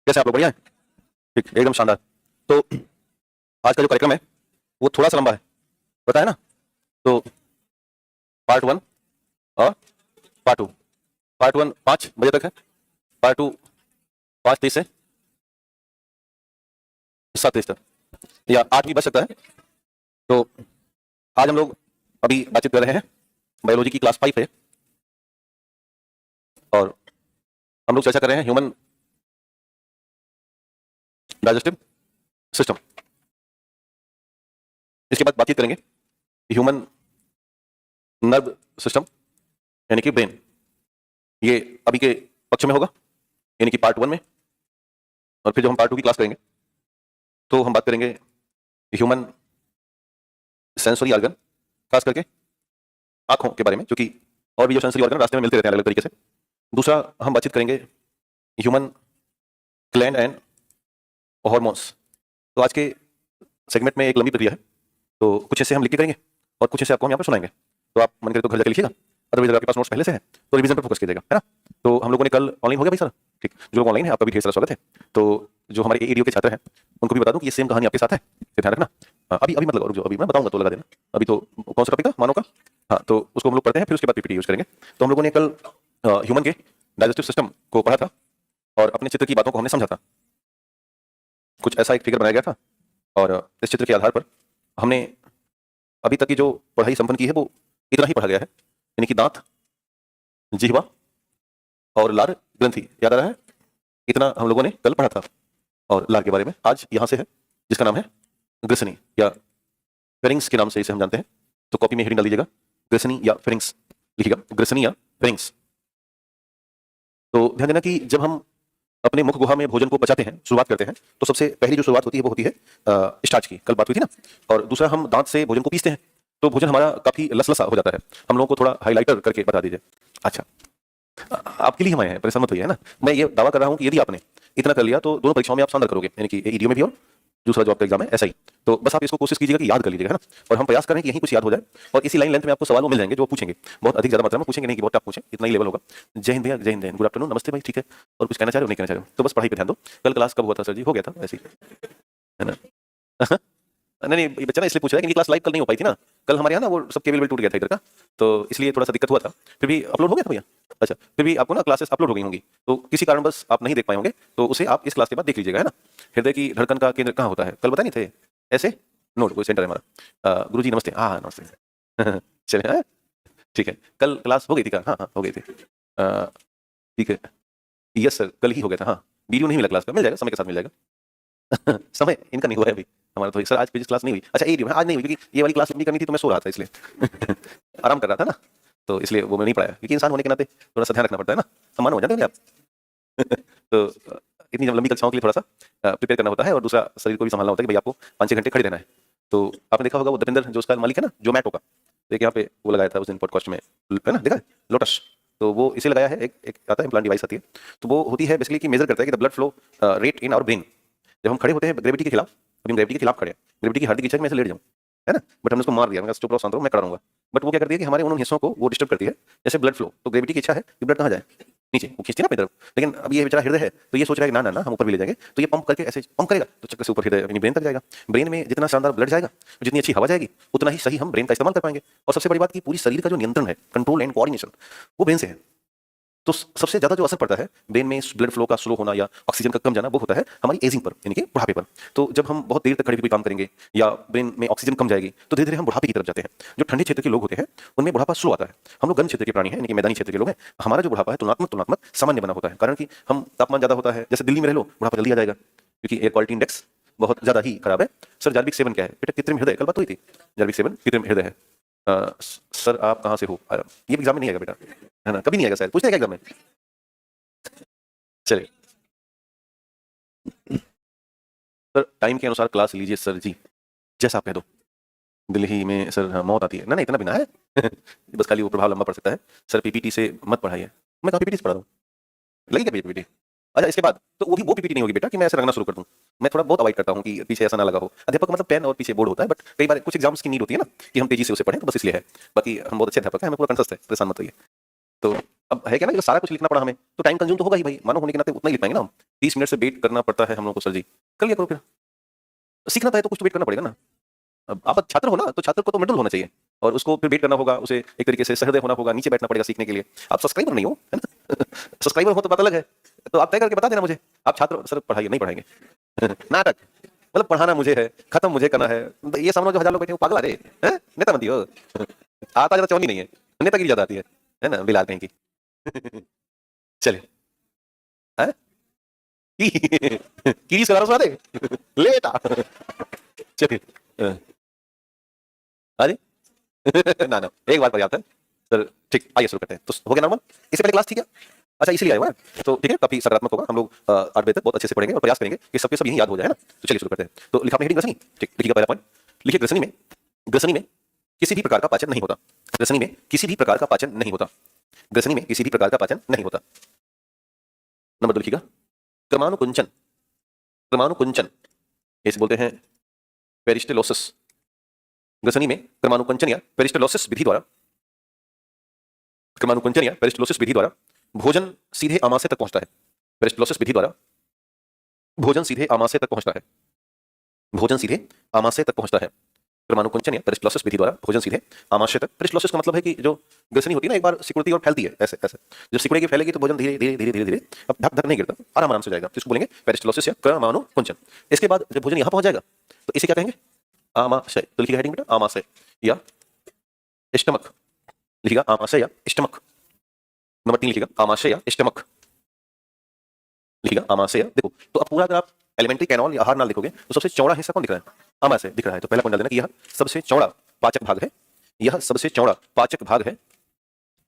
कैसे आप लोग, बढ़िया है? ठीक, एकदम शानदार। तो आज का जो कार्यक्रम है वो थोड़ा सा लंबा है, पता है ना? तो पार्ट वन और पार्ट टू। पार्ट वन 5 बजे तक है, पार्ट टू 5:30 से 7:30 तक, या 8 भी बज सकता है। तो आज हम लोग अभी बातचीत कर रहे हैं, बायोलॉजी की क्लास 5 है और हम लोग चर्चा कर रहे हैं ह्यूमन डाइजेस्टिव सिस्टम। इसके बाद बातचीत करेंगे ह्यूमन नर्व सिस्टम यानी कि ब्रेन। ये अभी के पक्ष में होगा, यानी कि पार्ट वन में। और फिर जब हम पार्ट टू की क्लास करेंगे तो हम बात करेंगे ह्यूमन सेंसरी ऑर्गन, खास करके आंखों के बारे में, क्योंकि और भी जो सेंसरी ऑर्गन रास्ते में मिलते रहते हैं अलग अलग तरीके से। दूसरा हम बातचीत करेंगे ह्यूमन ग्लैंड एंड हार्मोन्स। तो आज के सेगमेंट में एक लंबी प्रक्रिया है, तो कुछ ऐसे हम लिख के करेंगे और कुछ ऐसे आपको हम यहाँ पर सुनाएंगे। तो आप मन करे तो घर जाकर लिखिएगा, अदरवाइज अगर आपके पास नोट्स पहले से है तो रिवीजन पर फोकस कीजिएगा, है ना? तो हम लोगों ने कल ऑनलाइन हो गया भाई सारा, ठीक? जो लोग ऑनलाइन है आपका भी ढेर सारा स्वागत है। तो जो हमारे एडीओ के छात्र हैं उनको भी बता दूं कि ये सेम कहानी आपके साथ है, फिर ध्यान रखना। अभी अभी मतलब रुक जाओ, अभी मैं बताऊंगा तो लगा देना। अभी तो कौन सा टॉपिक था, मानव का? हाँ, तो उसको हम लोग पढ़ते हैं, फिर उसके बाद पीपीटी यूज करेंगे। तो हम लोगों ने कल ह्यूमन के डाइजेस्टिव सिस्टम को पढ़ा था और अपने चित्र की बातों को हमने समझा था। कुछ ऐसा एक फिगर बनाया गया था और इस चित्र के आधार पर हमने अभी तक की जो पढ़ाई संपन्न की है वो इतना ही पढ़ा गया है, यानी कि दांत, जिह्वा और लार ग्रंथि। याद आ रहा है? इतना हम लोगों ने कल पढ़ा था। और लार के बारे में आज यहां से है, जिसका नाम है ग्रिसनी या फेरिंग्स के नाम से इसे हम जानते हैं। तो कॉपी में हेडिंग डाल दीजिएगा, ग्रिसनी या फेरिंग्स लिखिएगा, ग्रिसनी या फेरिंग्स। तो ध्यान देना कि जब हम अपने मुख गुहा में भोजन को पचाते हैं, शुरुआत करते हैं, तो सबसे पहली जो शुरुआत होती है वो होती है स्टार्च की। कल बात हुई थी ना। और दूसरा, हम दांत से भोजन को पीसते हैं तो भोजन हमारा काफी लसलसा हो जाता है। हम लोगों को थोड़ा हाईलाइटर करके बता दीजिए। अच्छा, आपके लिए हम आए हैं, परेशान मत होइए, है ना? मैं ये दावा कर रहा हूं कि यदि आपने इतना कर लिया तो दोनों परीक्षाओं में आप शानदार करोगे, यानी कि ईडीओ में भी और दूसरा जो आपका एग्जाम है ऐसा ही। तो बस आप इसको कोशिश कीजिएगा कि याद कर लीजिएगा, है ना? और हम प्रयास करें कि यहीं कुछ याद हो जाए। और इसी लाइन लेंथ में आपको सवाल वो मिल जाएंगे जो पूछेंगे, बहुत अधिक ज्यादा मात्रा में पूछेंगे नहीं कि बहुत आप पूछें, इतना ही लेवल होगा। जय हिंद भैया, जय हिंद, गुड आफ्टरनून, नमस्ते भाई, ठीक है? और कुछ कहना चाह रहे हो, नहीं कहना चाह रहे हो तो बस पढ़ाई पे ध्यान दो। कल क्लास कब हुआ था सर जी? हो गया था ऐसे ही, है ना? नहीं नहीं, ये बच्चा ना इसलिए पूछ रहा है कि क्लास लाइव कल नहीं हो पाई थी ना। कल हमारे यहाँ ना वो सब केबल टूट गया था इधर का, तो इसलिए थोड़ा सा दिक्कत हुआ था। फिर भी अपलोड हो गया था भैया। अच्छा, फिर भी आपको ना क्लासेस अपलोड हो गई होंगी, तो किसी कारण बस आप नहीं देख पाए होंगे, तो उसे आप इस क्लास के बाद देख लीजिएगा, है ना? हृदय की धड़कन का केंद्र कहाँ होता है, कल बताए नहीं थे? ऐसे नोट कोई सेंटर है हमारा। गुरुजी नमस्ते। हाँ हाँ नमस्ते। चलिए, हाँ ठीक है। कल क्लास हो गई थी क्या? हाँ हाँ हो गई थी। ठीक है, यस सर, कल ही हो गया था। हाँ, वीडियो नहीं मिला क्लास का, मिल जाएगा, समय के साथ मिल जाएगा। समय इनका नहीं हुआ है अभी हमारा। तो सर आज फिजिक्स क्लास नहीं हुई। अच्छा, ये आज नहीं हुई क्योंकि ये वाली क्लास लंबी करनी थी, तो मैं सो रहा था इसलिए। आराम कर रहा था ना, तो इसलिए वो मैं नहीं पढ़ाया, क्योंकि इंसान होने के नाते थोड़ा सा ध्यान रखना पड़ता है ना। सम्मान हो जाते हैं आप। तो इतनी जब लंबी कक्षाओं के लिए थोड़ा सा प्रिपेयर करना होता है, और दूसरा शरीर को भी संभालना होता है कि भाई आपको 5-6 घंटे खड़े रहना है। तो आपने देखा होगा वो दीपेंद्र जो उसका मालिक है ना, जोमैटो का, एक यहाँ पे वो लगाया था उस दिन पॉडकास्ट में, है ना? देखा है लोटस? तो वो इसे लगाया है, एक आता है इम्प्लांट डिवाइस आती है। तो वो होती है बेसिकली कि मेजर करता है कि the blood flow rate in our brain. जब हम खड़े होते हैं ग्रेविटी के खिलाफ, अभी हम ग्रेविटी के खिलाफ खड़े हैं, ग्रेविटी की हड्डी की इच्छा है कि मैं ऐसे लेट जाऊं, है ना? बट हमने उसको मार दिया, मैं चुप रहो, शांत रहो, मैं खड़ा रहूंगा। बट वो क्या करती है कि हमारे उन हिस्सों को वो डिस्टर्ब करती है, जैसे ब्लड फ्लो। तो ग्रेविटी की इच्छा है कि ब्लड कहाँ जाए, नीचे, वो खींचती है ना अपनी तरफ। लेकिन अब ये बेचारा हृदय है, तो ये सोच रहा है कि ना ना ना, हम ऊपर भी ले जाएंगे। तो ये पंप करके ऐसे पंप करेगा, तो चक्कर से ऊपर हृदय अपनी ब्रेन तक जाएगा। ब्रेन में जितना शानदार ब्लड जाएगा, जितनी अच्छी हवा जाएगी, उतना ही सही हम ब्रेन का इस्तेमाल कर पाएंगे। और सबसे बड़ी बात कि पूरी शरीर का जो नियंत्रण है, कंट्रोल एंड कोऑर्डिनेशन, वो ब्रेन से है। तो सबसे ज्यादा जो असर पड़ता है ब्रेन में ब्लड फ्लो का स्लो होना या ऑक्सीजन का कम जाना, वो होता है हमारी एजिंग पर, यानी कि बुढ़ापे पर। तो जब हम बहुत देर तक खड़े होकर काम करेंगे या ब्रेन में ऑक्सीजन कम जाएगी, तो धीरे धीरे हम बुढ़ापे की तरफ जाते हैं। जो ठंडे क्षेत्र के लोग होते हैं उनमें बुढ़ापा स्लो आता है। हम लोग गर्म क्षेत्र के प्राणी हैं, यानी कि मैदानी क्षेत्र के लोग हैं। हमारा जो बुढ़ापा है तुलनात्मक सामान्य बना होता है, कारण कि हम तापमान ज्यादा होता है, जैसे दिल्ली में रह लो बुढ़ापा जल्दी आ जाएगा, क्योंकि एयर क्वालिटी इंडेक्स बहुत ज्यादा ही खराब है। सर जार्विक 7 क्या है बेटा? कृत्रिम हृदय, कल बात हुई थी। जार्विक 7 कृत्रिम हृदय है। सर आप कहाँ से हो? ये एग्जाम में नहीं आएगा बेटा, है ना? कभी नहीं आएगा शायद, पूछते हैं क्या एग्जाम में? चलिए सर, टाइम के अनुसार क्लास लीजिए सर जी, जैसा आप कह दो। दिल्ली में सर हाँ, मौत आती है ना, ना इतना बिना है। बस खाली वो प्रभाव लंबा पड़ सकता है। सर पीपीटी से मत पढ़ाइए। मैं कहाँ पीपीटी से पढ़ा रहा हूँ? लगी क्या पीपीटी? अच्छा, इसके बाद तो वो पीपीटी नहीं होगी बेटा कि मैं ऐसे रंगना शुरू कर दूं। मैं थोड़ा बहुत अवॉइड करता हूँ कि पीछे ऐसा ना लगा हो। अध्यापक मतलब पेन और पीछे बोर्ड होता है, बट कई बार कुछ एग्जाम्स की नीड होती है ना कि हम तेजी से उसे पढ़ें, तो बस इसलिए है। बाकी हम बहुत अच्छे अध्यापक हैं, हमें पूरा कंसस्ट है, परेशान मत होइए। तो अब है क्या ना कि सारा कुछ लिखना पड़ा हमें, तो टाइम कंज्यूम तो होगा ही भाई, मानव होने के नाते उतना ही लिख पाएंगे ना हम। 30 मिनट से वेट करना पड़ता है हम लोग को सर जी, कर लिया करो फिर। सीखना तो है तो कुछ तो वेट करना पड़ेगा ना। अब आप छात्र हो ना, तो छात्र को तो मेडल होना चाहिए, और उसको फिर वेट करना होगा, उसे एक तरीके से सहृदय होना होगा, नीचे बैठना पड़ेगा सीखने के लिए। आप सब्सक्राइबर नहीं हो, है ना? सब्सक्राइबर हो तो बात अलग है, तो आप तय करके बता देना मुझे। आप छात्र सर पढ़ाइए, नहीं पढ़ाएंगे। नाटक मतलब पढ़ाना मुझे है, खत्म मुझे करना है। तो ये समझो जो 1000 लोग बैठे हो पागल आ रहे हैं, नेता बनती हो। आता ज्यादा चौनी नहीं है, नेतागिरी ज्यादा आती है ना, बिलाल कहीं की। चलिए, हैं? कीरीस करा सुना दे। लेटा। चलिए, हाँ जी। ना ना, एक बार पर्याप्त है सर। ठीक, आइए शुरू करते हैं। तो हो गया नॉर्मल? इससे पहले क्लास थी क्या? अच्छा, इसीलिए आए हुआ है, तो ठीक है, काफी सकारात्मक होगा। हम लोग 8 बजे तक बहुत अच्छे से पढ़ेंगे और प्रयास करेंगे कि सबके सब यही याद हो जाए, है ना? तो चलिए शुरू करते हैं। तो लिखा आपने हेडिंग ग्रसनी, ठीक, लिखिएगा पहला पॉइंट। लिखिए ग्रसनी में किसी भी प्रकार का पाचन नहीं होता। ग्रसनी में किसी भी प्रकार का पाचन नहीं होता। ग्रसनी में किसी भी प्रकार का पाचन नहीं होता। नंबर 2 लिखिएगा, क्रमानुकुंचन। क्रमानुकुंचन इसे बोलते हैं पेरिस्टेलोसिस। ग्रसनी में क्रमानुकुंचन या पेरिस्टेलोसिस विधि द्वारा, क्रमानुकुंचन या पेरिस्टेलोसिस विधि द्वारा भोजन सीधे आमाशय तक पहुंचता है। पेरिस्टेलोसिस विधि द्वारा भोजन सीधे आमाशय तक पहुंचता है। भोजन सीधे आमाशय तक पहुंचता है। क्रमानुकुंचन या पेरिस्टेलोसिस विधि द्वारा भोजन सीधे आमाशय तक। पेरिस्टेलोसिस का मतलब है कि जो ग्रसनी होती है ना, एक बार सिकुड़ती और फैलती है, ऐसे ऐसे जब सिकुड़ेगी फैलेगी तो भोजन धीरे धीरे धीरे धीरे धीरे अब धक धक नहीं गिरता, आराम आराम से जाएगा, तो इसको बोलेंगे पेरिस्टेलोसिस या क्रमानुकुंचन। इसके बाद जब भोजन यहां पहुंच जाएगा तो इसे क्या कहेंगे? आमाशय। तो लिखिएगा हेडिंग बेटा, आमाशय या स्टमक। लिखिएगा आमाशय या स्टमक। नंबर 3 लिखिएगा, आमाशय या स्टमक। लिखिएगा आमाशय। देखो, तो अब पूरा अगर आप एलिमेंट्री कैनॉल या आहार नाल लिखोगे तो सबसे चौड़ा हिस्सा कौन दिख रहा है? आमाशय दिख रहा है। तो पहला पॉइंट डाल देना कि यह सबसे चौड़ा पाचक भाग है। यह सबसे चौड़ा पाचक भाग है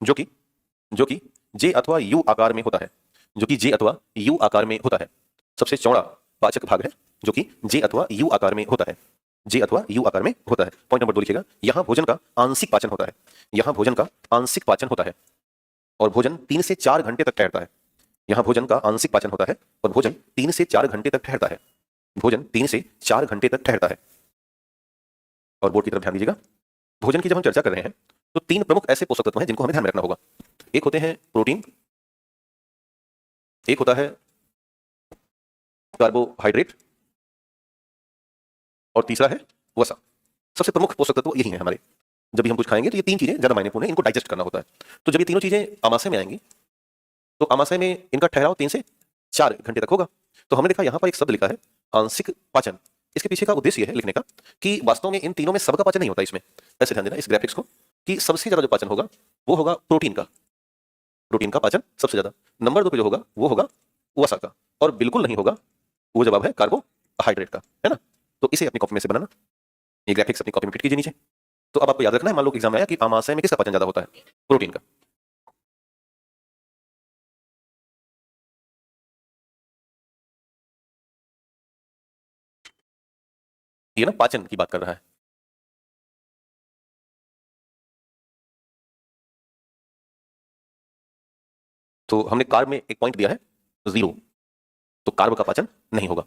जो कि जे अथवा यू आकार में होता है। जो कि जे अथवा यू आकार में होता है। सबसे चौड़ा पाचक भाग है जो कि जे अथवा यू आकार में होता है। जे अथवा यू आकार में होता है। पॉइंट नंबर 2 लिखिएगा, यहां भोजन का आंशिक पाचन होता है। यहां भोजन का आंशिक पाचन होता है और भोजन 3 से 4 घंटे तक ठहरता है। यहां भोजन का आंशिक पाचन होता है और भोजन 3 से 4 घंटे तक ठहरता है। भोजन 3 से 4 घंटे तक ठहरता है। और बोर्ड की तरफ ध्यान दीजिएगा। भोजन की जब हम चर्चा कर रहे हैं तो 3 प्रमुख ऐसे पोषक तत्व हैं जिनको हमें ध्यान में रखना होगा। एक होते हैं प्रोटीन, एक होता है कार्बोहाइड्रेट और तीसरा है वसा। सबसे प्रमुख पोषक तत्व यही है हमारे। जब भी हम कुछ खाएंगे तो ये 3 चीजें ज्यादा मायनेपूर्ण है, इनको डाइजेस्ट करना होता है। तो जब ये तीनों चीजें आमाशय में आएंगी तो आमाशय में इनका ठहराव 3 से 4 घंटे तक होगा। तो हमने देखा यहां पर एक शब्द लिखा है आंशिक पाचन। इसके पीछे का उद्देश्य है लिखने का कि वास्तव में इन तीनों में सबका पाचन नहीं होता। इसमें ऐसे ध्यान देना इस ग्राफिक्स को कि सबसे ज्यादा जो पाचन होगा वो होगा प्रोटीन का। प्रोटीन का पाचन सबसे ज्यादा। नंबर 2 पे जो होगा वो होगा वसा का, और बिल्कुल नहीं होगा वो जवाब है कार्बोहाइड्रेट का, है ना? तो इसे अपनी कॉपी में से बनाना, ये ग्राफिक्स अपनी कॉपी में फिट कीजिए नीचे। तो अब आपको याद रखना है, मान लो एग्जाम में आया कि आमाशय में किसका पाचन ज्यादा होता है? प्रोटीन का। ये ना पाचन की बात कर रहा है। तो हमने कार्ब में एक पॉइंट दिया है 0, तो कार्ब का पाचन नहीं होगा।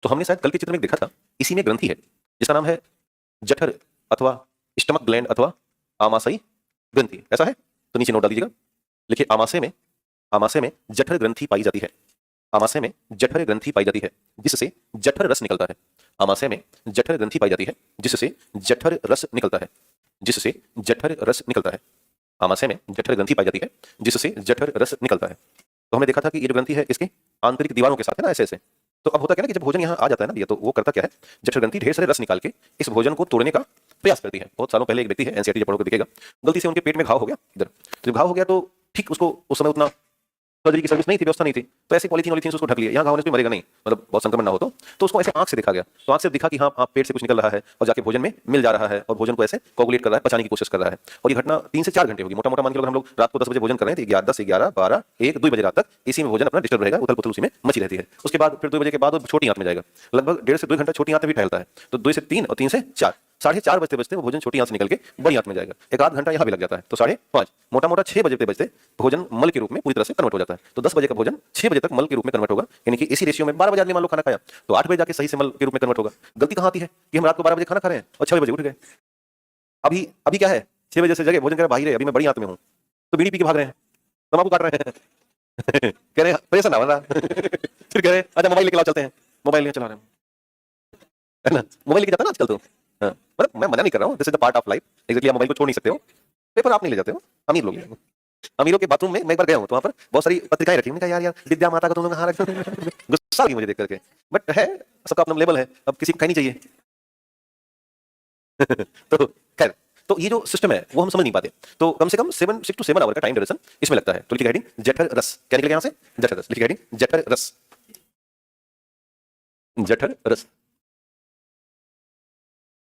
तो हमने शायद कल के चित्र में देखा था, इसी में ग्रंथि है जिसका नाम है जठर अथवा स्टमक ग्लैंड अथवा आमाशयी ग्रंथि। ऐसा है? तो नीचे नोट डाल दीजिएगा। लिखिए आमाशय में जठर ग्रंथि पाई जाती है। आमाशय में जठर ग्रंथि पाई जाती है जिससे जठर रस निकलता है। आमाशय में जठर ग्रंथि पाई जाती है जिससे जठर रस निकलता है। जिससे जठर रस निकलता है। आमाशय में जठर ग्रंथि पाई जाती है जिससे जठर रस निकलता है। तो हमने देखा था कि ये जो ग्रंथि है इसके आंतरिक दीवारों के साथ है ना, ऐसे ऐसे। तो अब होता क्या ना कि जब भोजन यहाँ आ जाता है ना भैया, तो वो करता क्या है, जठर ग्रंथि ढेर सारे रस निकाल के इस भोजन को तोड़ने का प्रयास करती है। बहुत सालों पहले एक व्यक्ति है, एनसीईआरटी जब पढ़ोगे दिखेगा, गलती से उनके पेट में घाव हो गया इधर। तो जब घाव हो गया तो ठीक उसको उस समय उतना सर्जरी की सर्विस नहीं थी, व्यवस्था नहीं थी, तो ऐसे पॉलीथीन से उसको ढक लिया। यहाँ घाव होने से मरेगा नहीं, मतलब बहुत संक्रमण ना हो तो उसको ऐसे आंख से देखा गया। तो आंख से दिखा कि हाँ आप पेट से कुछ निकल रहा है और जाके भोजन में मिल जा रहा है और भोजन को ऐसे कोगुलेट कर रहा है, पचाने की कोशिश कर रहा है। और ये घटना 3 से 4 घंटे होगी, मोटा मोटा मान के हम लोग रात को 10 बजे भोजन कर रहे थे, 11, 10, 11, 12, 1, 2 बजे रात तक इसी में भोजन अपना डिस्टर्ब रहेगा, उथल पुथल उसी में मची रहती है। उसके बाद फिर 2 बजे के बाद वो छोटी आंत में जाएगा, लगभग 1.5 से 2 घंटा छोटी आंत में भी टहलता है। तो 2 से 3 और 3 से 4, 4:30 बजते बजते वो भोजन छोटी आंत से निकल के बड़ी आंत में जाएगा। एक आध घंटा यहाँ भी लग जाता है, तो 5:30, मोटा मोटा 6 बजते बजते भोजन मल के रूप में पूरी तरह से कन्वर्ट हो जाता है। तो 10 बजे का भोजन 6 बजे तक मल के रूप में कन्वर्ट होगा, यानी कि इसी रेशियो में 12 बजे आदमी मान लो खाना खाया तो 8 बजे जाके सही से मल के रूप में कन्वर्ट होगा। गलती कहाँ आती है कि हम रात को 12 बजे खाना खा रहे हैं और 6 बजे उठ गए। अभी अभी क्या है, 6 बजे से जगह भोजन कर भाई रे अभी मैं बड़ी आंत में हूँ, तो बीड़ी पी के भाग रहे हैं, तम्बाकू काट रहे हैं कह रहे हैं प्रेशर ना बन रहा फिर कह रहे हैं अच्छा मोबाइल लेके लाओ चलते हैं, मोबाइल लेके चला रहे हैं, है ना, मोबाइल लेके जाता है ना आजकल तो। हाँ, मतलब मैं मना नहीं कर रहा हूँ, this is the part of life, exactly आप मोबाइल को छोड़ नहीं सकते हो, पेपर आप नहीं ले जाते हो, अमीर लोग हैं। अमीरों के बाथरूम में मैं एक बार गया हूँ तो वहाँ पर बहुत सारी पत्रिकाएं रखी, मैंने कहा यार यार विद्या माता का तुम लोग कहाँ रखते हो गुस्सा आ गई मुझे देख करके, बट है सबका अपना लेवल है, अब किसी को कहनी चाहिए तो खैर, तो ये जो सिस्टम है वो हम समझ नहीं पाते, तो कम से कम 6 to 7 आवर का टाइम ड्यूरेशन इसमें लगता है। तो लिखिए हेडिंग जठर रस, क्या निकलेगा यहाँ से, जठर रस, लिखिए हेडिंग जठर रस, जठर रस।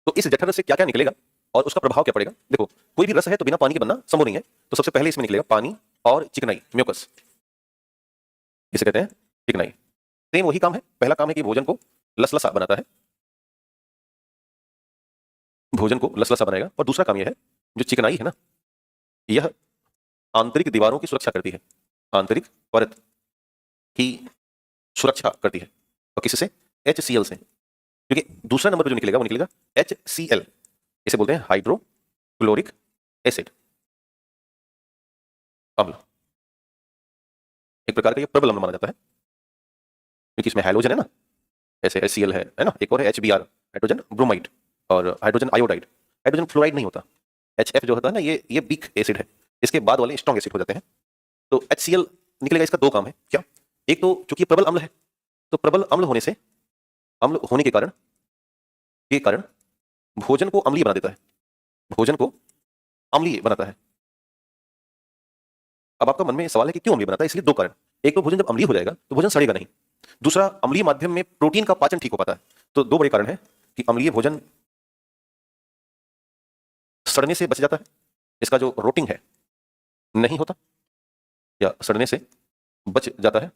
तो इस जठर रस से क्या क्या निकलेगा और उसका प्रभाव क्या पड़ेगा, देखो कोई भी रस है तो बिना पानी के बनना संभव नहीं है, तो सबसे पहले इसमें निकलेगा पानी और चिकनाई, म्यूकस, इसे कहते हैं चिकनाई। सेम वही काम है, पहला काम है कि भोजन को लसलसा बनाता है, भोजन को लसलसा बनाएगा, और दूसरा काम यह है जो चिकनाई है ना, यह आंतरिक दीवारों की सुरक्षा करती है, आंतरिक परत की सुरक्षा करती है, और किससे, HCl से, क्योंकि दूसरा नंबर पर जो निकलेगा वो निकलेगा HCl, इसे बोलते हैं हाइड्रोक्लोरिक एसिड, अम्ल, एक प्रकार का ये प्रबल अम्ल माना जाता है, क्योंकि इसमें हाइड्रोजन है ना, ऐसे HCl है ना, एक और है HBr, हाइड्रोजन ब्रोमाइड, और हाइड्रोजन आयोडाइड, हाइड्रोजन फ्लोराइड नहीं होता, HF जो होता है ना ये वीक एसिड है, इसके बाद वाले स्ट्रॉन्ग एसिड हो जाते हैं। तो HCl निकलेगा, इसका दो काम है, क्या, एक तो चूंकि प्रबल अम्ल है, तो प्रबल अम्ल होने से, अम्ल होने के कारण भोजन को अम्लीय बना देता है, भोजन को अम्लीय बनाता है। अब आपका मन में सवाल है कि क्यों अम्लीय बनाता है, इसलिए दो कारण, एक तो भोजन जब अम्लीय हो जाएगा तो भोजन सड़ेगा नहीं, दूसरा अम्लीय माध्यम में प्रोटीन का पाचन ठीक हो पाता है। तो दो बड़े कारण है कि अम्लीय भोजन सड़ने से बच जाता है, इसका जो रोटिंग है नहीं होता या सड़ने से बच जाता है,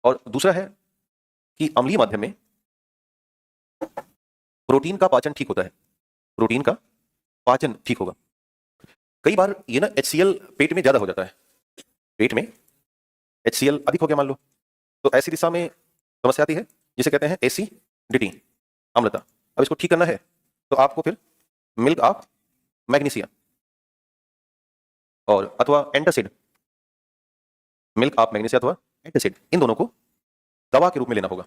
और दूसरा है कि अम्लीय माध्यम में प्रोटीन का पाचन ठीक होता है, प्रोटीन का पाचन ठीक होगा। कई बार ये ना HCl पेट में ज्यादा हो जाता है, पेट में HCl अधिक हो गया मान लो, तो ऐसी दिशा में समस्या आती है जिसे कहते हैं एसिडिटी, अम्लता। अब इसको ठीक करना है तो आपको फिर मिल्क ऑफ मैग्नीशिया और अथवा एंटासिड, मिल्क ऑफ मैग्नीशिया अथवा एंटासिड, इन दोनों को दवा के रूप में लेना होगा,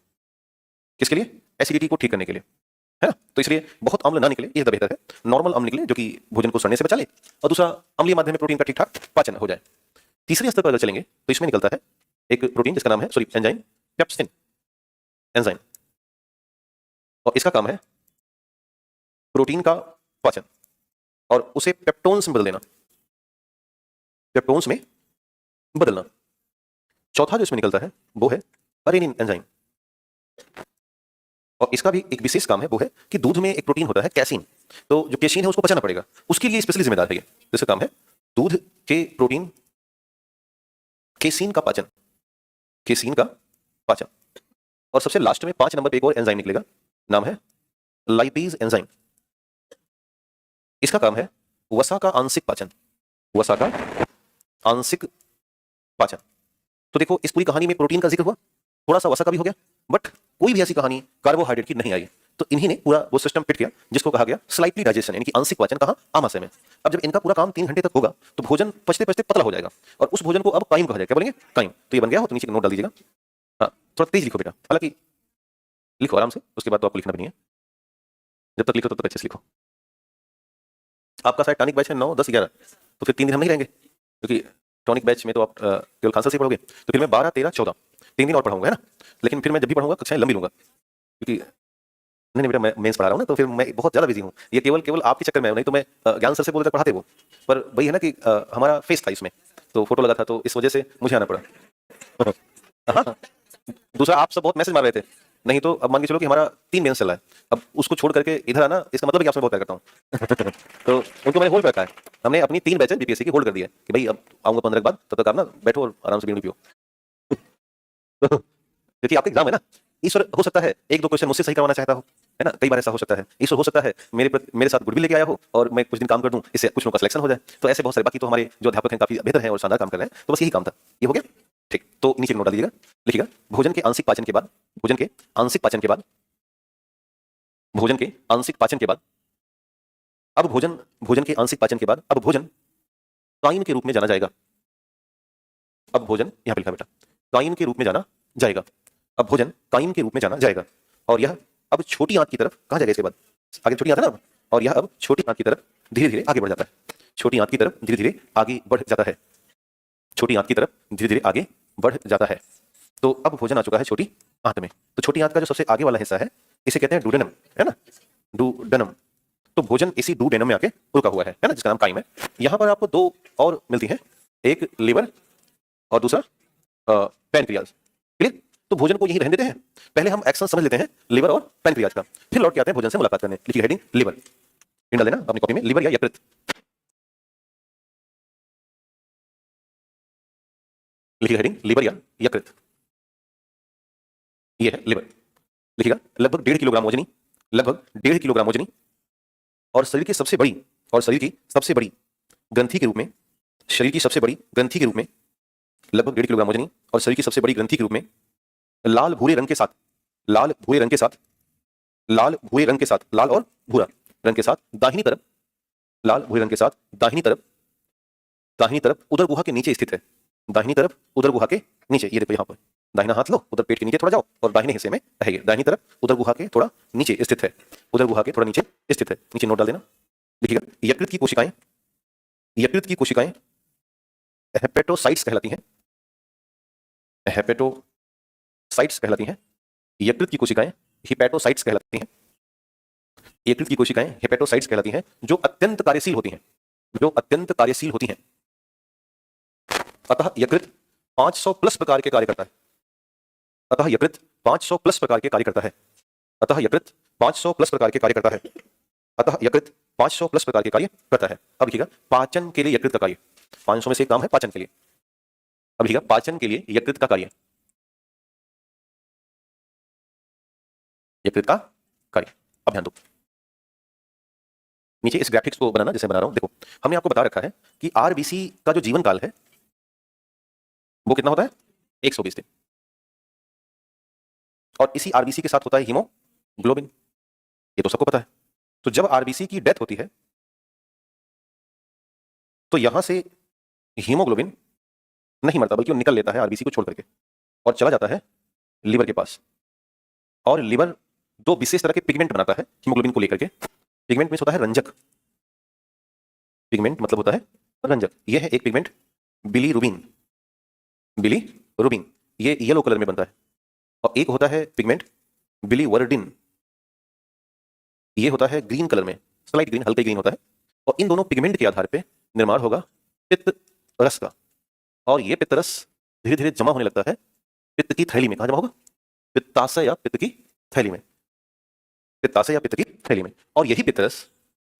किसके लिए, एसिडिटी को ठीक करने के लिए, है ना। तो इसलिए बहुत अम्ल ना निकले ये बेहतर है, नॉर्मल अम्ल निकले जो कि भोजन को सड़ने से बचा ले, और दूसरा अम्लीय माध्यम में प्रोटीन का ठीक ठाक पाचन हो जाए। तीसरे स्तर पर अगर चलेंगे तो इसमें निकलता है एक प्रोटीन जिसका नाम है एंजाइम पेप्सिन एंजाइम, और इसका काम है प्रोटीन का पाचन और उसे पेप्टोन्स में बदल देना, पेप्टोन्स में बदलना। चौथा जो इसमें निकलता है वो है अरेनिन एंजाइम, और इसका भी एक विशेष काम है, वो है कि दूध में एक प्रोटीन होता है कैसीन, तो जो कैसीन है उसको पचाना पड़ेगा, उसके लिए स्पेशली जिम्मेदार है ये, जिसका काम है दूध के प्रोटीन कैसीन का पाचन, कैसीन का पाचन। और सबसे लास्ट में 5 नंबर पे एक और एंजाइम निकलेगा, नाम है लाइपेज एंजाइम, इसका काम है वसा का आंशिक पाचन, वसा का आंशिक पाचन। तो देखो इस पूरी कहानी में प्रोटीन का जिक्र हुआ, थोड़ा सा वसा का भी हो गया, बट कोई भी ऐसी कहानी कार्बोहाइड्रेट की नहीं आई, तो इन्हीं ने पूरा वो सिस्टम फिट किया जिसको कहा गया स्लाइटली डाइजेशन, यानी कि आंशिक पाचन, कहा आमाशय में। अब जब इनका पूरा काम 3 घंटे तक होगा तो भोजन पचते पचते पतला हो जाएगा, और उस भोजन को अब काइम कहा जाएगा, क्या बोलेंगे, काइम। तो ये बन गया हो तो नीचे नोट डाल दीजिएगा, हाँ थोड़ा तेज लिखो बेटा, हालांकि लिखो आराम से, उसके बाद तो आपको लिखना भी नहीं है, जब तक लिखो तब तक अच्छे से लिखो। आपका शायद टॉनिक बैच है 9, 10, 11, तो फिर 3 दिन हम नहीं रहेंगे, क्योंकि टॉनिक बैच में तो आप केवल खांसा से पढ़ोगे, तो फिर मैं 12, 13, 14 3 दिन और पढ़ाऊंगा, है ना। लेकिन फिर मैं जब भी पढ़ूंगा कक्षाएं लंबी लूंगा, क्योंकि नहीं बेटा मैं मेंस पढ़ा रहा हूँ ना, तो फिर मैं बहुत ज्यादा बिजी हूँ, ये केवल आपके चक्कर में हूँ, नहीं तो मैं ज्ञान सर से बोलते तक पढ़ाते वो, पर वही है ना कि हमारा फेस था इसमें, तो फोटो लगा था, तो इस वजह से मुझे आना पड़ा हाँ, दूसरा आप सब बहुत मैसेज मार रहे थे, नहीं तो अब मान के चलो कि हमारा 3 मेंस चल रहा है, अब उसको छोड़ करके इधर आना, इसका मतलब है कि आपसे बहुत प्यार करता हूँ तो उनको मैंने होल्ड रखा है, हमने अपनी 3 बैचेस बीपीएससी की होल्ड कर दी है कि भाई अब आऊंगा 15 के बाद, तब तक आप ना बैठो और आराम से बीड़ी पियो तो क्योंकि आपका एग्जाम है ना, ईश्वर हो सकता है 1-2 क्वेश्चन मुझसे सही करवाना चाहता हो, है ना, कई बार ऐसा हो सकता है, ईश्वर हो सकता है मेरे साथ गुड भी लेके आया हो और मैं कुछ दिन काम कर दूं, इससे कुछ लोगों का सिलेक्शन हो जाए, तो ऐसे बहुत सारे, बाकी तो हमारे जो अध्यापक हैं काफी बेहतर हैं और शानदार काम कर रहे हैं, तो बस यही काम था, ये हो गया ठीक। तो नीचे नोट डाल दीजिएगा, लिखिएगा भोजन के आंशिक पाचन के बाद, भोजन के आंशिक पाचन के बाद, भोजन के आंशिक पाचन के बाद, अब भोजन के आंशिक पाचन के बाद अब भोजन काइम के रूप में जाना जाएगा, अब भोजन यहाँ पे लिखा बेटा, काइन के रूप में जाना जाएगा। अब भोजन काइन के रूप में जाना जाएगा, और यह अब छोटी आंत की तरफ कहाँ जाएगा इसके बाद, आगे छोटी आंत है ना, और यह अब छोटी आंत की तरफ धीरे धीरे आगे बढ़ जाता है। छोटी आंत की तरफ धीरे धीरे आगे बढ़ जाता है। छोटी आंत की तरफ धीरे धीरे आगे बढ़ जाता है। तो अब भोजन आ चुका है छोटी आंत में। तो छोटी आंत का जो सबसे आगे वाला हिस्सा है इसे कहते हैं डुडेनम, है ना, डुडेनम। तो भोजन इसी डुडेनम में आके रुका हुआ है ना, जिसका नाम काइम है। यहाँ पर आपको दो और मिलती हैं, एक लिवर और दूसरा पैनक्रियाज। क्लियर? तो भोजन को यही रहने देते हैं, पहले हम एक्शन समझ लेते हैं लिवर और पैनक्रियाज का, फिर लौट के आते हैं भोजन से मुलाकात करने। लिखिए हेडिंग लिवर, डाल देना अपनी कॉपी में, लिवर या यकृत। लिखिए हेडिंग लिवर या यकृत, ये है लिवर। लिखिएगा लगभग 1.5 किलोग्राम वजनी, लगभग 1.5 किलोग्राम वजनी, और शरीर की सबसे बड़ी ग्रंथि के रूप में, शरीर की सबसे बड़ी ग्रंथि के रूप में, लगभग 1.5 किलोग्राम वजनी और शरीर की सबसे बड़ी ग्रंथि के रूप में लाल भूरे रंग के साथ, लाल भूरे रंग के साथ, लाल भूरे रंग के साथ, लाल और भूरा रंग के साथ दाहिनी तरफ, लाल भूरे रंग के साथ दाहिनी तरफ उदर गुहा के नीचे स्थित है। दाहिनी तरफ उदर गुहा के नीचे, ये देखो यहाँ पर दाहिना हाथ लो, उधर पेट के नीचे थोड़ा जाओ और दाहिने हिस्से में रहेगी। दाहिनी तरफ उदर गुहा के थोड़ा नीचे स्थित है, उदर गुहा के थोड़ा नीचे स्थित है। नीचे नोट डाल देना। लिखिएगा यकृत की कोशिकाएं, यकृत की कोशिकाएं हेपेटोसाइट्स कहलाती हैं, हेपेटोसाइट्स कहलाती हैं। यकृत की कोशिकाएं हिपैटोसाइट्स कहलाती हैं। यकृत की कोशिकाएं हेपेटोसाइट्स कहलाती हैं, जो अत्यंत कार्यशील होती हैं, जो अत्यंत कार्यशील होती हैं। अतः यकृत 500 प्लस प्रकार के कार्य करता है। अतः यकृत 500 प्लस प्रकार के कार्य करता है। अतः यकृत 500 प्लस प्रकार के कार्य करता है। अतः यकृत 500 प्लस प्रकार के कार्य करता है। अब लिखिएगा पाचन के लिए यकृत का कार्य, 500 में से एक काम है पाचन के लिए। अब लिखिएगा पाचन के लिए यकृत का कार्य, यकृत का कार्य। अब ध्यान दो, नीचे इस ग्राफिक्स को बनाना जैसे बना रहा हूं। देखो हमने आपको बता रखा है कि आरबीसी का जो जीवन काल है वो कितना होता है, 120 दिन, और इसी आरबीसी के साथ होता है हीमोग्लोबिन, ये तो सबको पता है। तो जब आरबीसी की डेथ होती है तो यहां से हीमोग्लोबिन नहीं मरता, बल्कि वो निकल लेता है आरबीसी को छोड़ करके और चला जाता है लिवर के पास। और लिवर दो विशेष तरह के पिगमेंट बनाता है हीमोग्लोबिन को लेकर के। पिगमेंट में होता है रंजक, पिगमेंट मतलब होता है रंजक। यह है एक पिगमेंट बिलीरुबिन, बिलीरुबिन ये येलो कलर में बनता है। और एक होता है पिगमेंट बिलीवर्डिन, ये होता है ग्रीन कलर में, स्लाइट ग्रीन, हल्के ग्रीन होता है। और इन दोनों पिगमेंट के आधार पे निर्माण होगा पित्त रस का, और ये पित्त रस धीरे धीरे जमा होने लगता है पित्त की थैली में। कहां जमा होगा, पित्ताशय या पित्त की थैली में, पित्ताशय या पित्त की थैली में। और यही पित्त रस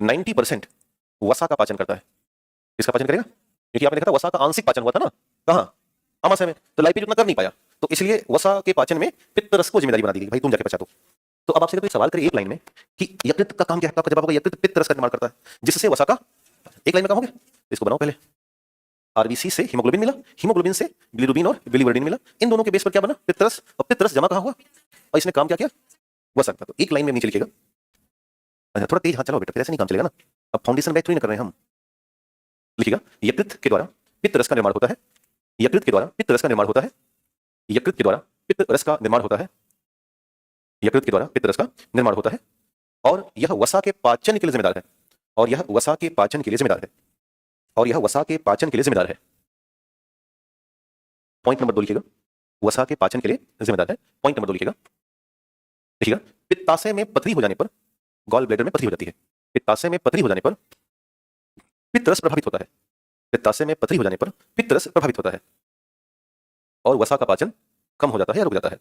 90% वसा का पाचन करता है। किसका पाचन करेगा, क्योंकि आपने देखा था वसा का आंशिक पाचन हुआ था ना, कहां, आमाशय में, तो लाइपेज उतना कर नहीं पाया, तो इसलिए वसा के पाचन में पित्त रस को जिम्मेदारी बना दी गई, भाई तुम जाके पचा दो। तो अब आपसे कोई सवाल करे एक लाइन में कि यकृत का काम क्या है, आपका जवाब होगा यकृत पित्त रस का निर्माण करता है, जिससे वसा का, एक लाइन में काम हो गया। इसको बनाओ पहले, आरबीसी से हीमोग्लोबिन मिला, हीमोग्लोबिन से बिलीरुबिन और बिलीवर्डिन मिला, इन दोनों के बेस पर क्या बना, पित्त रस। और पित्त रस जमा कहां हुआ, और इसने काम क्या किया, वसा का। तो एक लाइन में नीचे लिखिएगा, अच्छा थोड़ा तेज हाथ चलाओ बेटा, फिर ऐसे नहीं काम चलेगा ना, अब फाउंडेशन बैच थोड़ी ना कर रहे हैं हम। लिखिएगा यकृत के द्वारा पित्त रस का निर्माण होता है, यकृत के द्वारा पित्त रस का निर्माण होता है, यकृत के द्वारा पित्त रस का निर्माण होता है, यकृत के द्वारा पित्त रस का निर्माण होता है। और यह वसा के पाचन के लिए जिम्मेदार है, और यह वसा के पाचन के लिए जिम्मेदार है, और यह वसा के पाचन के लिए जिम्मेदार है। पॉइंट नंबर 2 लिखिएगा, वसा के पाचन के लिए जिम्मेदार है। पॉइंट नंबर 2 लिखिएगा, लिखिएगा पित्ताशय में पथरी हो जाने पर, गॉल ब्लैडर में पथरी हो जाती है, पित्ताशय में पथरी हो जाने पर पित्त रस प्रभावित होता है, पित्ताशय में पथरी हो जाने पर पित्त रस प्रभावित होता है, और वसा का पाचन कम हो जाता है या रुक जाता है,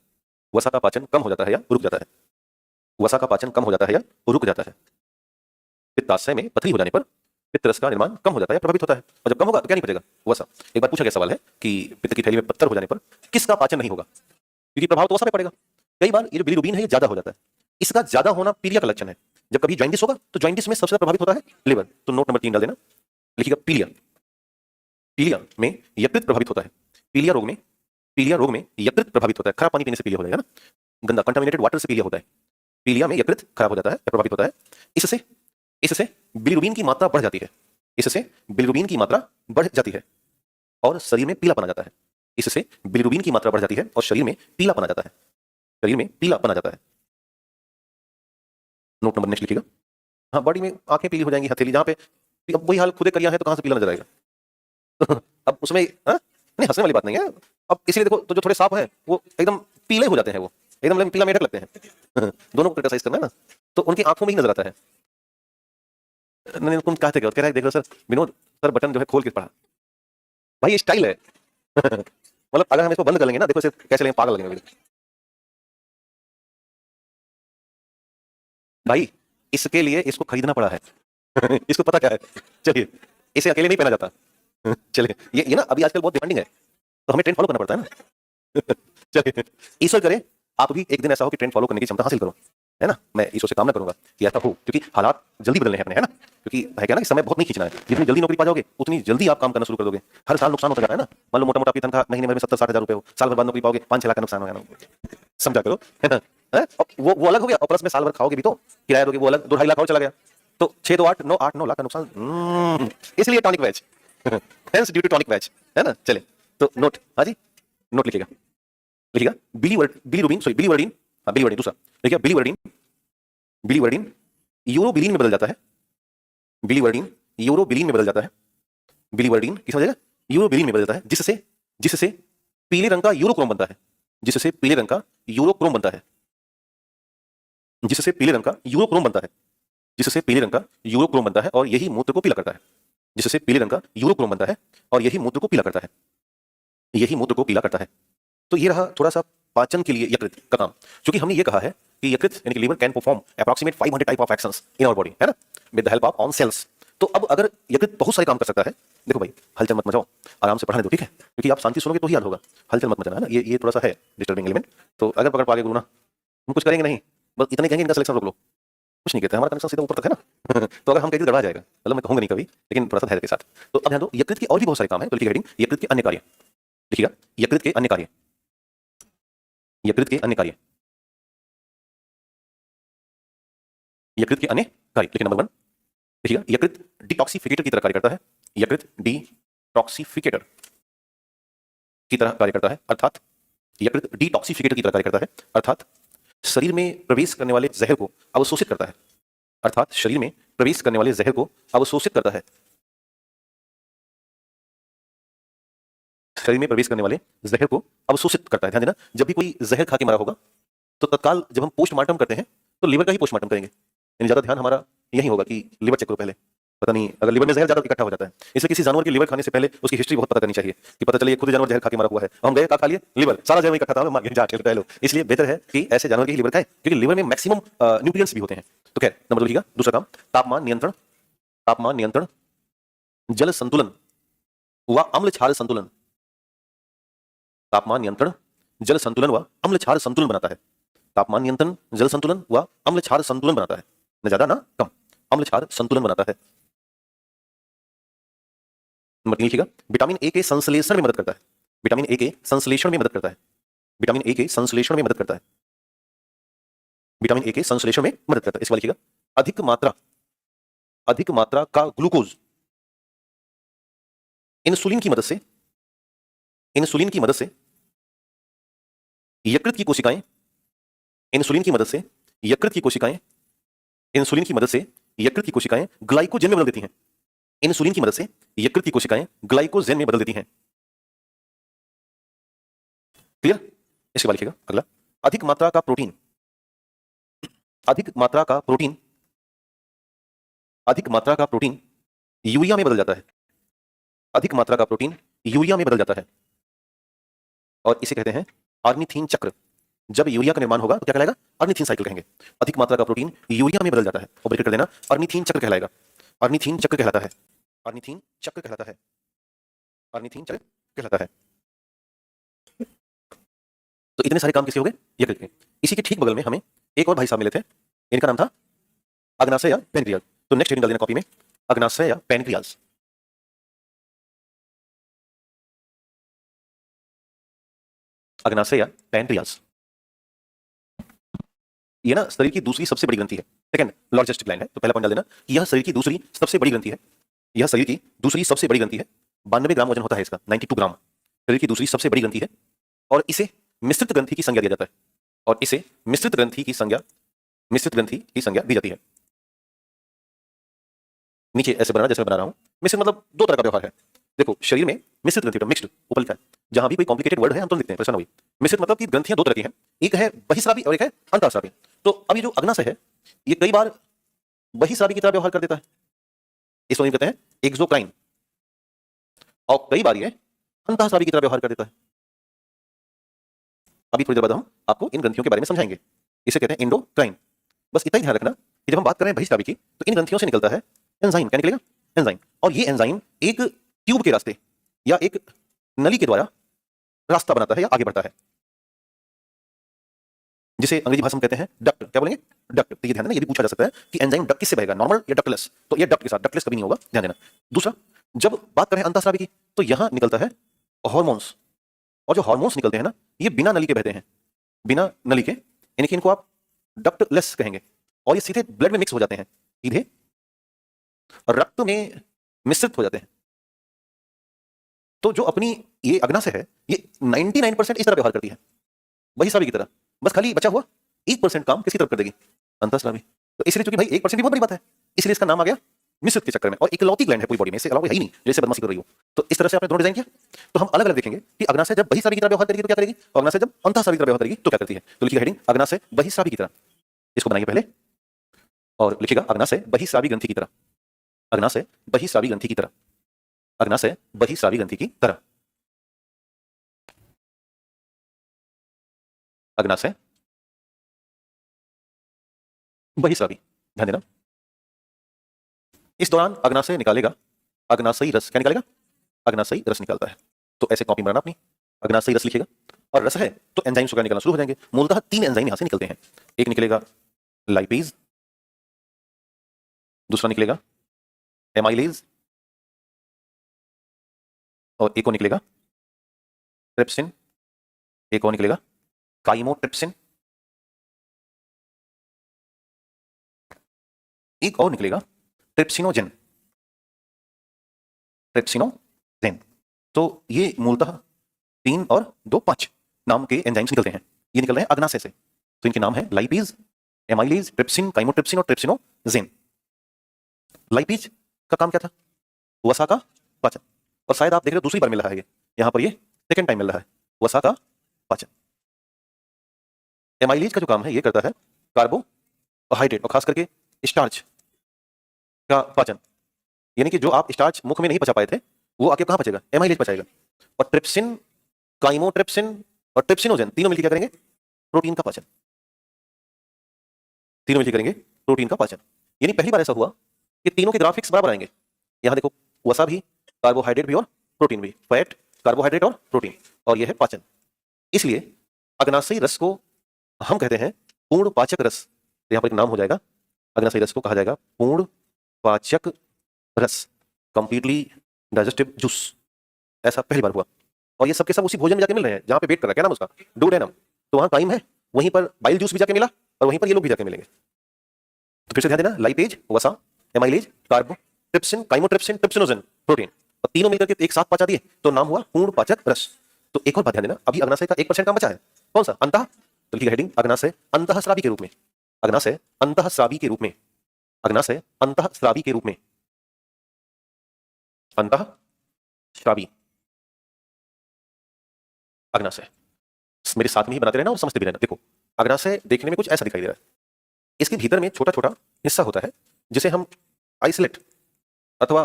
वसा का पाचन कम हो जाता है या रुक जाता है, वसा का पाचन कम हो जाता है या रुक जाता है। पित्ताशय में पथरी हो जाने पर पित्त रस का निर्माण कम हो जाता है या प्रभावित होता है, और जब कम होगा तो क्या नहीं बचेगा, वसा। एक बार पूछा गया सवाल है कि पित्त की थैली में पत्थर हो जाने पर किसका पाचन नहीं होगा, क्योंकि प्रभाव तो वसा पे पड़ेगा। कई बार ये जो बिलीरुबिन है ये ज्यादा हो जाता है, इसका ज्यादा होना पीलिया का लक्षण है। जब कभी जॉइंटिस होगा तो जॉइंटिस में सबसे ज्यादा प्रभावित होता है लिवर, तो नोट नंबर 3 डाल देना। लिखिएगा पीलिया, पीलिया में यकृत प्रभावित होता है, पीलिया रोग में, पीलिया रोग में यकृत प्रभावित होता है। खराब पानी पीने से पीलिया हो जाएगा ना, गंदा कंटामिनेटेड वाटर से पीलिया होता है, पीलिया में यकृत खराब हो जाता है या प्रभावित होता है। इससे इससे बिलीरुबिन की मात्रा बढ़ जाती है, इससे बिलीरुबिन की मात्रा बढ़ जाती है और शरीर में पीलापन आ जाता है। इससे बिलिरुबिन की मात्रा बढ़ जाती है और शरीर में पीलापन आ जाता है, शरीर में पीलापन आ जाता है। नोट नंबर नेक्स्ट लिखिएगा। हाँ, बॉडी में आंखें पीली हो जाएंगी, हथेली जहाँ पे, अब वही हाल खुद करिया है तो कहाँ से पीला नजर आएगा। अब उसमें नहीं, हंसने वाली बात नहीं है। अब इसलिए देखो, तो जो थोड़े साफ हैं वो एकदम पीले हो जाते हैं, वो एकदम पीला मेढक लगते हैं। दोनों को क्रिटिसाइज करना है ना, तो उनकी आंखों में ही नजर आता है। नहीं, तुम कहते कह रहे देख रहे सर विनोद सर बटन जो है खोल के पढ़ा, भाई ये स्टाइल है। मतलब अगर हम इसको बंद कर लेंगे ना, देखो इसे कैसे लेंगे, पागल लगेंगे भाई। इसके लिए इसको खरीदना पड़ा है। इसको पता क्या है, चलिए इसे अकेले नहीं पहना जाता। चलिए ये ना अभी आजकल बहुत डिमांडिंग है, तो हमें ट्रेंड फॉलो करना पड़ता है ना। चलिए ईश्वर करे आप भी एक दिन ऐसा हो कि ट्रेंड फॉलो करने की क्षमता हासिल करो, है ना। मैं ईश्वर से कामना करूंगा कि ऐसा हो, क्योंकि हालात जल्दी बदलने हैं अपने, है ना। क्योंकि है क्या ना कि समय बहुत नहीं खींचना है, जितनी जल्दी नौकरी पा जाओगे उतनी जल्दी आप काम करना शुरू कर दोगे। हर साल नुकसान होता जा रहा है ना। मान लो मोटा मोटा आपकी तनख्वाह महीने में 70-60 हजार रुपए हो, साल भर बाद नौकरी पाओगे 5-6 लाख का नुकसान होगा ना, समझा करो, है ना। वो अलग हो गया, और प्लस में साल भर खाओगे भी तो किराया दोगे, वो अलग 2-2.5 लाख और चला गया, तो 6 2 8 9 8-9 लाख का नुकसान। इसलिए tonic waves, hence due to tonic waves, है ना। चले तो नोट, हाँ जी नोट लिखिएगा, लिखिएगा बिलीवर्डिन, हाँ बिलीवर्डिन दूसरा देखिए, बिलीवर्डिन यूरोबिलिन में बदल जाता है, बिलीवर्डिन यूरोबिलिन में बदल जाता है, बिलीवर्डिन किस वजह यूरोबिलिन में बदल जाता है, जिससे जिससे पीले रंग का यूरोक्रोम बनता है, जिससे पीले रंग का यूरोक्रोम बनता है, जिससे पीले रंग का यूरोक्रोम बनता है, जिससे पीले रंग का यूरोक्रोम बनता है और यही मूत्र को पीला करता है, जिससे पीले रंग का यूरोक्रोम बनता है और यही मूत्र को पीला करता है, यही मूत्र को पीला करता है। तो ये रहा थोड़ा सा पाचन के लिए यकृत का काम, क्योंकि हमने ये कहा है कि यकृत यानी कि liver can perform approximate 500 type of actions in our body, है ना, with the help of on cells. तो अब अगर यकृत बहुत सारे काम कर सकता है, देखो भाई हलचल मत मचाओ, आराम से पढ़ने दो, ठीक है, क्योंकि आप शांति सुनोगे तो ही याद होगा। हलचल मत मचाना, है ना, ये थोड़ा सा है डिस्टर्बिंग एलिमेंट। तो अगर पकड़ पा गए गुरु ना, हम कुछ करेंगे नहीं, बस इतने कहेंगे इनका सिलेक्शन रोक लो, कुछ नहीं कहते, हमारा कनेक्शन सीधा ऊपर तक है ना। तो अगर हम कहेंगे गड़बड़ा जाएगा, मतलब मैं कहूंगा नहीं कभी, लेकिन थोड़ा सा धैर्य के साथ। तो अब ध्यान दो, यकृत के और भी बहुत सारे काम है, तो लिखिए हेडिंग यकृत के अन्य कार्य, लिखिएगा यकृत के अन्य कार्य, यकृत के अन्य कार्य, यकृत के अन्य कार्य लिखिए नंबर 1, देखिएगा यकृत डिटॉक्सिफिकेटर की तरह कार्य करता है, यकृत डिटॉक्सिफिकेटर की तरह कार्य करता है, अर्थात यकृत डिटॉक्सिफिकेटर की तरह कार्य करता है, अर्थात शरीर में प्रवेश करने वाले जहर को अवशोषित करता है, अर्थात शरीर में प्रवेश करने वाले जहर को अवशोषित करता है, शरीर में प्रवेश करने वाले जहर को अवशोषित करता है। ध्यान देना, जब भी कोई जहर खा के मरा होगा तो तत्काल जब हम पोस्टमार्टम करते हैं तो लिवर का ही पोस्टमार्टम करेंगे, यानी ज्यादा ध्यान हमारा यही होगा कि लिवर चेक करो पहले, पता नहीं अगर लिवर में जहर ज्यादा इकट्ठा हो जाता है। इसलिए किसी जानवर के लिवर खाने से पहले उसकी हिस्ट्री बहुत पता करनी चाहिए, कि पता चले खुद जानवर जहर खा के मरा हुआ है, हम गए खा लिए लिवर, सारा जहर इकट्ठा था, मार गए जाके पहले। इसलिए बेहतर है कि ऐसे जानवर के ही लिवर खाएं, क्योंकि लिवर में मैक्सिमम न्यूट्रिएंट्स भी होते हैं। तो खैर नंबर 2 लिखिएगा, दूसरा काम तापमान नियंत्रण, तापमान नियंत्रण, जल संतुलन व अम्ल क्षार संतुलन, तापमान नियंत्रण जल संतुलन व अम्ल क्षार संतुलन बनाता है, तापमान नियंत्रण जल संतुलन व अम्ल क्षार संतुलन बनाता है, न ज्यादा ना कम, अम्ल क्षार संतुलन बनाता है। नंबर 3 लिखिएगा, विटामिन ए के संश्लेषण में मदद करता है, विटामिन ए के संश्लेषण में मदद करता है, विटामिन ए के संश्लेषण में मदद करता है, विटामिन ए के संश्लेषण में मदद करता है। इसके बाद लिखिएगा, अधिक मात्रा का ग्लूकोज इंसुलिन की मदद से, इंसुलिन की मदद से यकृत की कोशिकाएं, इंसुलिन की मदद से यकृत की कोशिकाएं, इंसुलिन की मदद से यकृत की कोशिकाएं ग्लाइकोजन में बदल देती हैं, इंसुलिन की मदद से यकृत की कोशिकाएं ग्लाइकोजन में बदल देती हैं। क्लियर? इसके बाद लिखिएगा अगला, अधिक मात्रा का प्रोटीन, अधिक मात्रा का प्रोटीन, अधिक मात्रा का प्रोटीन यूरिया में बदल जाता है, अधिक मात्रा का प्रोटीन यूरिया में बदल जाता है, और इसे कहते हैं ऑर्निथीन चक्र। जब यूरिया का निर्माण होगा तो क्या कहलाएगा? ऑर्निथीन साइकिल कहेंगे। अधिक मात्रा का प्रोटीन यूरिया में बदल जाता है, और ब्रैकेट कर देना, ऑर्निथीन चक्र कहलाएगा, ऑर्निथीन चक्र कहलाता है, ऑर्निथीन चक्र कहलाता है, ऑर्निथीन चक्र कहलाता है। तो इतने सारे काम किसके हो गए? यकृत के। इसी के ठीक बगल में हमें एक और भाई साहब मिले थे, इनका नाम था अग्नाशय या पेनक्रियाज। तो नेक्स्ट हेडिंग डाल देना कॉपी में, अग्नाशय या पेनक्रियाज। अग्नाशय या पेनक्रियाज, ये ना शरीर की दूसरी सबसे बड़ी ग्रंथि है, सेकंड लार्जेस्ट ग्लैंड है। तो पहला पॉइंट डाल देना कि यह शरीर की दूसरी सबसे बड़ी ग्रंथि है, यह शरीर की दूसरी सबसे बड़ी ग्रंथि है। 92 ग्राम वजन होता है इसका, 92 ग्राम, शरीर की दूसरी सबसे बड़ी ग्रंथि है और इसे मिश्रित ग्रंथि की संज्ञा दिया जाता है, और इसे मिश्रित ग्रंथि की संज्ञा दी जाती है। नीचे ऐसे बनाना जैसे मैं बना रहा हूं। मिश्रित मतलब दो तरह का व्यवहार है। देखो शरीर में मिश्रित ग्रंथि, मिक्स्ड ऊपर लिखा है, जहां भी कोई कॉम्प्लिकेटेड वर्ड है हम तो लिखते हैं, परेशान हुई। मिश्रित मतलब कि ग्रंथियां दो तरह की हैं, एक है बहिस्रावी और एक है अंतःस्रावी। तो अब ये जो अग्नाशय है ये कई बार बहिस्रावी की तरह व्यवहार कर देता है, इसको कहते हैं एक्सोक्राइन, और कई बार ये अंतःस्रावी की तरह व्यवहार कर देता है। अभी थोड़ी देर बाद हम आपको इन ग्रंथियों के बारे में समझाएंगे। इसे कहते हैं एंडोक्राइन। बस इतना ही ध्यान रखना कि जब हम बात कर रहे हैं बहिस्रावी की तो इन ग्रंथियों से निकलता है एंजाइम। क्या निकलेगा? एंजाइम। और ये एंजाइम एक ट्यूब के रास्ते या एक नली के द्वारा रास्ता बनाता है या आगे बढ़ता है, जिसे अंग्रेजी भाषा में कहते हैं डक्ट। क्या बोलेंगे? डक्ट। तो ये ध्यान देना, ये भी पूछा जा सकता है कि एंजाइम डक्ट किससे बहेगा, नॉर्मल या डक्टलेस? तो ये डक्ट के साथ, डक्टलेस कभी नहीं होगा, ध्यान देना। दूसरा, जब बात करें अंतःस्रावी की तो यहां निकलता है हार्मोन्स, और जो हार्मोन्स निकलते हैं ना ये बिना नली के बहते हैं, बिना नली के, यानी कि इनको आप डक्टलेस कहेंगे, और ये सीधे ब्लड में मिक्स हो जाते हैं, सीधे रक्त में मिश्रित हो जाते हैं। तो जो अपनी ये अग्नाशय है ये 99% इस तरह व्यवहार करती है, बहिस्रावी की तरह। बस खाली बचा हुआ 1% काम किसकी तरफ कर देगी? अंतःस्रावी। तो इसलिए चूंकि भाई 1% भी बहुत बड़ी बात है, इसलिए इसका नाम आ गया मिश्रित के चक्कर में, और इकलौती ग्लैंड है पूरी बॉडी में, इससे अलावा है ही नहीं जैसे बदमाशी कर रही हो। तो इस तरह से आपने दोनों डिजाइन किया। तो हम अलग अलग देखेंगे कि अग्नाशय जब बहिस्रावी की तरह व्यवहार करेगी तो क्या करेगी, और अग्नाशय जब अंतःस्रावी की तरह व्यवहार करेगी तो क्या करती है। तो लिखिएगा हेडिंग अग्नाशय बहिस्रावी की तरह, इसको बनाइए पहले, और लिखिएगा अग्नाशय बहिस्रावी ग्रंथि की तरह, अग्नाशय बहिस्रावी ग्रंथि की तरह, अग्नाशय बहिस्रावी ग्रंथि की तरह, अग्नाशय बहिस्रावी। ध्यान देना, इस दौरान अग्नाशय निकालेगा अग्नाशयी रस। क्या निकालेगा? अग्नाशयी रस निकालता है। तो ऐसे कॉपी बनाना अपनी, अग्नाशयी रस लिखिएगा, और रस है तो एंजाइम वगैरह निकलना शुरू हो जाएंगे। मूलतः 3 एंजाइम यहां से निकलते हैं। एक निकलेगा लाइपेज, दूसरा निकलेगा एमाइलेज, और एक और निकलेगा ट्रिप्सिन, एक और निकलेगा काइमोट्रिप्सिन, एक और निकलेगा ट्रिप्सिनोजेन, ट्रिप्सिनोजेन। तो ये मूलतः 3 और 2 5 नाम के एंजाइम्स निकलते हैं, ये निकल रहे हैं अग्नाशय से। तो इनके नाम है लाइपेज, एमाइलेज, ट्रिप्सिन, काइमोट्रिप्सिन और ट्रिप्सिनोजेन। लाइपेज का काम क्या था? वसा का पाचन, और शायद आप देख रहे हो दूसरी बार मिल रहा है ये, यहां पर ये सेकंड टाइम मिल रहा है, वसा का पाचन। एमाइलेज का जो काम है ये करता है कार्बोहाइड्रेट और खास करके स्टार्च का पाचन, यानी कि जो आप स्टार्च मुख में नहीं पचा पाए थे वो आके कहां पचेगा? एमाइलेज पचाएगा। और ट्रिप्सिन, काइमोट्रिप्सिन और ट्रिप्सिनोजेन तीनों मिलकर क्या करेंगे? प्रोटीन का पाचन, तीनों मिलकर करेंगे प्रोटीन का पाचन। यानी पहली बार ऐसा हुआ कि तीनों के ग्राफिक्स बराबर आएंगे। यहां देखो वसा भी, कार्बोहाइड्रेट भी और प्रोटीन भी, फैट, कार्बोहाइड्रेट और प्रोटीन, और यह है पाचन। इसलिए अग्नाशयी रस को हम कहते हैं पूर्ण पाचक रस। यहां पर एक नाम हो जाएगा, अग्नाशयी रस को कहा जाएगा पूर्ण पाचक रस, कंप्लीटली डाइजेस्टिव जूस। ऐसा पहली बार हुआ, और ये सबके सब उसी भोजन में जाके मिल रहे हैं जहां पे वेट कर रहा है, क्या नाम उसका? डुओडेनम। तो वहां काइम है, वहीं पर बाइल जूस भी जाके मिला, और वहीं पर ये लोग भी जाके मिलेंगे। तो फिर से ध्यान देना, लाइपेज, वसा, amylase, कार्बो, trypsin, chymotrypsin, trypsinogen, protein, और तीनों मिलकर के एक साथ पचा दिए तो नाम हुआ पूर्ण पाचक रस। तो एक और बात ध्यान देना, अभी अग्नाशय का 1% काम बचा है, कौन सा? अंतः। तो लिखिएगा हेडिंग अग्नाशय अंतःस्रावी के रूप में, अग्नाशय अंतःस्रावी के रूप में, अग्नाशय अंतःस्रावी के रूप में, अंतःस्रावी अग्नाशय। मेरे साथ में ही बनाते रहना और समझते भी रहना। देखो अग्नाशय देखने में कुछ ऐसा दिखाई दे रहा है, इसके भीतर में छोटा छोटा हिस्सा होता है जिसे हम आइसलेट अथवा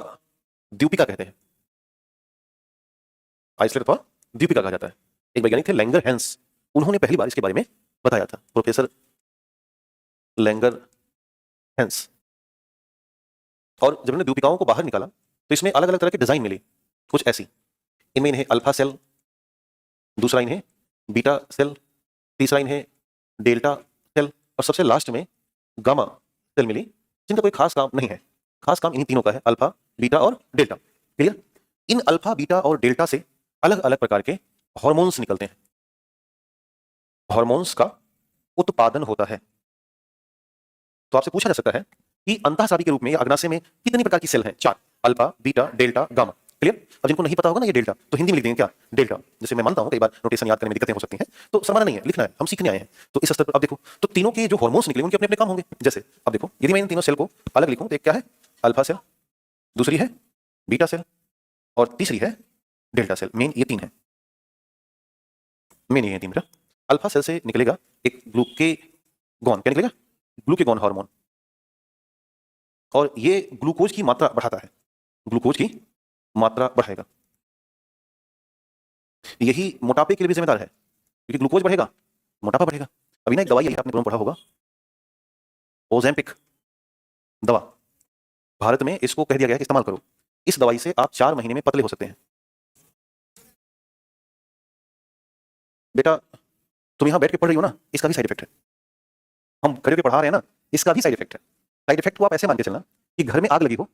द्वीपिका कहते हैं, आइसलेट अथवा द्वीपिका कहा जाता है। एक वैज्ञानिक थे लैंगर हैंस, उन्होंने पहली बार इसके बारे में बताया था, प्रोफेसर लैंगर हैंस। और जब उन्होंने द्वीपिकाओं को बाहर निकाला तो इसमें अलग अलग तरह की डिजाइन मिली, कुछ ऐसी। इनमें इन्हें अल्फा सेल, दूसरा इन्हें बीटा सेल, तीसरा इन्हें डेल्टा सेल, और सबसे लास्ट में गामा सेल मिली, जिनका कोई खास काम नहीं है। खास काम इन्हीं तीनों का है, अल्फा, बीटा और डेल्टा। क्लियर? इन अल्फा, बीटा और डेल्टा से अलग अलग प्रकार के हार्मोन्स निकलते हैं, हार्मोन्स का उत्पादन होता है। तो आपसे पूछा जा सकता है कि अंतःस्रावी के रूप में या अग्नाशय में कितनी प्रकार की सेल हैं? 4, alpha, beta, delta, gamma. Clear? अब जिनको नहीं पता होगा ना ये डेल्टा, तो हिंदी में लिख देंगे क्या, डेल्टा। जैसे मैं मानता हूँ कई बार नोटेशन याद करने में दिक्कतें हो सकती हैं, तो समझना नहीं है, लिखना है, हम सीखने आए हैं। तो इस स्तर पर अब देखो, तो तीनों के जो हार्मोन्स निकले उनके अपने अपने काम होंगे। जैसे अब देखो, यदि मैं इन तीनों सेल को अलग लिखूं तो एक क्या है, अल्फा सेल, दूसरी है बीटा सेल, और तीसरी है डेल्टा सेल। मेन ये तीन है, मेन ये तीन बेटा। अल्फा सेल से निकलेगा एक ग्लूकेगॉन, क्या निकलेगा, ग्लूकेगॉन हार्मोन, और ये ग्लूकोज की मात्रा बढ़ाता है, ग्लूकोज की मात्रा बढ़ाएगा। यही मोटापे के लिए भी जिम्मेदार है, क्योंकि ग्लूकोज बढ़ेगा मोटापा बढ़ेगा। अभी ना एक दवाई है, आपने पढ़ा होगा, ओजेम्पिक दवा, भारत में इसको कह दिया गया है कि इस्तेमाल करो। इस दवाई से आप 4 महीने में पतले हो सकते हैं। बेटा तुम यहां बैठ के पढ़ रही हो ना, इसका भी साइड इफेक्ट है। हम खड़े होकर पढ़ा रहे हैं ना, इसका भी साइड इफेक्ट है। साइड इफेक्ट को आप ऐसे मान के चलना कि घर में आग लगी हो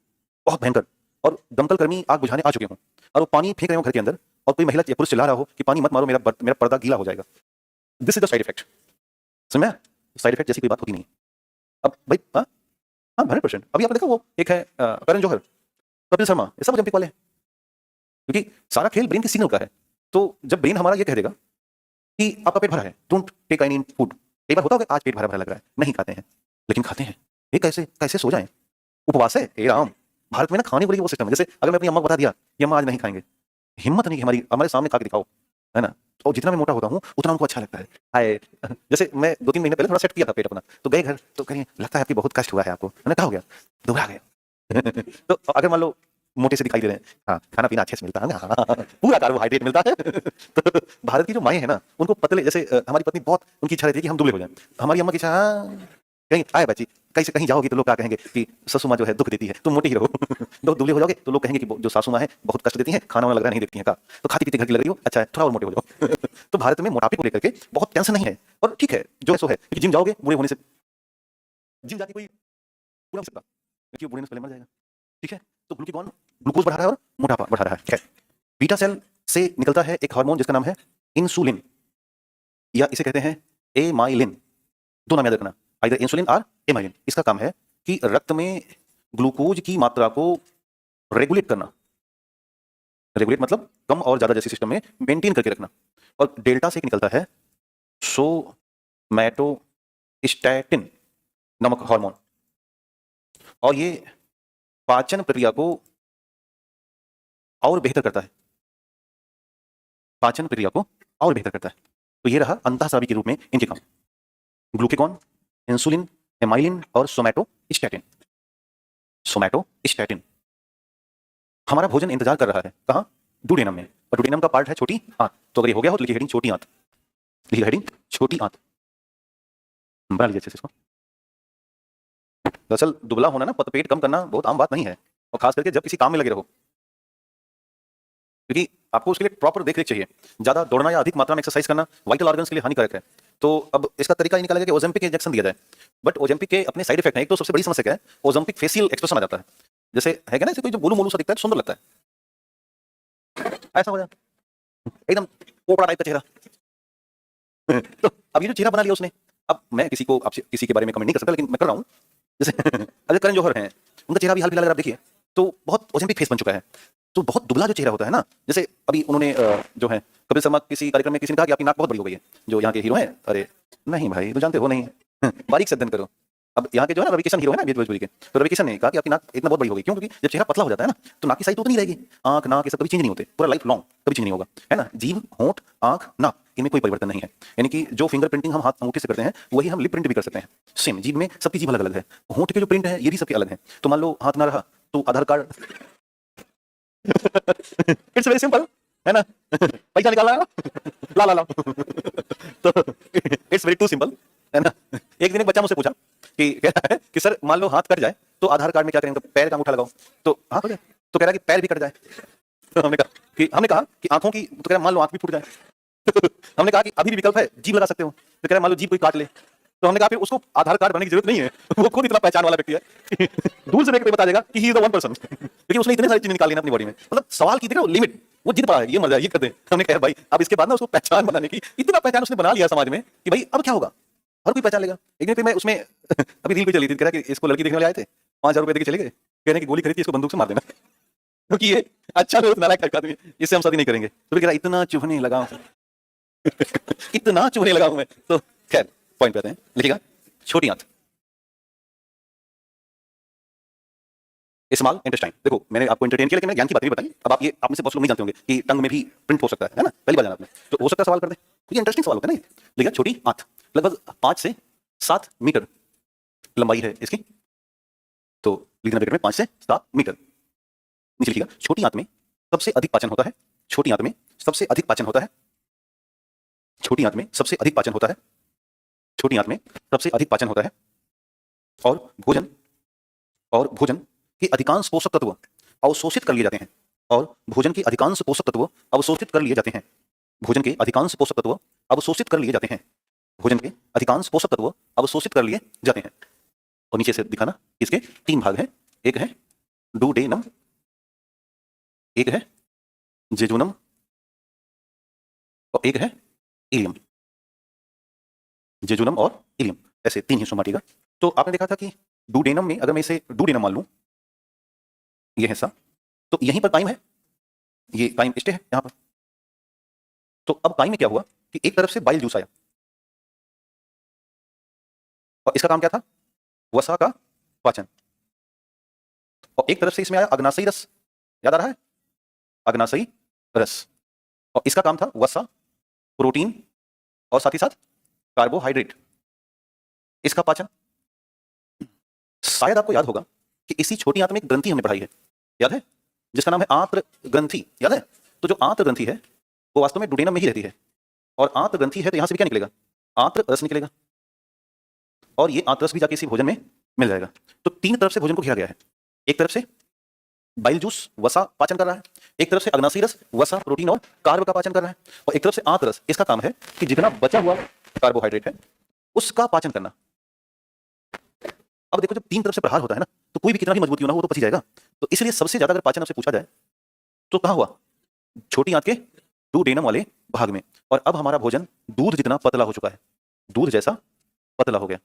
बहुत भयंकर, और दमकल कर्मी आग बुझाने आ चुके हों, और वो पानी फेंक रहे हो घर के अंदर, और कोई महिला या पुरुष चिल्ला रहा हो कि पानी मत मारो, मेरा पर्दा गीला हो जाएगा। This is the side effect. समझ में? साइड इफेक्ट जैसी कोई बात होती नहीं। अब भाई हाँ हाँ 100%। अभी आपने देखा वो एक है करण जौहर, कपिल शर्मा, ये सब ओलंपिक वाले हैं, क्योंकि सारा खेल ब्रेन के सिग्नल का है। तो जब ब्रेन हमारा ये कह देगा कि आपका पेट भरा है, डोंट टेक एनी फूड। कई बार होता होगा आज पेट भरा भरा लग रहा है, नहीं खाते हैं, लेकिन खाते हैं। ये कैसे कैसे सो जाएं? उपवास है, हे राम। भारत में ना खाने को लेके वो सिस्टम है, जैसे अगर मैं अपनी अम्मा को बता दिया कि अम्मा आज नहीं खाएंगे, हिम्मत नहीं कि हमारे सामने खा के दिखाओ, है ना। और जितना मैं मोटा होता हूँ उतना उनको अच्छा लगता है। हाय जैसे मैं 2-3 महीने पहले थोड़ा सेट किया था पेट अपना, तो गए घर तो कहीं लगता है आपकी बहुत कष्ट हुआ है आपको, मैंने कहा हो गया, दुबला गया। तो अगर मान लो मोटे से दिखाई दे रहे हैं, हाँ खाना पीना अच्छे से मिलता है ना, हाँ, पूरा कार्बोहाइड्रेट मिलता है। तो भारत की जो माएँ हैं ना, उनको पतले, जैसे हमारी पत्नी बहुत, उनकी इच्छा रहती है कि हम दुबले हो जाएं। हमारी अम्मा की इच्छा, हाँ कहीं आए बच्ची, कहीं कहीं जाओगी तो लोग क्या कहेंगे कि ससु माँ जो है दुख देती है, तुम मोटे ही रहो। तो दुबले हो जाओगे तो लोग कहेंगे कि जो सासू माँ है बहुत कष्ट देती है, खाना वाना लग रहा नहीं देखती है का, तो खाती पीती घर की लग रही हो, अच्छा है थोड़ा और मोटे हो जाओ। तो भारत में मोटापे को लेकर के बहुत टेंशन नहीं है, और ठीक है जो है सो है, क्योंकि जिम जाओगे बूढ़े होने से, जिम जाके कोई पूरा नहीं सकता, क्योंकि बूढ़े होने से पहले मर जाएगा। ठीक है, तो ग्लूकागॉन ग्लूकोज बढ़ा रहा है और मोटापा बढ़ा रहा है। बीटा सेल से निकलता है एक हार्मोन जिसका नाम है इंसुलिन, या इसे कहते हैं एमाइलिन। दो नाम याद रखना, आइदर इंसुलिन और एमाइलिन। इसका काम है कि रक्त में ग्लूकोज की मात्रा को रेगुलेट करना, रेगुलेट मतलब कम और ज्यादा जैसे सिस्टम में मेंटेन करके रखना। और डेल्टा से एक निकलता है सोमैटोस्टैटिन नामक हार्मोन, और ये पाचन प्रक्रिया को और बेहतर करता है, पाचन प्रक्रिया को और बेहतर करता है। तो ये रहा अंतःस्रावी के रूप में इनके काम, ग्लूकागॉन, इंसुलिन, एमाइलिन और सोमैटोस्टैटिन। सोमैटोस्टैटिन हमारा भोजन इंतजार कर रहा है, कहाँ, डुडेनम में, और डुडेनम का पार्ट है छोटी आंत। तो अगर ये हो गया हो तो लिखिए हेडिंग छोटी आंत, लिखिए हेडिंग छोटी आंत, बना लीजिए अच्छे से इसको। दरअसल दुबला होना ना, पेट कम करना बहुत आम बात नहीं है, और खास करके जब किसी काम में लगे रहो, क्योंकि आपको उसके लिए प्रॉपर देख रेख चाहिए। ज्यादा दौड़ना या अधिक मात्रा में एक्सरसाइज करना वाइटल ऑर्गन्स के लिए हानिकारक है। तो अब इसका तरीका ये निकाला गया कि ओजेम्पिक इंजेक्शन दिया जाए, बट ओजेम्पिक के अपने साइड इफेक्ट हैं। एक तो सबसे बड़ी समस्या क्या है, ओजेम्पिक फेशियल एक्सप्रेशन आ जाता है, जैसे है क्या ना, जैसे कोई जो गोलू मोलू सा दिखता है, सुंदर लगता है, ऐसा हो जाए एकदम पोपड़ा टाइप का चेहरा। तो अब ये जो चेहरा बना लिया उसने, अब मैं किसी को आपसे किसी के बारे में कमेंट नहीं कर सकता, लेकिन मैं कर रहा हूँ। जैसे अजय करण जौहर हैं, उनका चेहरा भी हाल फिलहाल अगर आप देखिए तो बहुत ओजेम्पिक फेस बन चुका है। तो बहुत दुबला जो चेहरा होता है ना, जैसे अभी उन्होंने जो है कपिल शर्मा किसी कार्यक्रम में किसी ने कहा कि आपकी नाक बहुत बड़ी हो गई है, जो यहाँ के हीरो हैं। अरे नहीं भाई, तो जानते हो नहीं, बारीक से अध्ययन करो। अब यहाँ के जो है ना रवि किशन हीरो है ना भोजपुरी के, तो रवि किशन ने कहा कि आपकी नाक इतना बहुत बड़ी हो गई, क्यों, क्योंकि जब चेहरा पतला हो जाता है ना, तो नाक की साइज तो नहीं रहेगी, आंख नाक ये सब कभी चेंज नहीं होते, पूरा लाइफ लॉन्ग कभी चेंज नहीं होगा, है ना। जीभ, होंठ, आंख, नाक, इनमें कोई परिवर्तन नहीं है। यानी कि जो फिंगर प्रिंटिंग हम हाथ अंगूठे से करते हैं, वही हम लिप प्रिंट भी कर सकते हैं। सेम जीभ में सबकी जीभ अलग अलग है, होंठ के जो प्रिंट है ये भी सबके अलग है। तो मान लो हाथ ना रहा तो आधार कार्ड। इट्स वेरी सिंपल, है ना। पैसा निकालना है, ला ला ला। तो इट्स वेरी टू सिंपल, है ना। एक दिन एक बच्चा मुझसे पूछा कि कह रहा है कि सर मान लो हाथ कट जाए तो आधार कार्ड में क्या करेंगे, पैर का अंगूठा लगाओ तो हाथ हो जाए। तो कह रहा है कि पैर भी कट जाए। तो हमने कहा कि आंखों की, तो कह रहा मान लो आंख भी फूट जाए। हमने कहा कि अभी भी विकल्प है, जीभ लगा सकते हो। तो कह रहा मान लो जीभ कोई काट ले। तो हमने कहा फिर उसको आधार कार्ड बनाने की जरूरत नहीं है, वो खुद इतना पहचान वाला व्यक्ति है, दूर से देख के बता देगा कि he is the one person, क्योंकि उसने इतने सारी चीजें निकाली ना अपनी बॉडी में। मतलब सवाल की देखो लिमिट, वो जिद पड़ा है, ये मर जाए, ये कर दे। हमने कहा भाई अब इसके बाद ना उसको पहचान बनाने की, इतना पहचान उसने बना लिया समाज में कि भाई अब क्या होगा, हर कोई पहचान लेगा। एक दिन फिर मैं उसमें अभी रील पे चली थी, कह रहा कि इसको लड़की देखने वाले आए थे, 5,000 रुपए देके चले गए, कहने की गोली खरीदी, इसको बंदूक से मार देना। क्योंकि ये अच्छा दोस्त नालायक टाइप का आदमी है, इससे हम शादी नहीं करेंगे। तो फिर कह रहा इतना चुभने लगा हूं इतना चुभने लगा हूं मैं। तो खैर पॉइंट पे आते हैं, लिखिएगा छोटी आंत, स्मॉल इंटेस्टाइन। देखो मैंने आपको एंटरटेन किया, लेकिन मैं ज्ञान की बात नहीं बताई। अब आप में से बहुत लोग नहीं जानते होंगे कि टंग में भी प्रिंट हो सकता है ना, पहली बार जाना आपने, तो हो सकता है सवाल कर दें, क्योंकि इंटरेस्टिंग सवाल होता है ना। लिखिएगा छोटी आंत, लगभग 5 से 7 मीटर लंबाई है इसकी। तो लिखना ब्रैकेट में 5 से 7 मीटर। नीचे लिखिएगा छोटी आंत में सबसे अधिक पाचन होता है, छोटी आंत में सबसे अधिक पाचन होता है, छोटी आंत में सबसे अधिक पाचन होता है, छोटी आंत में सबसे अधिक पाचन होता है, और भोजन के अधिकांश पोषक तत्व अवशोषित कर लिए जाते हैं, और भोजन के अधिकांश पोषक तत्व अवशोषित कर लिए जाते हैं, भोजन के अधिकांश पोषक तत्व अवशोषित कर लिए जाते हैं, भोजन के अधिकांश पोषक तत्व अवशोषित कर लिए जाते हैं। और नीचे से दिखाना, इसके 3 भाग हैं, एक है डुडेनम, एक है जेजुनम, और एक है इलियम। जेजुनम और इलियम, ऐसे 3 हिस्सों में बांटिएगा। तो आपने देखा था कि डुडेनम में, अगर मैं इसे डुडेनम मान लूं, ये हिस्सा, तो यहीं पर काइम है, ये काइम स्टे है यहां पर। तो अब काइम में क्या हुआ कि एक तरफ से बाइल जूस आया, और इसका काम क्या था, वसा का पाचन, और एक तरफ से इसमें आया अग्नाशयी रस, याद आ रहा है, अग्नाशयी रस, और इसका काम था वसा, प्रोटीन, और साथ ही साथ कार्बोहाइड्रेट, इसका पाचन। शायद आपको याद होगा कि इसी छोटी आंत में एक ग्रंथि हमने पढ़ाई है, याद है, जिसका नाम है आंत्र ग्रंथि, याद है। तो जो आंत्र ग्रंथि है वो वास्तव में डुडेनम में ही रहती है, और आंत्र ग्रंथि है तो यहां से भी क्या निकलेगा, आंत्र रस निकलेगा, और ये आंत्र रस भी जाके इसी भोजन में मिल जाएगा। तो 3 तरफ से भोजन को घेरा गया है, एक तरफ से बाइल जूस वसा पाचन कर रहा है, एक तरफ से अग्नाशयी रस वसा प्रोटीन और कार्ब का पाचन कर रहा है, और एक तरफ से आंत्र रस, इसका काम है कि जितना बचा हुआ कार्बोहाइड्रेट है उसका पाचन करना। अब देखो जब 3 तरफ से प्रहार होता है ना, तो कोई भी कितना भी मजबूत क्यों ना हो वो तो पच ही जाएगा। तो इसलिए सबसे ज्यादा अगर पाचन आपसे पूछा जाए तो कहां हुआ, छोटी आंत के डुडेनम वाले भाग में। और अब हमारा भोजन दूध जितना पतला हो चुका है, दूध जैसा पतला हो गया।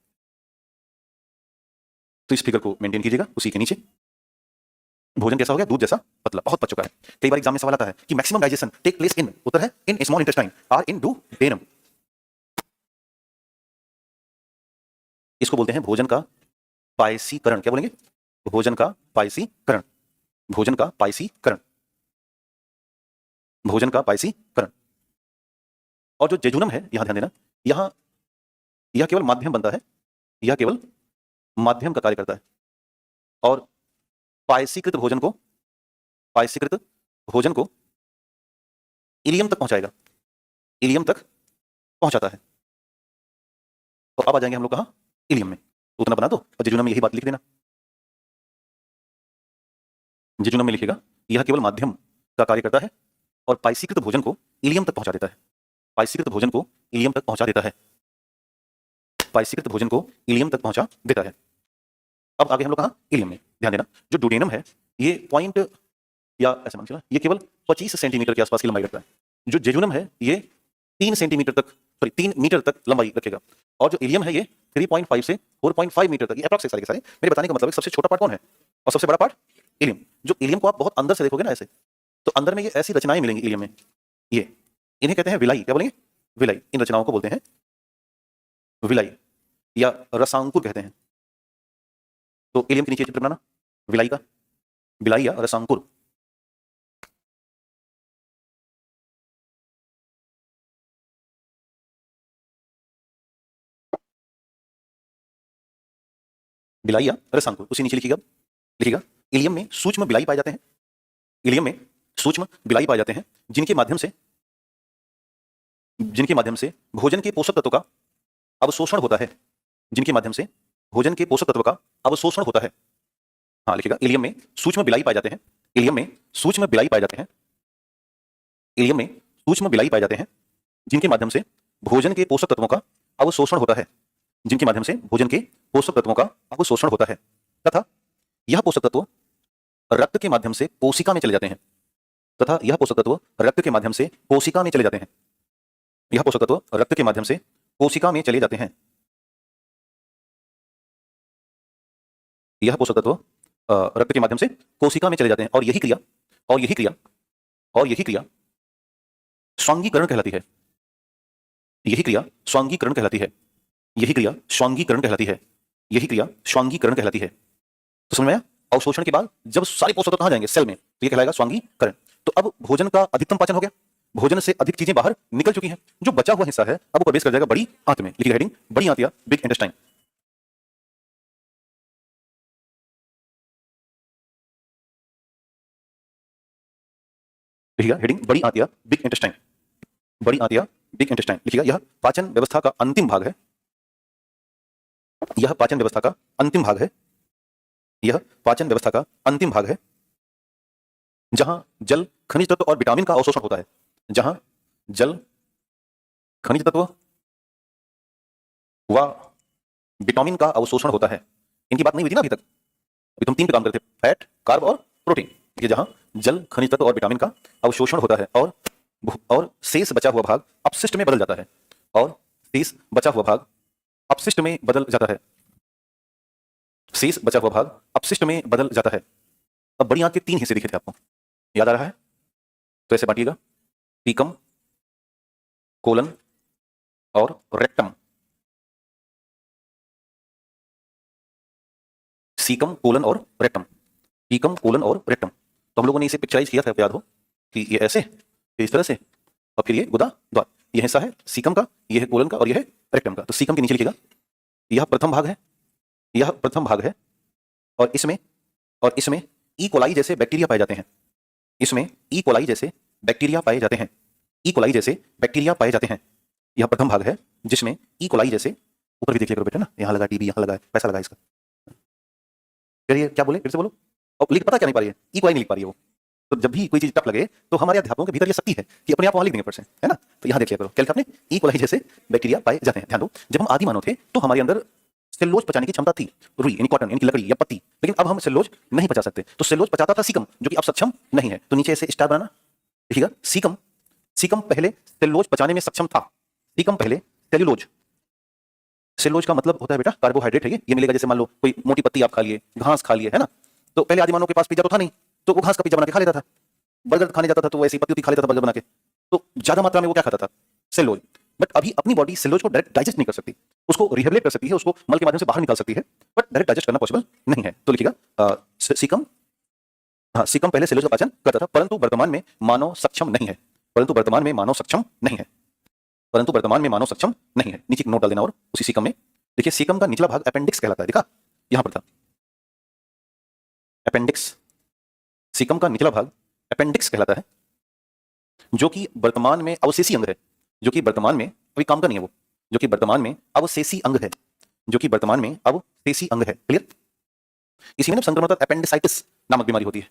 तो इस फिगर को मेंटेन कीजिएगा, उसी के नीचे भोजन कैसा हो गया, दूध जैसा पतला, बहुत पच चुका है। कई बार एग्जाम में सवाल आता है कि maximum digestion take place in, उत्तर है इन स्मॉल इंटेस्टाइन और इन डुडेनम। इसको बोलते हैं भोजन का पायसीकरण। क्या बोलेंगे, भोजन का पायसीकरण, भोजन का पायसीकरण, भोजन का पायसीकरण। और जो जेजुनम है, यहां ध्यान देना, यहां यह केवल माध्यम बनता है, यह केवल माध्यम का कार्य करता है, और पायसीकृत भोजन को, पायसीकृत भोजन को इलियम तक पहुंचाएगा, इलियम तक पहुंचाता है। तो अब आ जाएंगे हम लोग कहां, इलियम में। उतना बना दो और जेजुनम में यही बात लिख देना। जेजुनम में लिखेगा यह केवल माध्यम का कार्य करता है, और पायसीकृत भोजन को इलियम तक पहुंचा देता है, पायसीकृत भोजन को इलियम तक पहुंचा देता है, पायसीकृत भोजन को इलियम तक पहुंचा देता है। अब आगे हम लोग कहां, इलियम में। ध्यान देना, जो डुडेनम है ये पॉइंट, या ऐसे मान चला, ये केवल 25 सेंटीमीटर के आसपास की लंबाई रखता है। जो जेजुनम है ये 3 सेंटीमीटर तक, सॉरी 3 मीटर तक लंबाई रखेगा, और जो इलियम है ये 3.5 से 4.5 मीटर तक, ये अप्रॉक्स सारे के सारे। मेरे बताने का मतलब है सबसे छोटा पार्ट कौन है और सबसे बड़ा पार्ट इलियम। जो इलियम को आप बहुत अंदर से देखोगे ना ऐसे, तो अंदर में ये ऐसी रचनाएं मिलेंगी इलियम में, ये इन्हें कहते हैं विलाई। क्या बोलेंगे, विलाई। इन रचनाओं को बोलते हैं विलाई या रसांकुर कहते हैं। तो इलियम के नीचे चित्र बनाना विलाई का, विलाई या रसांकुर। बिलाई या रसांकुर, उसी नीचे लिखिएगा, लिखिएगा इलियम में सूक्ष्म बिलाई पाए जाते हैं, इलियम में सूक्ष्म बिलाई पाए जाते हैं, जिनके माध्यम से भोजन के पोषक तत्वों का अवशोषण होता है, जिनके माध्यम से भोजन के पोषक तत्व का अवशोषण होता है। हाँ लिखिएगा, इलियम में सूक्ष्म बिलाई पाए जाते हैं, इलियम में सूक्ष्म बिलाई पाए जाते हैं, इलियम में सूक्ष्म बिलाई पाए जाते हैं, जिनके माध्यम से भोजन के पोषक तत्वों का अवशोषण होता है, जिनके माध्यम से भोजन के पोषक तत्वों का अवशोषण होता है, तथा यह पोषक तत्व रक्त के माध्यम से कोशिका में चले जाते हैं, तथा यह पोषक तत्व रक्त के माध्यम से कोशिका में चले जाते हैं, यह पोषक तत्व रक्त के माध्यम से कोशिका में चले जाते हैं, यह पोषक तत्व रक्त के माध्यम से कोशिका में चले जाते हैं। और यही क्रिया और यही क्रिया स्वांगीकरण कहलाती है। यही क्रिया स्वांगीकरण कहलाती है। यही क्रिया स्वांगीकरण कहलाती है। यही क्रिया स्वांगीकरण कहलाती है। तो समझ में आया? अवशोषण के बाद जब सारे पोषक तत्व कहां जाएंगे? सेल में, तो ये कहलाएगा स्वांगीकरण। तो अब भोजन का अधिकतम पाचन हो गया, भोजन से अधिक चीजें बाहर निकल चुकी हैं, जो बचा हुआ हिस्सा है अब वो प्रवेश कर जाएगा बड़ी आंत में। लिखिए हेडिंग बड़ी आंत या बिग इंटेस्टाइन। लिखिएगा हेडिंग बड़ी आंत या बिग इंटेस्टाइन। बड़ी आंत या बिग इंटेस्टाइन लिखिएगा। यह पाचन व्यवस्था का अंतिम भाग है। यह पाचन व्यवस्था का अंतिम भाग है। यह पाचन व्यवस्था का अंतिम भाग है, जहां जल, खनिज तत्व और विटामिन का अवशोषण होता है। जहां जल, खनिज तत्व व विटामिन का अवशोषण होता है। इनकी बात नहीं हुई थी ना अभी तक? अभी तुम 3 पे काम करते, फैट, कार्ब और प्रोटीन। ये जहां जल, खनिज तत्व और विटामिन का अवशोषण होता है और शेष बचा हुआ भाग अपशिष्ट में बदल जाता है। और शेष बचा हुआ भाग अपशिष्ट में बदल जाता है। शेष बचा हुआ भाग अपशिष्ट में बदल जाता है। अब बड़ी आंत के 3 हिस्से दिखे थे आपको, याद आ रहा है? तो ऐसे बांटिएगा, सीकम, कोलन और रेक्टम। सीकम, कोलन और रेक्टम। सीकम, कोलन और रेक्टम। तो हम लोगों ने इसे पिक्चराइज किया था, याद हो कि ये ऐसे, ये इस तरह से, और फिर ये गुदा द्वार। ये हिस्सा है सीकम का, ये है कोलन का और ये है रेक्टम का। तो सीकम के नीचे लिखिएगा, यह प्रथम भाग है। यह प्रथम भाग है और इसमें ई कोलाई जैसे बैक्टीरिया पाए जाते हैं। इसमें ई कोलाई जैसे बैक्टीरिया पाए जाते हैं। ई कोलाई जैसे बैक्टीरिया पाए जाते हैं। यह प्रथम भाग है जिसमें ई कोलाई जैसे, ऊपर भी देख लिया करो बेटा ना, यहाँ लगा टीबी, यहाँ लगा है, पैसा लगा इसका। फिर ये क्या बोले, फिर से बोलो। और लिख पता क्या नहीं पा रही है? ई कोलाई नहीं लिख पा रही है वो। तो जब भी कोई चीज टफ लगे तो हमारे अध्यापकों के भीतर ये शक्ति है कि अपने आप वहां लिख देंगे परसेंट, है ना? तो यहाँ देख लिया करो, क्या लिखा आपने? ई कोलाई जैसे बैक्टीरिया पाए जाते हैं। ध्यान दो, जब हम आदि मानव थे तो हमारे अंदर सेल्यूलोज पचाने की क्षमता थी, रुई यानी कॉटन यानी लकड़ी या पत्ती। लेकिन अब हम सेल्यूलोज नहीं पचा सकते, तो सेल्यूलोज पचाता था सीकम, जो कि अब सक्षम नहीं है। तो नीचे ऐसे स्टार बनाना, देखिएगा सीकम पहले सेल्यूलोज पचाने में सक्षम था। सीकम पहले सेल्यूलोज का मतलब होता है बेटा कार्बोहाइड्रेट है। ये मिलेगा, जैसे मान लो कोई मोटी पत्ती आप खा लिए, घास खा लिए, है ना? तो पहले आदि मानव के पास पिज्जा तो था नहीं, तो वो घास का पिज्जा बना के खा लेता था। बर्गर खाने जाता था तो वैसे पत्ती खा लेता था बर्गर बना के। तो ज्यादा मात्रा में वो क्या खाता था? सेल्यूलोज। बट अभी अपनी बॉडी सेल्यूलोज को डायरेक्ट डाइजेस्ट नहीं कर सकती, उसको रिहेबिलिट कर सकती है, उसको मल के माध्यम से बाहर निकाल सकती है, बट डायरेक्ट डाइजेस्ट करना पॉसिबल नहीं है। तो लिखिएगा सीकम, हाँ सीकम पहले सेल्यूलोज का पाचन करता था, परंतु वर्तमान में मानव सक्षम नहीं है। परंतु वर्तमान में मानव सक्षम नहीं है। परंतु वर्तमान में मानव सक्षम नहीं है। नीचे एक नोट डाल देना। और उसी सीकम में देखिए, सीकम का निचला भाग अपेंडिक्स कहलाता है। देखा, यहां पर था अपेंडिक्स। सीकम का निचला भाग अपेंडिक्स कहलाता है, जो कि वर्तमान में अवशेषी अंग है। जो कि वर्तमान में अभी काम का नहीं है वो, जो कि वर्तमान में अवशेषी अंग है। जो कि वर्तमान में अवशेषी अंग है। क्लियर? इसी में संक्रमण होता है, अपेंडिसाइटिस नामक बीमारी होती है।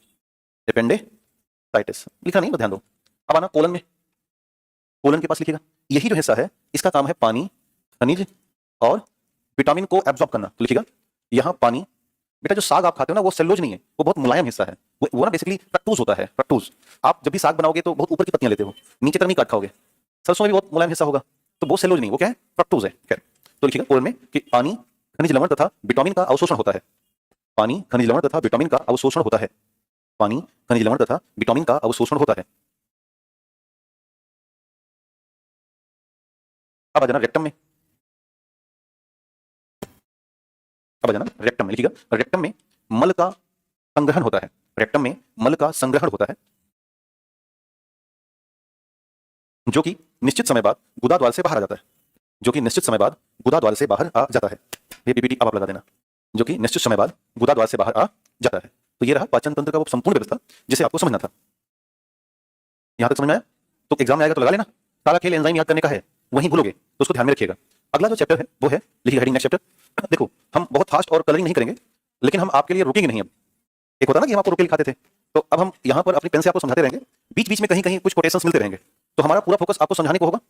अपेंडिसाइटिस लिखना नहीं, ध्यान दो। अब आना कोलन में। कोलन के पास लिखिएगा, यही जो हिस्सा है इसका काम है पानी, खनिज और विटामिन को एब्जॉर्ब करना। तो लिखिएगा यहां पानी, बेटा जो साग आप खाते हो ना वो सेल्यूलोज नहीं है, वो बहुत मुलायम हिस्सा है। वो ना बेसिकली फ्रक्टोज होता है। फ्रक्टोज आप जब भी साग बनाओगे तो बहुत ऊपर की पत्तियां लेते हो, नीचे तक नहीं काट खाओगे। सरसों में भी बहुत मुलायम हिस्सा होगा, तो वो सेल्यूलोज नहीं, वो क्या है? फ्रक्टोज है। खैर, तो लिखिएगा कोलन में कि पानी, खनिज लवण तथा विटामिन का अवशोषण होता है। पानी, खनिज लवण तथा विटामिन का अवशोषण होता है। पानी, खनिज लवण तथा विटामिन का अवशोषण होता है। अब आ जाना रेक्टम में। अब आ जाना रेक्टम में। लिखिएगा रेक्टम में मल का संग्रहण होता है। रेक्टम में मल का संग्रहण होता है, जो कि निश्चित समय बाद गुदा द्वार से बाहर आ जाता है। जो कि निश्चित समय बाद गुदा द्वार से बाहर आ जाता है। ये पीपीटी अब आप लगा देना, जो कि निश्चित समय बाद गुदा द्वार से बाहर आ जाता है। तो ये रहा पाचन तंत्र का वो संपूर्ण व्यवस्था जिसे आपको समझना था। यहां तक समझ में आया? तो एग्जाम में आएगा तो लगा लेना। सारा खेल एंजाइम याद करने का है, वहीं भूलोगे तो उसको ध्यान में रखिएगा। अगला जो चैप्टर है वो है, लिखिए हेडिंग नेक्स्ट चैप्टर। देखो, हम बहुत फास्ट और कलरिंग नहीं करेंगे, लेकिन हम आपके लिए रुकेंगे नहीं। अब एक होता ना कि हम आपको रुके लिखाते थे, तो अब हम यहाँ पर अपनी पेन से आपको समझाते रहेंगे, बीच बीच में कहीं कहीं कुछ कोटेशंस मिलते रहेंगे, तो हमारा पूरा फोकस आपको समझाने को होगा।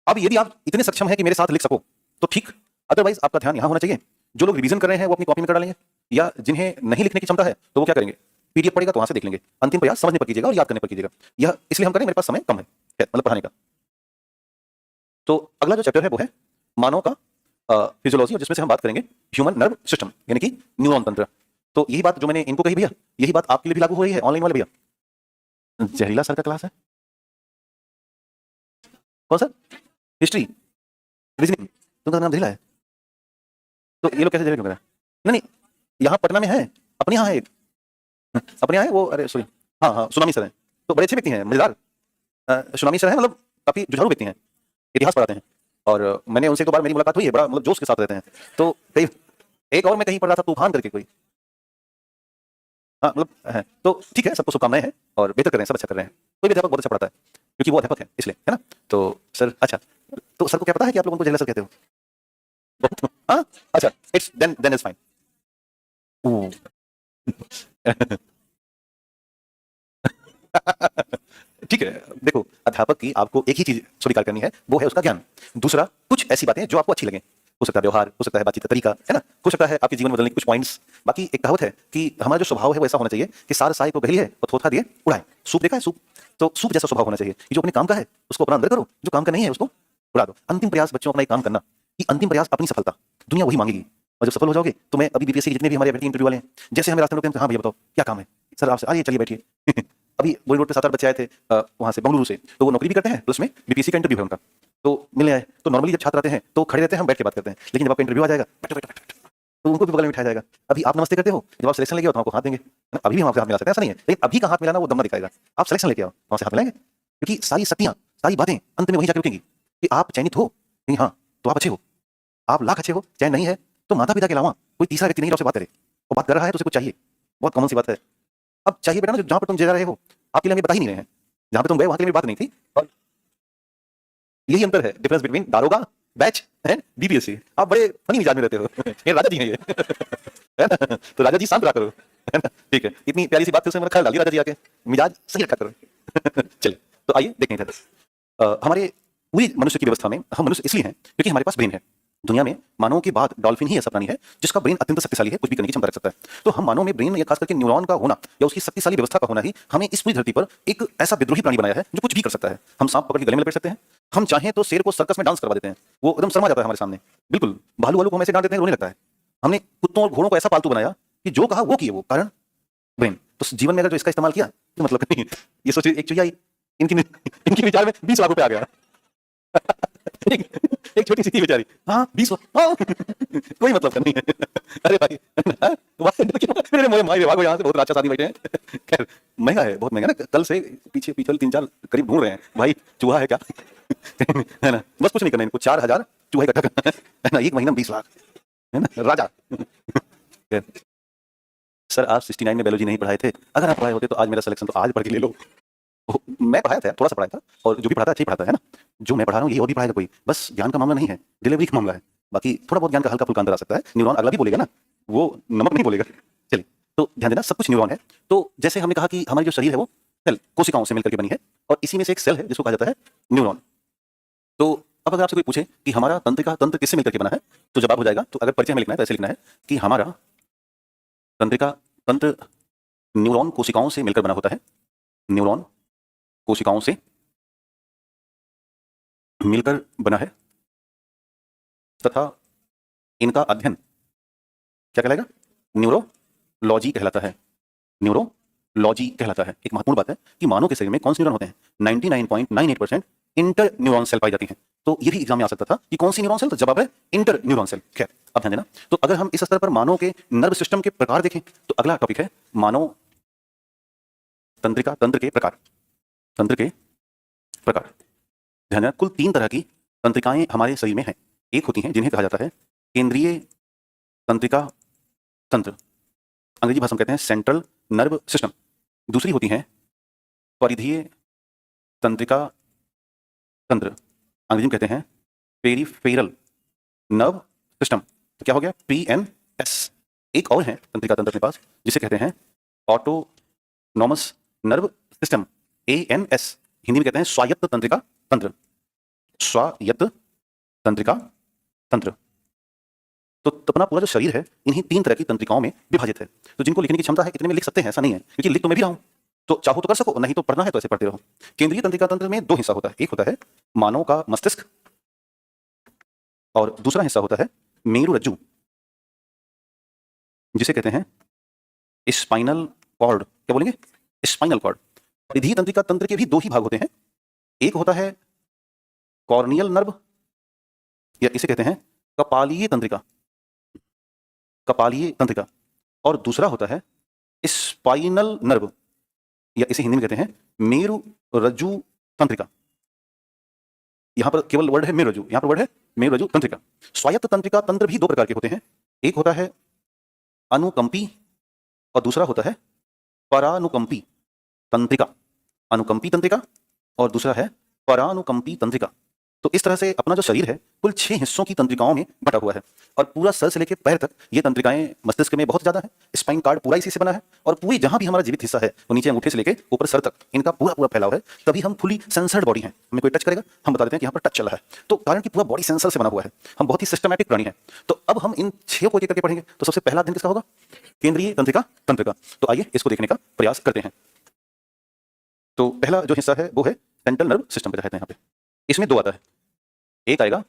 अब यदि आप इतने सक्षम हैं कि मेरे साथ लिख सको तो ठीक, अदरवाइज आपका ध्यान यहाँ होना चाहिए। जो लोग रिवीजन कर रहे हैं वो अपनी कॉपी में कर डालेंगे, या जिन्हें नहीं लिखने की क्षमता है तो वो क्या करेंगे, पीडीएफ पड़ेगा तो वहां से देख लेंगे। अंतिम प्रयास समझने पर कीजिएगा और याद करने पर कीजिएगा। यह इसलिए हम करें, मेरे पास समय कम है मतलब पढ़ाने का। तो अगला जो चैप्टर है वो है मानव का फिजियोलॉजी, और जिसमें से हम बात करेंगे ह्यूमन नर्व सिस्टम यानी कि न्यूरॉन तंत्र। तो यही बात जो मैंने इनको कही भैया, यही बात आपके लिए भी लागू हो रही है ऑनलाइन वाले भैया। जहरीला सर का क्लास है? कौन सा? हिस्ट्री, रीजनिंग, तुमका नाम जहरीला है? तो ये लोग कैसे जहरीला क्यों कह रहे हैं? नहीं नहीं, यहाँ पटना में है, अपने यहाँ है एक, अपने यहाँ है वो, अरे सॉरी, हाँ हाँ सुनामी सर है, तो बड़े अच्छे व्यक्ति हैं, मजेदार। सुनामी सर है, मतलब काफी जुझारू व्यक्ति हैं, इतिहास पढ़ाते हैं। और मैंने उनसे 2 बार मेरी मुलाकात हुई है, बड़ा मतलब जोश के साथ रहते हैं। तो कहीं एक और मैं कहीं पढ़ रहा था, तूफान करके कोई, हाँ मतलब है। तो ठीक है, सबको शुभकामनाएं हैं और बेहतर कर रहे हैं, सब अच्छा कर रहे हैं। कोई भी अध्यापक बहुत अच्छा पढ़ाता है क्योंकि वो अध्यापक है इसलिए, है ना? तो सर अच्छा, तो सर को क्या पता है कि आप लोग उनको जहरीला सर कहते हो? हाँ अच्छा, इट्स देन इट्स फाइन। ठीक है, देखो अध्यापक की आपको एक ही चीज स्वीकार करनी है, वो है उसका ज्ञान। दूसरा, कुछ ऐसी बातें जो आपको अच्छी लगें, हो सकता है व्यवहार, हो सकता है बातचीत का तरीका, है ना, हो सकता है आपके जीवन में बदलने के कुछ पॉइंट्स। बाकी एक कहावत है कि हमारा जो स्वभाव है वो ऐसा होना चाहिए कि सार साय को गहरी है और थोथा दिए उड़ाए। सूप देखा है, सूप? तो सूप जैसा स्वभाव होना चाहिए कि जो अपने काम का है उसको अपना अंदर करो, जो काम का नहीं है उसको उड़ा दो। अंतिम प्रयास बच्चों अपना एक काम करना, कि अंतिम प्रयास अपनी सफलता, दुनिया वही मांगेगी। और जब सफल हो जाओगे तो मैं अभी बीपीएससी के जितने भी हमारे अभ्यर्थी इंटरव्यू वाले हैं, जैसे हमें रास्ते में रुकते हैं, हाँ भैया बताओ क्या काम है सर आपसे, आइए चलिए बैठिए। अभी वही रोड पे 7-8 बच्चे आए थे वहां से बेंगलुरु से, तो वो नौकरी भी करते हैं प्लस में बीपीएससी का इंटरव्यू है उनका, तो मिलने आए। तो नॉर्मली जब छात्र आते हैं तो खड़े रहते हैं, हम बैठ के बात करते हैं, लेकिन जब आपका इंटरव्यू आ जाएगा बैठो बैठो बैठो, तो उनको भी बगल में बिठाया जाएगा। अभी आप नमस्ते करते हो, जब आप सिलेक्शन लेके आओ तो आपको हाथ देंगे, है ना? अभी भी हम आपसे हाथ मिला सकते हैं, ऐसा नहीं है, लेकिन अभी का हाथ मिलाना वो दम ना दिखाएगा। आप सिलेक्शन लेके आओ, वहां से हाथ मिलाएंगे, क्योंकि सारी शक्तियां, सारी बातें अंत में वहीं जाकर रुकेंगी कि आप चयनित हो नहीं, हाँ तो आप अच्छे हो, आप लाख अच्छे हो, चयन नहीं है तो माता पिता के अलावा कोई तीसरा व्यक्ति नहीं आपसे बात करे, वो बात कर रहा है तो उसे कुछ चाहिए, बहुत कॉमन सी बात है। अब चाहिए बेटा ना, जहां पर तुम जा रहे हो आपके लिए हमें बता ही नहीं रहे हैं, जहां पे तुम गए वहां के लिए बात नहीं थी। और यही अंतर है, डिफरेंस बिटवीन दारोगा बैच एंड बीपीएससी। आप बड़े फनी मिजाज में रहते हो। ये राजा जी हैं ये। है ना? तो राजा जी शांत रहा करो, है ना? ठीक है, इतनी प्यारी सी बात फिर से मैंने ख्याल डाल दिया, राजा जी आके मिजाज सही रखा करो। चलिए तो आइए देखते हैं इधर। हमारे पूरी मनुष्य की व्यवस्था में हम मनुष्य इसलिए हैं क्योंकि हमारे पास ब्रेन है। दुनिया में मानवों के बाद डॉल्फिन ही ऐसा प्राणी है जिसका ब्रेन अत्यंत शक्तिशाली है, कुछ भी करने की क्षमता रख सकता है। तो हम मानव में ब्रेन या खास करके न्यूरॉन का होना या उसकी शक्तिशाली व्यवस्था का होना ही हमें इस पूरी धरती पर एक ऐसा विद्रोही प्राणी बनाया है जो कुछ भी कर सकता है। हम सांप पकड़ के गले में लपेट सकते हैं, हम चाहें तो शेर को सर्कस में डांस करवा देते हैं, वो एकदम शर्मा जाता है हमारे सामने। बिल्कुल, भालू वालू को हम ऐसे डांट देते हैं रोने लगता है। हमने कुत्तों और घोड़ों को ऐसा पालतू बनाया कि जो कहा वो किए, वो कारण ब्रेन। तो जीवन में अगर जो इसका इस्तेमाल किया तो मतलब नहीं। ये सोचिए, एक चुहिया इनकी इनके विचार में 20 लाख रुपए आ गया। एक, एक छोटी सी थी बेचारी, हाँ 20, हाँ कोई मतलब नहीं है। अरे भाई मेरे मोए माई विभाग यहाँ से बहुत राजा शादी बैठे हैं। खैर महंगा है, बहुत महंगा ना, कल से पीछे पीछे 3-4 करीब ढूंढ रहे हैं भाई, चूहा है क्या? है ना, बस कुछ नहीं करना इनको, 4000 चूहा इकट्ठा करना है ना, 1 महीना में 20 लाख, है ना राजा। सर आप 69 में बायोलॉजी नहीं पढ़ाए थे, अगर आप पढ़ाए होते तो आज मेरा सिलेक्शन, तो आज पढ़ के ले लो। मैं पढ़ाया था, थोड़ा सा पढ़ाया था, और जो भी पढ़ाता है अच्छा ही पढ़ाता है ना। जो मैं पढ़ा रहा हूँ ये और भी पढ़ाएगा कोई, बस ज्ञान का मामला नहीं है, डिलीवरी का मामला है। बाकी थोड़ा बहुत ज्ञान का हल्का फुल्का अंदर आ सकता है, न्यूरॉन अगला भी बोलेगा ना, वो नमक नहीं बोलेगा। चलिए तो ध्यान देना, सब कुछ न्यूरॉन है। तो जैसे हमने कहा कि हमारी जो शरीर है वो सेल कोशिकाओं से मिलकर के बनी है, और इसी में से एक सेल है जिसको कहा जाता है न्यूरॉन। तो अब अगर आपसे कोई पूछे कि हमारा तंत्र किससे मिलकर के बना है, तो जवाब हो जाएगा, तो अगर परिचय में लिखना है तो ऐसे लिखना है कि हमारा तंत्र न्यूरॉन कोशिकाओं से मिलकर बना होता है, न्यूरॉन कोशिकाओं से मिलकर बना है, तथा इनका अध्ययन क्या कहलाएगा? न्यूरोलॉजी कहलाता है। न्यूरोलॉजी कहलाता है। एक महत्वपूर्ण बात है कि मानव के शरीर में कौन से न्यूरॉन होते हैं? 99.98% इंटर न्यूरॉन सेल पाई जाती हैं। तो ये भी एग्जाम में आ सकता था कि कौन सी न्यूरॉन सेल, तो जवाब है इंटर न्यूरॉन सेल। खैर अब ध्यान देना, तो अगर हम इस स्तर पर मानव के नर्व सिस्टम के प्रकार देखें तो अगला टॉपिक है मानव तंत्र के प्रकार। तंत्र के प्रकार, ध्यान देना, कुल 3 तरह की तंत्रिकाएं हमारे शरीर में हैं। एक होती हैं जिन्हें कहा जाता है केंद्रीय तंत्रिका तंत्र, अंग्रेजी भाषा में कहते हैं सेंट्रल नर्व सिस्टम। दूसरी होती हैं परिधीय तंत्रिका तंत्र, अंग्रेजी में कहते हैं पेरिफेरल नर्व सिस्टम। तो क्या हो गया? PNS। एक और है तंत्रिका तंत्र अपने पास जिसे कहते हैं autonomous nerve system, ANS। Hindi में कहते हैं स्वायत्त तंत्रिका तंत्र, स्वायत्त तंत्रिका तंत्र। तो अपना पूरा जो शरीर है इन्हीं 3 तरह की तंत्रिकाओं में विभाजित है। तो जिनको लिखने की क्षमता है इतने में लिख सकते हैं, ऐसा नहीं है, क्योंकि लिख तो मैं भी रहा हूं, तो चाहो तो कर सको, नहीं तो पढ़ना है तो ऐसे पढ़ते रहो। केंद्रीय तंत्रिका तंत्र में 2 हिस्सा होता है, एक होता है मानव का मस्तिष्क और दूसरा हिस्सा होता है मेरुरज्जु, जिसे कहते हैं स्पाइनल कॉर्ड। क्या बोलेंगे? Spinal cord. परिधीय तंत्रिका तंत्र के भी दो ही भाग होते हैं। एक होता है कॉर्नियल नर्व, या इसे कहते हैं कपालीय तंत्रिका, कपालीय तंत्रिका, और दूसरा होता है स्पाइनल नर्व, या इसे हिंदी में कहते हैं मेरु रज्जु तंत्रिका। यहां पर केवल वर्ड है मेरु रज्जु, यहां पर वर्ड है मेरु रज्जु तंत्रिका। स्वायत्त तंत्रिका तंत्र भी दो प्रकार के होते हैं। एक होता है अनुकंपी और दूसरा होता है परानुकंपी तंत्रिका। अनुकंपी तंत्रिका और दूसरा है परानुकंपी तंत्रिका। तो इस तरह से अपना जो शरीर है कुल 6 हिस्सों की तंत्रिकाओं में बटा हुआ है, और पूरा सर से लेकर पैर तक ये तंत्रिकाएं मस्तिष्क में बहुत ज्यादा है। स्पाइन कार्ड पूरा इसी से बना है, और पूरी जहां भी हमारा जीवित हिस्सा है वो नीचे अंगूठे से लेकर ऊपर सर तक इनका पूरा पूरा फैलाव है। तभी हम फुली सेंसर्ड बॉडी है। हमें कोई टच करेगा हम बता देते हैं कि यहाँ पर टच चला है, तो कारण कि पूरा बॉडी सेंसर से बना हुआ है। हम बहुत ही सिस्टमैटिक प्राणी है। तो अब हम इन 6 को एक करके पढ़ेंगे। तो सबसे पहला अध्ययन किसका होगा? केंद्रीय तंत्रिका तंत्रिका। तो आइए इसको देखने का प्रयास करते हैं। तो पहला जो हिस्सा है वो है सेंट्रल नर्व सिस्टम कहते हैं। यहाँ पे इसमें दो आता है, एक आएगा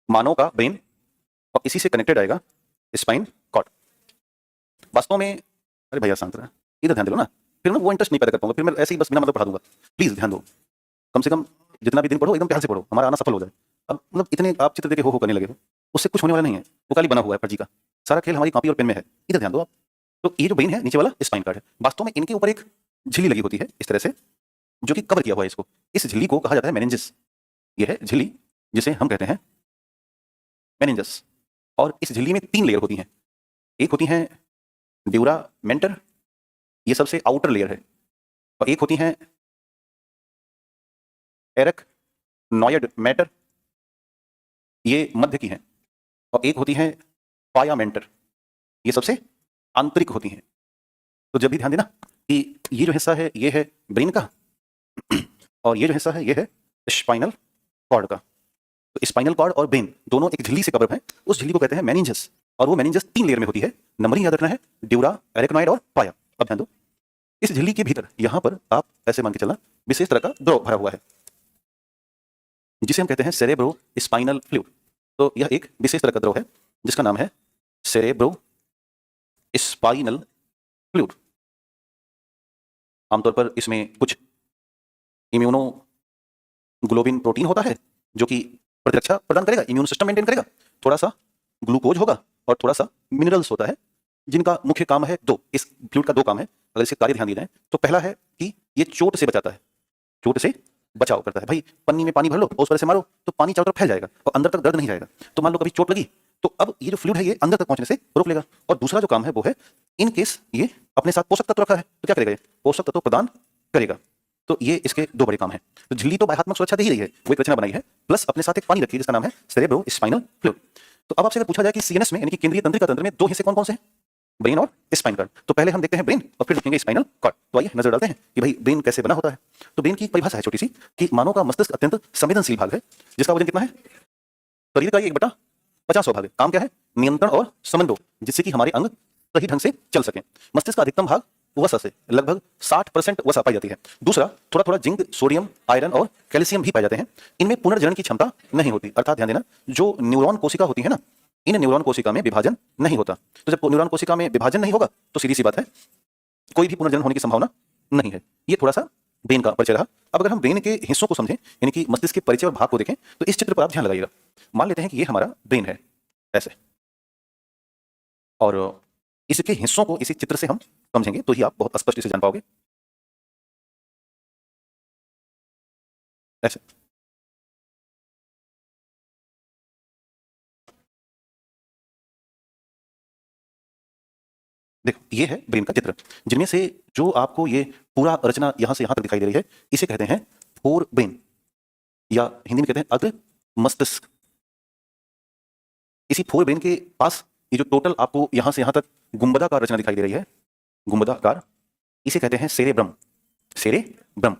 मानव का ब्रेन और इसी से कनेक्टेड आएगा स्पाइन कॉर्ड। वास्तव में अरे भैया शांत रहा, इधर ध्यान दे लो ना, फिर मैं वो इंटरेस्ट नहीं पैदा कर पाऊंगा, फिर मैं ऐसे ही बस बिना मतलब पढ़ा दूंगा। प्लीज ध्यान दो, कम से कम जितना भी दिन पढ़ो एकदम प्यार से पढ़ो, हमारा आना सफल हो जाए। अब मतलब इतने आप चित्र देके हो करने लगे हो, उससे कुछ होने वाला नहीं है। वो खाली बना हुआ है फर्जी का, सारा खेल हमारी कॉपी और पेन में है। इधर ध्यान दो आप। तो ये जो ब्रेन है नीचे वाला स्पाइन कार्ड है, वास्तव में इनके ऊपर एक झिल्ली लगी होती है इस तरह से, जो कि कवर किया हुआ है इसको। इस झिल्ली को कहा जाता है मेनिंजेस। ये है झिल्ली जिसे हम कहते हैं मेनिंजस। और इस झिल्ली में 3 लेयर होती हैं। एक होती है ड्यूरामेंटर, ये सबसे आउटर लेयर है, और एक होती है एरकनॉयड मैटर, ये मध्य की है, और एक होती है पायामेंटर, ये सबसे आंतरिक होती हैं। तो जब भी ध्यान देना कि ये जो हिस्सा है ये है ब्रेन का, और ये जो हिस्सा है ये है स्पाइनल कॉर्ड का। तो स्पाइनल कॉर्ड और ब्रेन दोनों एक झिल्ली से कवर है, उस झिल्ली को कहते हैं मेनिंजस। और वो मेनिंजस 3 लेयर में होती है। नंबरिंग याद रखना है, ड्यूरा, एरेक्नॉइड और पाया। अब ध्यान दो, इस झिल्ली के भीतर यहां पर आप ऐसे मान के चलना विशेष तरह का द्रव भरा हुआ है, जिसे हम कहते हैं सेरेब्रो स्पाइनल फ्लूइड। तो यह एक विशेष तरह का द्रव है जिसका नाम है सेरेब्रो स्पाइनल फ्लूइड। आमतौर पर इसमें कुछ इम्यूनोग्लोबिन प्रोटीन होता है जो कि प्रतिरक्षा प्रदान करेगा, इम्यून सिस्टम मेंटेन करेगा। थोड़ा सा ग्लूकोज होगा और थोड़ा सा मिनरल्स होता है, जिनका मुख्य काम है 2। इस फ्लूइड का 2 काम है, अगर इसके कार्य ध्यान दिए जाए तो पहला है कि ये चोट से बचाता है, चोट से बचाव करता है। भाई पन्नी में पानी भर लो और उस पर से मारो तो पानी चारों तरफ फैल जाएगा और अंदर तक दर्द नहीं जाएगा। तो मान लो कभी चोट लगी तो अब ये जो फ्लूइड है ये अंदर तक पहुंचने से रोक लेगा। और दूसरा जो काम है वो है, इन केस ये अपने साथ पोषक तत्व रखा है तो क्या करेगा, ये पोषक तत्व प्रदान करेगा। तो ये इसके 2 बड़े काम हैं। तो झिल्ली तो बाह्यात्मक सुरक्षा दे ही रही है, वो एक रचना बनाई है, प्लस अपने साथ एक पानी रखी है जिसका नाम है सेरेब्रो स्पाइनल फ्लूइड। तो अब आपसे अगर पूछा जाए कि सीएनएस में यानी कि केंद्रीय तंत्रिका तंत्र में 2 हिस्से कौन कौन से हैं, ब्रेन और स्पाइन कार्ड, तो पहले हम देखते हैं ब्रेन और फिर देखेंगे स्पाइनल कार्ड। तो आइए नजर डालते हैं कि भाई ब्रेन कैसे बना होता है। तो ब्रेन की परिभाषा है छोटी सी कि मानव का मस्तिष्क अत्यंत संवेदनशील भाग है, जिसका वजन कितना है, शरीर का 1/50 भाग है। काम क्या है, नियंत्रण और समन्वय, जिससे कि हमारे अंग सही ढंग से चल सकें। मस्तिष्क का अधिकतम भाग वसा से लगभग 60% वसा पाई जाती है। दूसरा थोड़ा थोड़ा जिंक, सोडियम, आयरन और कैल्शियम भी पाए जाते हैं। इनमें पुनर्जनन की क्षमता नहीं होती, अर्थात ध्यान देना जो न्यूरॉन कोशिका होती है ना, इन न्यूरॉन कोशिका में विभाजन नहीं होता। तो जब न्यूरॉन कोशिका में विभाजन नहीं होगा तो सीधी सी बात है कोई भी पुनर्जनन होने की संभावना नहीं है। ये थोड़ा सा ब्रेन का परिचय रहा। अब अगर हम ब्रेन के हिस्सों को समझें, यानी कि मस्तिष्क के परिचय और भाग को देखें, तो इस चित्र पर आप ध्यान लगाइएगा। मान लेते हैं कि ये हमारा ब्रेन है ऐसे, और इसके हिस्सों को इसी चित्र से हम समझेंगे तो ही आप बहुत स्पष्ट से जान पाओगे। ऐसे देखो, ये है ब्रेन का चित्र, जिनमें से जो आपको ये पूरा रचना यहां से यहां तक दिखाई दे रही है, इसे कहते हैं फोर ब्रेन, या हिंदी में कहते हैं अग्र मस्तिष्क। इसी फोर ब्रेन के पास ये जो टोटल आपको यहां से यहां तक गुंबदाकार रचना दिखाई दे रही है, गुंबदाकार, इसे कहते हैं सेरेब्रम। सेरेब्रम।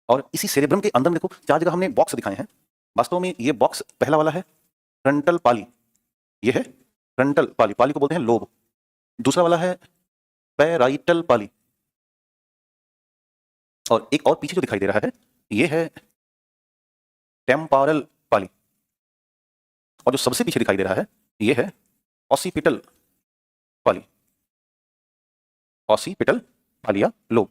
और इसी सेरेब्रम के अंदर देखो 4 जगह हमने बॉक्स दिखाए हैं। वास्तव में ये बॉक्स पहला वाला है फ्रंटल पाली, ये है फ्रंटल पाली, पाली को बोलते हैं लोब। दूसरा वाला है पैराइटल पाली, और एक और पीछे जो दिखाई दे रहा है ये है टेम्पोरल पाली, और जो सबसे पीछे दिखाई दे रहा है ये है ऑसिपिटल पाली, ऑसिपिटल पाली या लोब।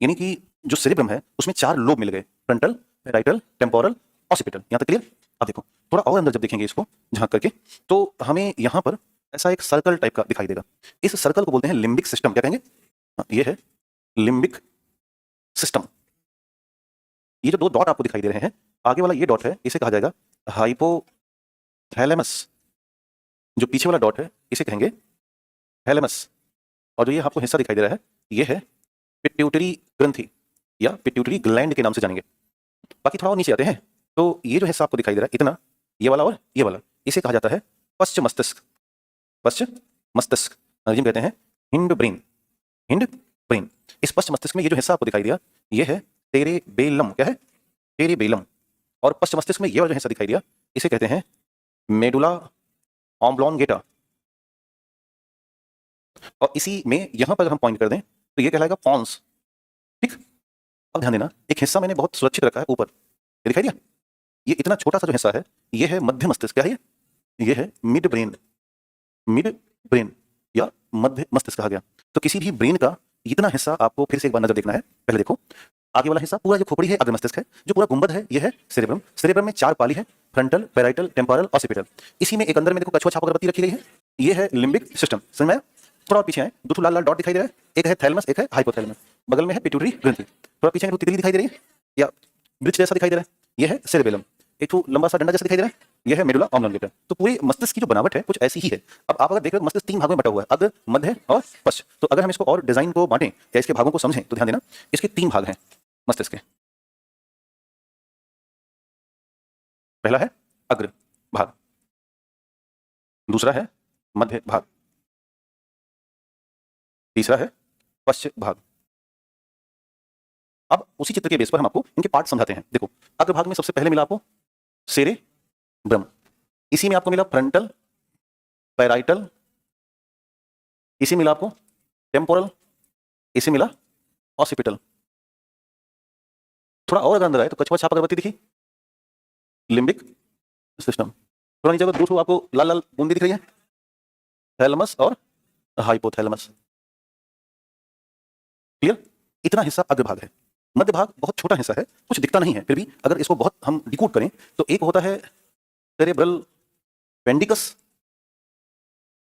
यानी कि जो सेरेब्रम है उसमें 4 लोब मिल गए, फ्रंटल, पैराइटल, टेम्पोरल, ऑसिपिटल। यहां तक क्लियर? अब देखो थोड़ा और अंदर जब देखेंगे इसको झांक करके तो हमें यहां पर ऐसा एक सर्कल टाइप का दिखाई देगा। इस सर्कल को बोलते हैं लिम्बिक सिस्टम। क्या कहेंगे? ये है लिम्बिक सिस्टम। ये जो 2 डॉट आपको दिखाई दे रहे हैं, आगे वाला ये डॉट है, इसे कहा जाएगा हाइपोथैलेमस। जो पीछे वाला डॉट है इसे कहेंगे थैलेमस। और जो ये आपको हिस्सा दिखाई दे रहा है ये है पिट्यूटरी ग्रंथि या पिट्यूटरी ग्लैंड के नाम से जानेंगे। बाकी थोड़ा और नीचे आते हैं तो ये जो हिस्सा आपको दिखाई दे रहा है इतना, ये वाला और ये वाला, इसे कहा जाता है पश्च मस्तिष्क। पश्च मस्तिष्क अंग्रेजी में कहते हैं हिंड ब्रेन। Hind brain. इस पश्च मस्तिष्क में ये जो हिस्सा आपको दिखाई दिया ये है सेरेबेलम। क्या है? सेरेबेलम। और पश्च मस्तिष्क में ये वाला जो हिस्सा दिखाई दिया इसे कहते हैं मेडुला ऑब्लोंगेटा। और इसी में यहां पर हम पॉइंट कर दें तो ये कहलाएगा पॉन्स। ठीक। अब ध्यान देना, एक हिस्सा मैंने बहुत सुरक्षित रखा है ऊपर, ये दिखाई दिया? ये इतना छोटा सा जो हिस्सा है ये है मध्य मस्तिष्क। क्या है ये है मिड ब्रेन। मिड ब्रेन या मध्य मस्तिष्क कहा गया। तो किसी भी ब्रेन का इतना हिस्सा आपको फिर से एक बार नजर देखना है। पहले देखो आगे वाला हिस्सा पूरा जो खोपड़ी है अग्र मस्तिष्क है, जो पूरा गुंबद है ये है सेरेब्रम। सेरेब्रम में 4 पाली है, फ्रंटल, पैराइटल, टेम्पोरल, ऑसिपिटल। इसी में एक अंदर में देखो कछुआ छाप अगरबत्ती रखी गई है, ये है लिम्बिक सिस्टम। समझ में आया? थोड़ा और पीछे आए, 2 लाल लाल डॉट दिखाई दे रहा है, एक है थैलेमस एक है हाइपोथैलेमस, बगल में है पिट्यूटरी ग्रंथि। थोड़ा पीछे है तितली दिखाई दे रही है या वृक्ष जैसा दिखाई दे रहा है, ये है सेरेबेलम। एक तो लंबा सा डंडा जैसा दिखाई दे रहा है, यह है मेडुला ऑब्लोंगेटा। तो पूरे मस्तिष्क की जो बनावट है कुछ ऐसी ही है। अब आप अगर देख रहे हो मस्तिष्क 3 भागों में बटा हुआ है, अग्र, मध्य और पश्च। तो अगर हम इसको और डिजाइन को बांटें या इसके भागों को समझें तो ध्यान देना इसके 3 भाग हैं मस्तिष्क के। पहला है अग्र भाग, दूसरा है मध्य भाग, तीसरा है पश्च भाग। अब उसी चित्र के बेस पर हम आपको इनके पार्ट समझाते हैं। देखो अग्र भाग में सबसे पहले मिला आपको सेरेब्रम, इसी में आपको मिला फ्रंटल, पैराइटल, इसी मिला आपको टेम्पोरल, इसी मिला ऑसिपिटल। थोड़ा और अगर अंदर आए तो कछुआ छाप अगरबत्ती दिखी, लिम्बिक सिस्टम। थोड़ा नीचे दूर आपको लाल लाल बूंदी दिख रही है, थैलेमस और हाइपोथैलेमस। क्लियर? इतना हिस्सा अग्र भाग है। मध्य भाग बहुत छोटा हिस्सा है, कुछ दिखता नहीं है, फिर भी अगर इसको बहुत हम डिकोड करें तो एक होता है सेरेब्रल पेंडिकस,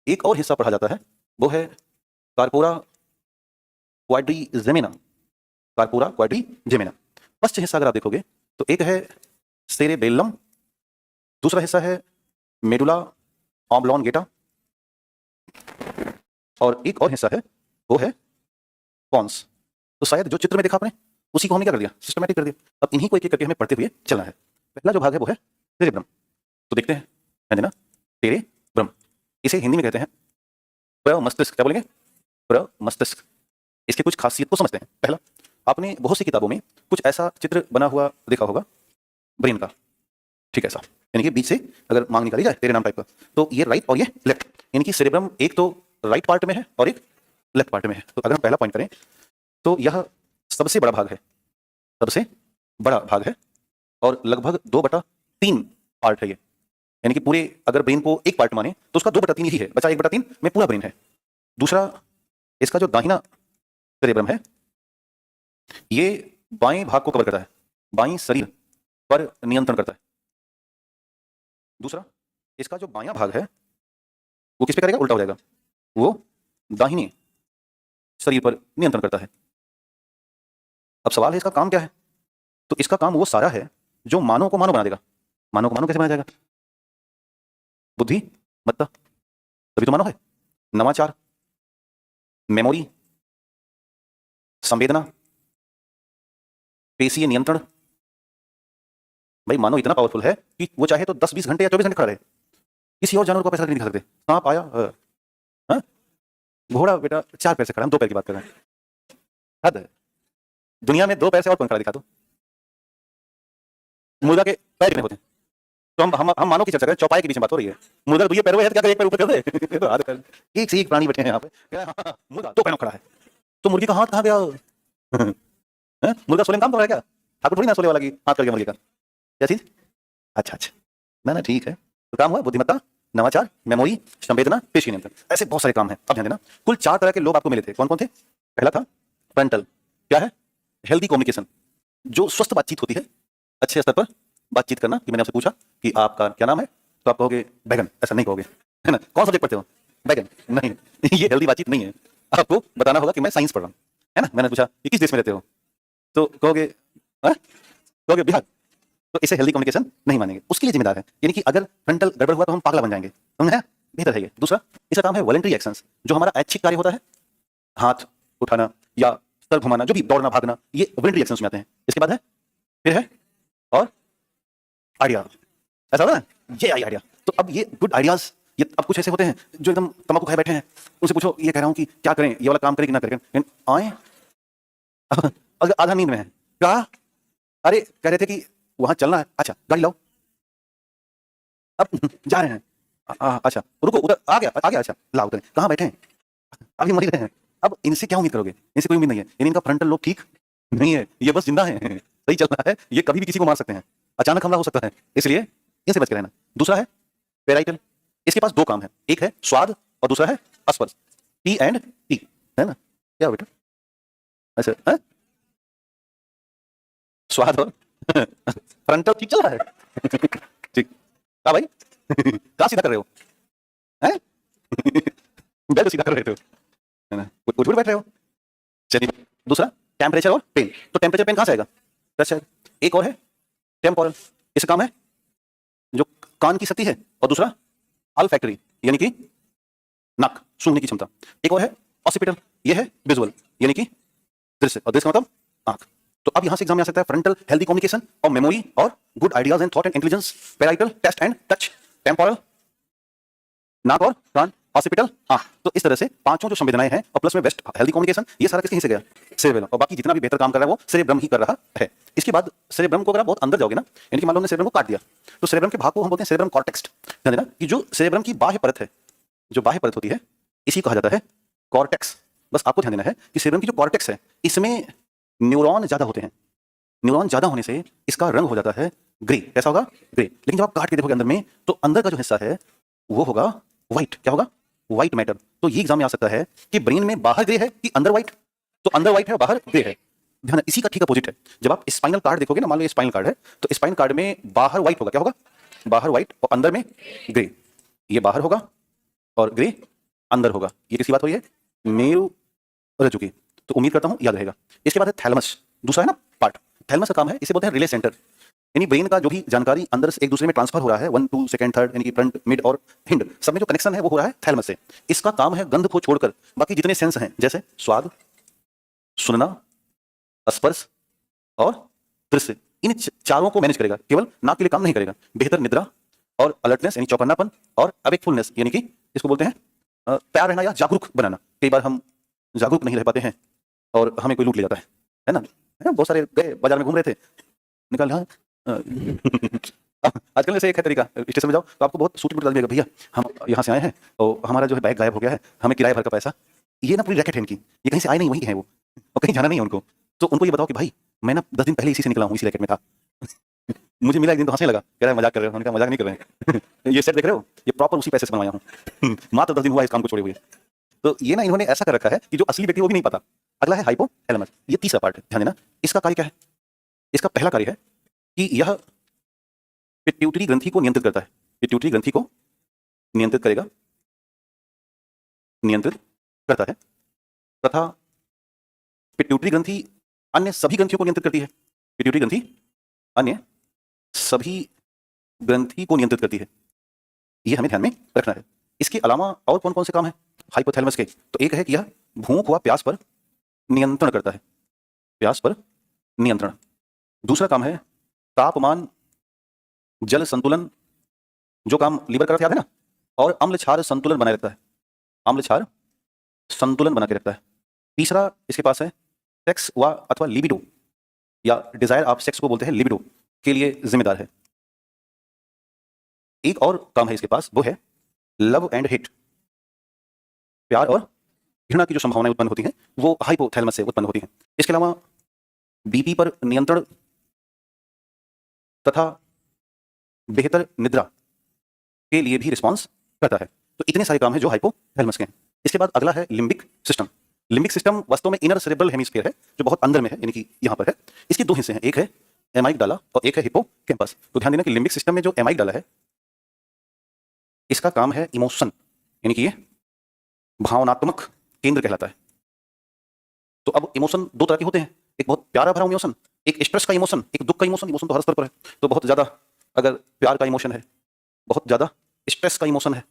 एक और हिस्सा पढ़ा जाता है वो है कार्पोरा क्वाड्रिजेमिना। Corpora quadrigemina. पश्च हिस्सा अगर आप देखोगे तो एक है सेरेबेलम, दूसरा हिस्सा है मेडुला ऑब्लोंगेटा और एक और हिस्सा है वो है पॉन्स। तो शायद जो चित्र में देखा आपने उसी को हमने क्या कर दिया, सिस्टमैटिक कर दिया। अब इन्हीं को एक एक करके हमें पढ़ते हुए चलना है। पहला जो भाग है वो है सेरेब्रम। तो देखते हैं, है ना, सेरेब्रम। इसे हिंदी में कहते हैं प्रमस्तिष्क। क्या बोलेंगे? प्रमस्तिष्क। इसके कुछ खासियत को समझते हैं। पहला, आपने बहुत सी किताबों में कुछ ऐसा चित्र बना हुआ देखा होगा ब्रेन का, ठीक है, ऐसा, यानी कि बीच से अगर मांग निकाली जाए तेरे नाम टाइप का, तो ये राइट और ये लेफ्ट, यानी कि सेरेब्रम एक तो राइट पार्ट में है और एक लेफ्ट पार्ट में है। तो अगर हम पहला पॉइंट करें तो यह सबसे बड़ा भाग है, सबसे बड़ा भाग है और लगभग 2/3 पार्ट है ये, यानी कि पूरे अगर ब्रेन को एक पार्ट माने तो उसका 2/3 ही है, बचा 1/3 में पूरा ब्रेन है। दूसरा, इसका जो दाहिना सेरेब्रम है ये बाएं भाग को कवर करता है, बाएं शरीर पर नियंत्रण करता है। दूसरा, इसका जो बायां भाग है वो किस पे करेगा? उल्टा हो जाएगा, वो दाहिने शरीर पर नियंत्रण करता है। अब सवाल है इसका काम क्या है? तो इसका काम वो सारा है जो मानव को मानव बना देगा। मानव को मानव कैसे बनाया जाएगा? बुद्धि, मत्ता, तभी तो मानव है। नवाचार, मेमोरी, संवेदना, पेशीय नियंत्रण। भाई मानव इतना पावरफुल है कि वो चाहे तो 10-20 घंटे या 24 घंटे खड़ा रहे, किसी और जानवर को पैसा नहीं दिखा सकते। सांप आया, हाँ? घोड़ा बेटा 4 पैर से खड़ा, हम 2 पैर की बात कर रहे हैं। हद है। दुनिया में 2 पैर से और कौन खड़ा दिखा दो? मुर्गा के पैर कितने होते हैं? तो हम मानो की चर्चा करें, चौपाई के बीच में बात हो रही है। मुर्गा तो ये पैरों है, क्या करे, एक पैर ऊपर कर दे तो हाथ कर। एक से एक प्राणी बैठे हैं यहाँ पे, मुर्गा 2 पैरों खड़ा है, तो मुर्गी का हाथ कहाँ गया? मुर्गा सोने में काम कर रहा है क्या? ठाकुर थोड़ी ना सोने वाला की हाथ कर गया मुर्गी का, क्या चीज? अच्छा, ना ठीक है। तो काम हुआ बुद्धिमत्ता, नवाचार, मेमोरी, संवेदना, पेशी नियंत्रण, ऐसे बहुत सारे काम हैं। अब ध्यान देना, कुल 4 तरह के लोब आपको मिले थे। कौन कौन थे? पहला था फ्रंटल। क्या है? हेल्दी कम्युनिकेशन, जो स्वस्थ बातचीत होती है, अच्छे स्तर पर बातचीत करना। कि मैंने आपसे पूछा कि आपका क्या नाम है, तो आप कहोगे बैगन, ऐसा नहीं कहोगे, है ना। कौन सब्जेक्ट पढ़ते हो, बैगन, नहीं ये हेल्दी बातचीत नहीं है। आपको बताना होगा कि मैं साइंस पढ़ रहा हूँ, है ना। मैंने पूछा कि किस देश में रहते हो, तो कहोगे कहोगे बिहार, तो इसे हेल्दी कम्युनिकेशन नहीं मानेंगे, उसके लिए जिम्मेदार है। यानी कि अगर फ्रंटल गड़बड़ हुआ तो हम पागला बन जाएंगे, समझे, बेहतर है ये। दूसरा, इसका काम है वॉलंटरी एक्शंस, जो हमारा ऐच्छिक कार्य होता है, हाथ उठाना या सर घुमाना, जो भी दौड़ना भागना, ये वॉलंटरी एक्शंस में आते हैं। इसके बाद है, फिर है और आइडिया, ऐसा होता है ना, ये आइडिया। तो अब ये गुड आइडियाज, ये अब कुछ ऐसे होते हैं जो एकदम तम्बाकू खाए बैठे हैं, उनसे पूछो ये कह रहा हूं कि क्या करें, ये वाला काम करें कि ना करें, आए अगर आधा नींद में है, क्या, अरे कह रहे थे कि वहां चलना है, अच्छा गाड़ी लाओ, अब जा रहे हैं, अच्छा रुको उधर आ गया, अच्छा लाओ उधर, कहाँ बैठे हैं, अभी मर ही रहे हैं। अब इनसे क्या उम्मीद करोगे, इनसे कोई उम्मीद नहीं है, यानी इनका फ्रंटल लोब ठीक नहीं है, ये बस जिंदा है, सही चल रहा है, ये कभी भी किसी को मार सकते हैं, अचानक हमला हो सकता है, इसलिए इनसे बच के रहना। दूसरा है पेराइटल, इसके पास दो काम है, एक है स्वाद और दूसरा है स्पर्श, पी एंड टी, है ना। क्या बेटा, अच्छा है? स्वाद और फ्रंटल ठीक चल रहा है ठीक, हाँ भाई कहाँ सीधा कर रहे हो, हैं बेल्ट सीधा कर रहे थे, है ना, उठ बैठ रहे हो। चलिए दूसरा, टेम्परेचर और पेन, तो टेम्परेचर पेन कहाँ से आएगा, टच से। एक और है टेम्पोरल, इसका काम है जो कान की शक्ति है, और दूसरा ऑल्फैक्टरी, यानी कि नाक सूंघने की क्षमता। एक और है ऑसिपिटल, ये है विजुअल, यानी कि दृश्य, और दृश्य का मतलब आंख। तो अब यहां से एग्जाम में आ सकता है फ्रंटल हेल्दी कम्युनिकेशन और मेमोरी और good ideas and thought and intelligence, parietal taste and touch, temporal नाक और कान, हॉस्पिटल आंख। तो इस तरह से पांचों जो संवेदनाएं हैं और प्लस में बेस्ट हेल्दी कम्युनिकेशन, ये सारा किसके हिस्से गया, सेरेब्रम, और बाकी जितना भी बेहतर काम कर रहा है वो सेरेब्रम ही कर रहा है। इसके बाद सेरेब्रम को अगर आप बहुत अंदर जाओगे ना, यानी कि मान लो हमने सेरेब्रम को काट दिया, तो सेरेब्रम के भाग को हम बोलते हैं सेरेब्रम कॉर्टेक्स। ध्यान देना कि जो सेरेब्रम की बाह्य परत है, जो बाह्य परत होती है, इसी कहा जाता है कॉर्टेक्स। बस आपको ध्यान देना है कि सेरेब्रम की जो कॉर्टेक्स है, इसमें न्यूरॉन ज्यादा होते हैं, न्यूरॉन ज्यादा होने से इसका रंग हो जाता है ग्रे, कैसा होगा, ग्रे। लेकिन जब आप काट के देखोगे अंदर में, तो अंदर का जो हिस्सा है वो होगा व्हाइट, क्या होगा, व्हाइट मैटर। तो ये एग्जाम में आ सकता है कि ब्रेन में बाहर ग्रे है कि अंदर व्हाइट, तो अंदर व्हाइट है और बाहर ग्रे है। ध्यान, इसी का ठीक अपोजिट है। जब आप स्पाइनल कार्ड देखोगे ना, मान लो ये स्पाइनल कार्ड है, तो स्पाइनल कार्ड में बाहर व्हाइट होगा, क्या होगा, बाहर व्हाइट और अंदर में ग्रे। ये बाहर होगा और ग्रे अंदर होगा। ये किसकी बात हो रही है, मेरु रज्जु की। तो उम्मीद करता हूं याद रहेगा। इसके बाद है थैलमस, दूसरा है ना पार्ट। थैलमस का काम है, इसे बोलते हैं रिले सेंटर, यानी ब्रेन का जो भी जानकारी अंदर से एक दूसरे में ट्रांसफर हो रहा है, 1 2 सेकंड थर्ड, यानी कि फ्रंट मिड और हिंड, सब में जो कनेक्शन है वो हो रहा है थैलमस से। इसका काम है गंध को छोड़कर बाकी जितने सेंस हैं, जैसे स्वाद, सुनना, स्पर्श और दृश्य, इन चारों को मैनेज करेगा। केवल नाक के लिए काम नहीं करेगा, बेहतर निद्रा और अलर्टनेस यानी चौकन्नापन और अवेकफुलनेस, यानी कि इसको बोलते हैं तैयार रहना या जागरूक बनाना। कई बार हम जागरूक नहीं रह पाते हैं और हमें कोई लूट ले जाता है ना। बहुत सारे गए बाजार में घूम रहे थे, निकाल हाँ आजकल जैसे एक है तरीका, स्टेशन में जाओ तो आपको बहुत सूट बूट डाल देगा, भैया हम यहाँ से आए हैं और हमारा जो है बैग गायब हो गया है, हमें किराए भर का पैसा। ये ना पूरी रैकेट है इनकी, ये कहीं से आए नहीं, वही है वो, और कहीं जाना नहीं है उनको। तो उनको ये बताओ कि भाई मैं ना 10 दिन पहले इसी से निकला हूँ, इसी रैकेट में था मुझे मिला एक दिन तो हंसने लगा, कह रहा है मजाक कर रहे हो, उन्होंने कहा मजाक नहीं कर रहे हैं ये सेट देख रहे हो, ये प्रॉपर उसी पैसे से बनवाया हूँ मात्र 10 दिन हुआ इस काम को छोड़े हुए। तो ये ना इन्होंने ऐसा कर रखा है कि जो असली व्यक्ति वो भी नहीं पता। अगला है हाइपोथैलेमस, ये तीसरा पार्ट है, ध्यान देना। इसका कार्य क्या है, इसका पहला कार्य है कि यह पिट्यूटरी ग्रंथि को नियंत्रित करता है, पिट्यूटरी ग्रंथि को नियंत्रित करेगा, नियंत्रित करता है, तथा पिट्यूटरी ग्रंथि अन्य सभी ग्रंथियों को नियंत्रित करती है। पिट्यूटरी ग्रंथि अन्य सभी ग्रंथि को नियंत्रित करती है, यह हमें ध्यान में रखना है। इसके अलावा और कौन कौन से काम है हाइपोथैलेमस के, तो एक है कि यह भूख व प्यास पर नियंत्रण करता है, प्यास पर नियंत्रण। दूसरा काम है तापमान जल संतुलन, जो काम लीवर का याद है ना, और अम्ल क्षार संतुलन बनाए रखता है, अम्ल क्षार संतुलन बना के रखता है। तीसरा इसके पास है सेक्स व अथवा लिबिडो या डिजायर, आप सेक्स को बोलते हैं, लिबिडो के लिए जिम्मेदार है। एक और काम है इसके पास, वो है लव एंड हेट, प्यार और घृणा की जो संभावनाएं उत्पन्न होती हैं वो हाइपोथैलेमस से उत्पन्न होती हैं। इसके अलावा बीपी पर नियंत्रण तथा बेहतर निद्रा के लिए भी रिस्पॉन्स करता है। तो इतने सारे काम हैं जो हाइपोथैलेमस के हैं। इसके बाद अगला है लिम्बिक सिस्टम। लिम्बिक सिस्टम वास्तव में इनर सेरेब्रल हेमिस्फीयर है, जो बहुत अंदर में है, यानी कि यहाँ पर है। इसके दो हिस्से हैं, एक है एमाइगडाला और एक है हिप्पोकैम्पस। तो ध्यान देना कि लिम्बिक सिस्टम में जो एमाइगडाला है, इसका काम है इमोशन, यानी कि ये भावनात्मक केंद्र कहलाता है। तो अब इमोशन दो तरह के होते हैं, एक बहुत प्यारा भरा इमोशन, एक स्ट्रेस का इमोशन, एक दुख का इमोशन। इमोशन तो हर स्तर पर है। तो बहुत ज्यादा अगर प्यार का इमोशन है, बहुत ज्यादा स्ट्रेस का इमोशन है,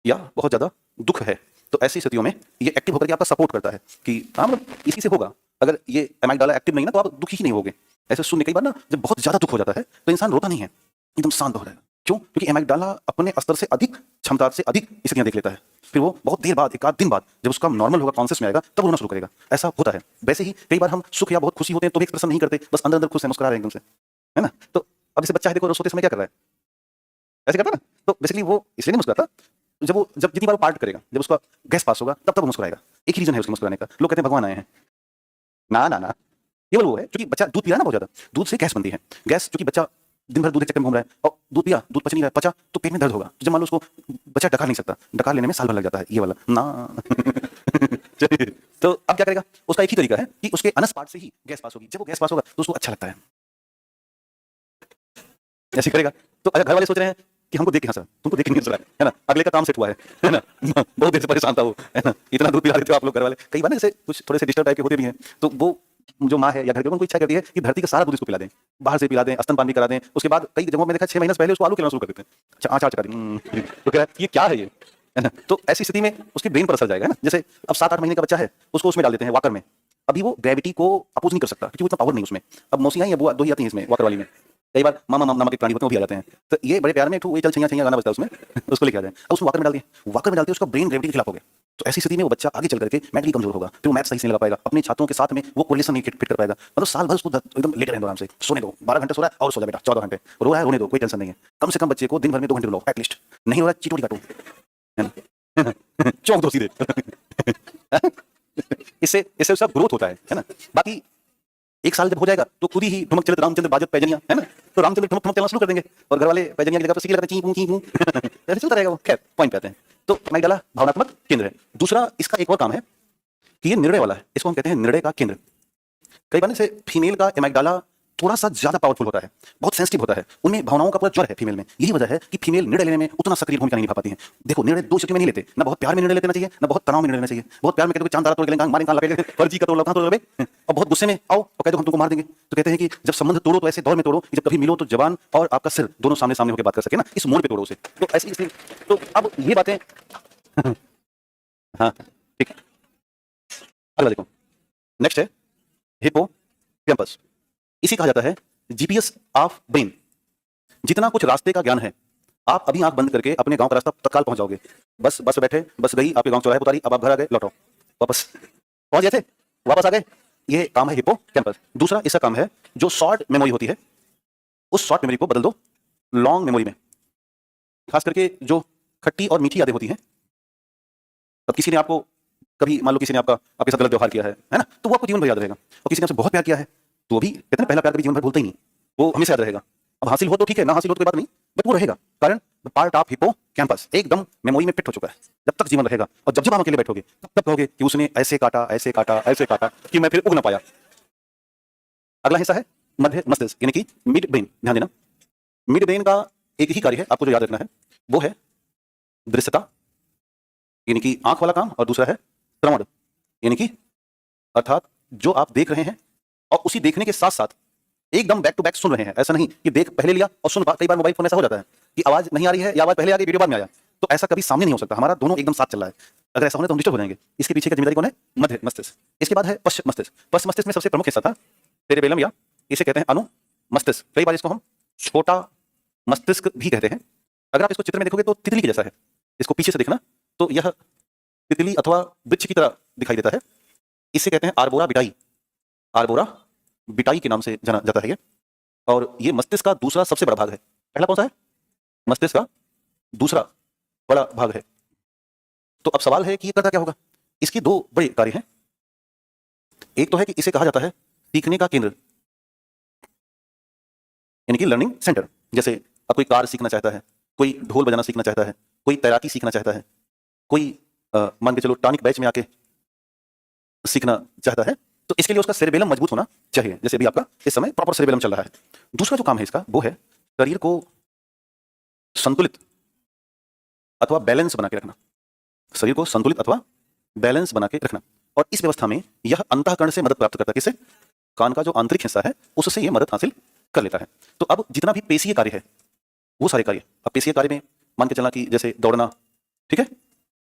या बहुत ज्यादा दुख है, तो ऐसी स्थितियों में ये एक्टिव होकर के आपका सपोर्ट करता है कि हाँ मतलब इसी से होगा। अगर ये एमाइगडाला एक्टिव नहीं ना तो आप दुखी ही नहीं होगे। ऐसे सुनने कई बार ना, जब बहुत ज्यादा दुख हो जाता है तो इंसान रोता नहीं है, एकदम शांत हो जाएगा। क्यों? क्योंकि एमाइगडाला अपने स्तर से अधिक, क्षमता से अधिक स्थितियां देख लेता है। फिर वो बहुत देर बाद, एक आध दिन बाद, जब उसका नॉर्मल होगा, कॉन्शियस में आएगा, तब रोना शुरू करेगा। ऐसा होता है। वैसे ही कई बार हम सुख या बहुत खुशी होते हैं तो भी एक्सप्रेशन नहीं करते, बस अंदर अंदर खुश है, मुस्कुरा रहे हैं एकदम से, है ना। तो अब जैसे बच्चा है, देखो सोते समय क्या कर रहा है, ऐसे करता है ना। तो बेसिकली वो इसलिए नहीं मुस्कुराता, जब जितनी बार वो पार्ट करेगा, जब उसका गैस पास होगा, तब वो मुस्कुराएगा। एक ही रीजन है उसके मुस्कुराने का। लोग कहते हैं भगवान आए हैं, ना ना ना, केवल वो है क्योंकि बच्चा दूध पी रहा है ना, बहुत ज्यादा दूध से गैस बनती है। गैस क्योंकि बच्चा दिन भर दूध के चक्कर में घूम रहा है और दूध पिया, दूध पच नहीं रहा है, पचा तो पेट में दर्द होगा। तो जब मान लो उसको बच्चा डकार नहीं सकता, डकार लेने में साल भर लग जाता है, ये वाला ना। चलिए, तो अब क्या करेगा, उसका एक ही तरीका है कि उसके अनस पार्ट से ही गैस पास होगी। जब वो गैस पास होगा तो उसको अच्छा लगता है, ऐसे करेगा। तो अगर घर वाले सोच रहे हैं कि हमको देख के हंस रहा है, तुमको देख के नहीं हंस रहा है ना, अगले का काम सेट हुआ है ना, बहुत देर से परेशान था वो, है ना, इतना दूध पिला देते हो आप लोग घर वाले। कई बार ना जैसे कुछ थोड़े से डिस्टर्ब टाइप के होते भी हैं, तो वो जो माँ है या घर के उनको इच्छा करती है कि धरती का सारा दूध इसको पिला दें, बाहर से पिला दें, स्तनपान भी करा दें। उसके बाद कई जगहों में देखा 6 महीने पहले उसको आलू खिलाना शुरू कर देते हैं। अच्छा आचार चका दी, तो कह रहा है ये क्या है ये, है ना। तो ऐसी स्थिति में उसके ब्रेन पर असर जाएगा, है ना। जैसे अब 7-8 महीने का बच्चा है, उसको उसमें डाल देते हैं, वॉकर में। अभी वो ग्रेविटी को अपोज नहीं कर सकता क्योंकि वो इतना पावर नहीं उसमें। अब मौसी आई है, बुआ दो ही आती हैं इसमें, वॉकर वाली में। कई बार मामा नामक एक प्राणी होते हैं, वो भी आ जाते हैं। तो ये बड़े प्यार में एक चल छैया छैया गाना बजता है उसमें, उसको लेके आ जाए। अब उसको वॉकर में डाल दिए, वॉकर में डालते उसका ब्रेन ग्रेविटी के खिलाफ हो गया। तो ऐसी स्थिति में वो बच्चा आगे चल करके मेंटली कमजोर होगा, फिर वो मैथ सही से नहीं लगा पाएगा, अपने छात्रों के साथ में वो कोरिलेशन नहीं फिट कर पाएगा। मतलब साल भर उसको एकदम लेटे रहने दो, आराम से सोने दो। 12 घंटे सो रहा है और सो जा बेटा, 14 घंटे रो रहा है, रोने दो, कोई टेंशन नहीं है। कम से कम बच्चे को दिन भर में 2 घंटे लो एटलीस्ट। नहीं हो रहा चिटोटी काटो, है ना, चौंक दो सीधे। इससे उसका ग्रोथ होता है ना। बाकी 1 साल जब हो जाएगा तो खुद ही ठुमक चले रामचंद्र बाजत पैजनिया, है ना। तो रामचंद्र ठुमक ठुमक चलना शुरू कर देंगे और घर वाले पैजनिया की जगह पर सीखी लगाते हैं, चीं चीं ऐसे चलता रहेगा वो। खैर पॉइंट पे आते हैं। तो एमाइगडाला भावनात्मक केंद्र है। दूसरा इसका एक और काम है कि ये निर्णय वाला है, इसको हम कहते हैं निर्णय का केंद्र। कई बार से फीमेल का एमाइगडाला थोड़ा सा ज्यादा पावरफुल होता है, बहुत सेंसिटिव होता है, उनमें भावनाओं का पूरा ज्वर है फीमेल में। यही वजह है कि फीमेल निर्णय लेने में उतना सक्रिय भूमिका नहीं निभा पाती है। देखो निर्णय 2 स्थिति में नहीं लेते, ना बहुत प्यार में निर्णय लेना चाहिए, ना बहुत तनाव में निर्णय लेना चाहिए। बहुत प्यार में कहते हो चांद तारा तोड़ के लेंगे, मारेंगे, लपेट फर्जी का तोड़ लो, कहां तोड़ लोगे। और बहुत गुस्से में आओ और कह दो हम तुमको मार देंगे। तो कहते हैं कि जब संबंध तोड़ो तो ऐसे दौर में तोड़ो कि जब कभी मिलो तो जवान और आपका सिर दोनों सामने सामने होकर बात कर सके ना, इस मोड़ पे तोड़ो उसे। तो ऐसी तो अब ये बातें हाँ ठीक। अगला देखो, नेक्स्ट है हिप्पोकैम्पस। इसी कहा जाता है जीपीएस ऑफ ब्रेन। जितना कुछ रास्ते का ज्ञान है, आप अभी आंख बंद करके अपने गांव का रास्ता तत्काल पहुंच जाओगे। बस बैठे, बस गई आपके गांव चौराहे पर उतारी, अब आप घर आ गए, लौटो वापस, पहुंच गए थे, वापस आ गए। ये काम है हिप्पोकैम्पस। दूसरा इसका काम है जो शॉर्ट मेमोरी होती है, उस शॉर्ट मेमोरी को बदल दो लॉन्ग मेमोरी में। खास करके जो खट्टी और मीठी यादें होती हैं। अब किसी ने आपको कभी मान लो किसी ने आपके साथ गलत व्यवहार किया है ना, तो वो आपको जीवन भर याद रहेगा। और किसी ने आपसे बहुत प्यार किया है तो वो भी कहते हैं पहला प्यार कभी जीवन भर भूलता ही नहीं, वो हमेशा याद रहेगा। अब हासिल हो तो ठीक है, ना हासिल हो तो कोई बात नहीं, बट वो रहेगा। कारण पार्ट ऑफ हिप्पोकैम्पस एकदम मेमोरी में फिट हो चुका है, जब तक जीवन रहेगा। और जब जब आप अकेले बैठोगे तब कहोगे कि उसने ऐसे काटा ऐसे काटा ऐसे काटा कि मैं फिर उग ना पाया। अगला हिस्सा है मध्य मस्तिष्क, यानी कि मिड ब्रेन। ध्यान देना, मिड ब्रेन का एक ही कार्य है, आपको जो याद रखना है वो है दृश्यता, यानी कि आंख वाला काम, और दूसरा है श्रवण, यानी कि अर्थात जो आप देख रहे हैं और उसी देखने के साथ साथ एकदम बैक टू बैक सुन रहे हैं। ऐसा नहीं कि देख पहले लिया और सुन। कई बार मोबाइल फोन ऐसा हो जाता है कि आवाज नहीं आ रही है या आवाज पहले आ गई, वीडियो बाद में आया। तो ऐसा कभी सामने नहीं हो सकता, हमारा दोनों एकदम साथ चल रहा है। अगर ऐसा होने तो हम डिस्टर्ब हो जाएंगे। इसके पीछे का जिम्मेदारी कौन है? मध्य मस्तिष्क। इसके बाद है पश्च मस्तिष्क। पश्च मस्तिष्क में सबसे प्रमुख हिस्सा था पेरिबेलम, या इसे कहते हैं अनु मस्तिष्क। कई बार इसको हम छोटा मस्तिष्क भी कहते हैं। अगर आप इसको चित्र में देखोगे तो तितली के जैसा है, इसको पीछे से देखना तो यह तितली अथवा वृक्ष की तरह दिखाई देता है। इसे कहते हैं आर्बोरा बिटाई। आर्बोरा बिटाई के नाम से जाना जाता है ये। और ये मस्तिष्क का दूसरा सबसे बड़ा भाग है। पहला कौन सा है? मस्तिष्क का दूसरा बड़ा भाग है। तो अब सवाल है कि ये करता क्या होगा? इसके 2 बड़े कार्य हैं। एक तो है कि इसे कहा जाता है सीखने का केंद्र, यानी कि लर्निंग सेंटर। जैसे अब कोई कार सीखना चाहता है, कोई ढोल बजाना सीखना चाहता है, कोई तैराकी सीखना चाहता है, कोई मान के चलो टॉनिक बैच में आके सीखना चाहता है तो इसके लिए उसका सेरेबेलम मजबूत होना चाहिए, जैसे अभी आपका इस समय प्रॉपर सेरेबेलम चल रहा है। दूसरा जो काम है इसका वो है शरीर को संतुलित अथवा बैलेंस बना के रखना, शरीर को संतुलित अथवा बैलेंस बना के रखना। और इस व्यवस्था में यह अंतःकरण से मदद प्राप्त करता है। किससे? कान का जो आंतरिक हिस्सा है उससे यह मदद हासिल कर लेता है। तो अब जितना भी पेशीय कार्य है वो सारे कार्य, अब पेशीय कार्य में मान के चलना कि जैसे दौड़ना, ठीक है,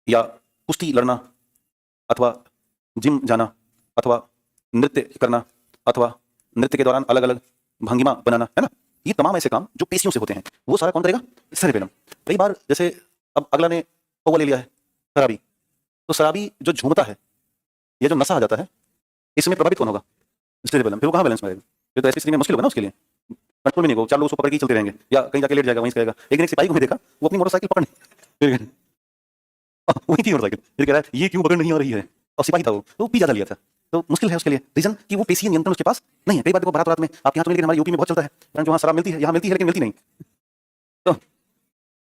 या कुश्ती लड़ना, अथवा जिम जाना, अथवा नृत्य करना, अथवा नृत्य के दौरान अलग अलग भंगिमा बनाना, है ना, ये तमाम ऐसे काम जो पेशियों से होते हैं वो सारा कौन करेगा? सेरेबेलम। कई बार जैसे अब अगला ने पौवा ले लिया है शराबी, तो शराबी जो झूमता है या जो नशा आ जाता है इसमें प्रभावित कौन होगा? सेरेबेलम। फिर वो कहाँ बैलेंस में रहेगा? फिर तो ऐसी स्थिति में मुश्किल होगा ना उसके लिए, कंट्रोल में नहीं होगा, चार लोग उसको पकड़ के चलते रहेंगे या कहीं जाके लेट जाएगा, वहीं से कहेगा। एक दिन एक सिपाही को मैं देखा, वो अपनी मोटरसाइकिल पकड़ने फिर वही थी मोटरसाइकिल, फिर कह रहा है ये क्यों पकड़ नहीं आ रही है, और सिपाही था वो, तो पी ज्यादा लिया था। तो मुश्किल है उसके लिए, रीजन कि वो पेशीय नियंत्रण उसके पास नहीं है। कई बार देखो बारात में आपके यहाँ तो नहीं, लेकिन हमारे यूपी में बहुत चलता है, जो वहाँ शराब मिलती है यहाँ मिलती है लेकिन मिलती नहीं।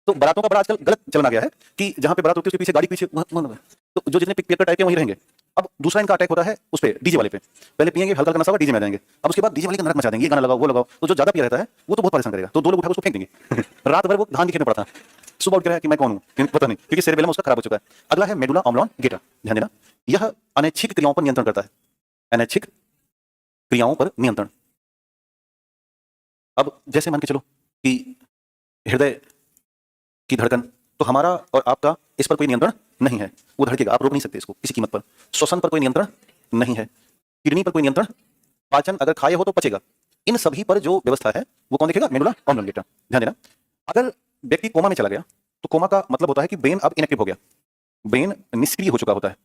तो बारातों का बड़ा आजकल गलत चलन आ गया है कि जहाँ पे बारात होती है उसके पीछे गाड़ी पीछे तो जो जितने पिक टाइप के वहीं रहेंगे। अब दूसरा इनका अटैक होता है उस पे डीजे वाले पे, पहले पिएंगे हल्का हल्का नशा हुआ, डीजे में आ जाएंगे, अब उसके बाद डीजे वाले का नरक मचा देंगे, ये गाना लगाओ वो लगाओ। तो जो ज्यादा पिया रहता है वो तो बहुत परेशान करेगा, तो दो लोग उठा उसको फेंक देंगे रात भर वो धान के खेत में पड़ा था, सुबह उठ कर कि मैं कौन हूँ पता नहीं, क्योंकि सेरेबेलम उसका खराब हो चुका है। अगला है मेडुला ऑब्लोंगेटा, ध्यान देना, यह अनैच्छिक क्रियाओं पर नियंत्रण करता है, अनैच्छिक क्रियाओं पर नियंत्रण। अब जैसे मान के चलो कि हृदय की धड़कन, तो हमारा और आपका इस पर कोई नियंत्रण नहीं है, वो धड़केगा, आप रोक नहीं सकते इसको किसी कीमत पर। श्वसन पर कोई नियंत्रण नहीं है, किडनी पर कोई नियंत्रण, पाचन अगर खाए हो तो पचेगा, इन सभी पर जो व्यवस्था है वो कौन देखेगा? Medulla oblongata. ध्यान देना, अगर व्यक्ति कोमा में चला गया तो कोमा का मतलब होता है कि ब्रेन अब इनएक्टिव हो गया, ब्रेन निष्क्रिय हो चुका होता है।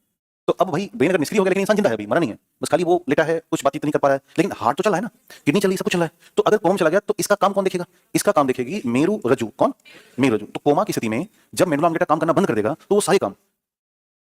तो अब भाई ब्रेन अगर निष्क्रिय हो गया लेकिन इंसान जिंदा है, अभी मरा नहीं है, बस खाली वो लेटा है, कुछ बातचीत नहीं कर पा रहा है, लेकिन हार्ट तो चल रहा है ना, किडनी चल रही है, सब कुछ चल रहा है। तो अगर कोमा में चला गया तो इसका काम कौन देखेगा? इसका काम देखेगी मेरु रज्जु। कौन? मेरु रज्जु। तो कोमा की स्थिति में जब मेडुला ऑब्लोंगेटा काम करना बंद कर देगा तो वो सारे काम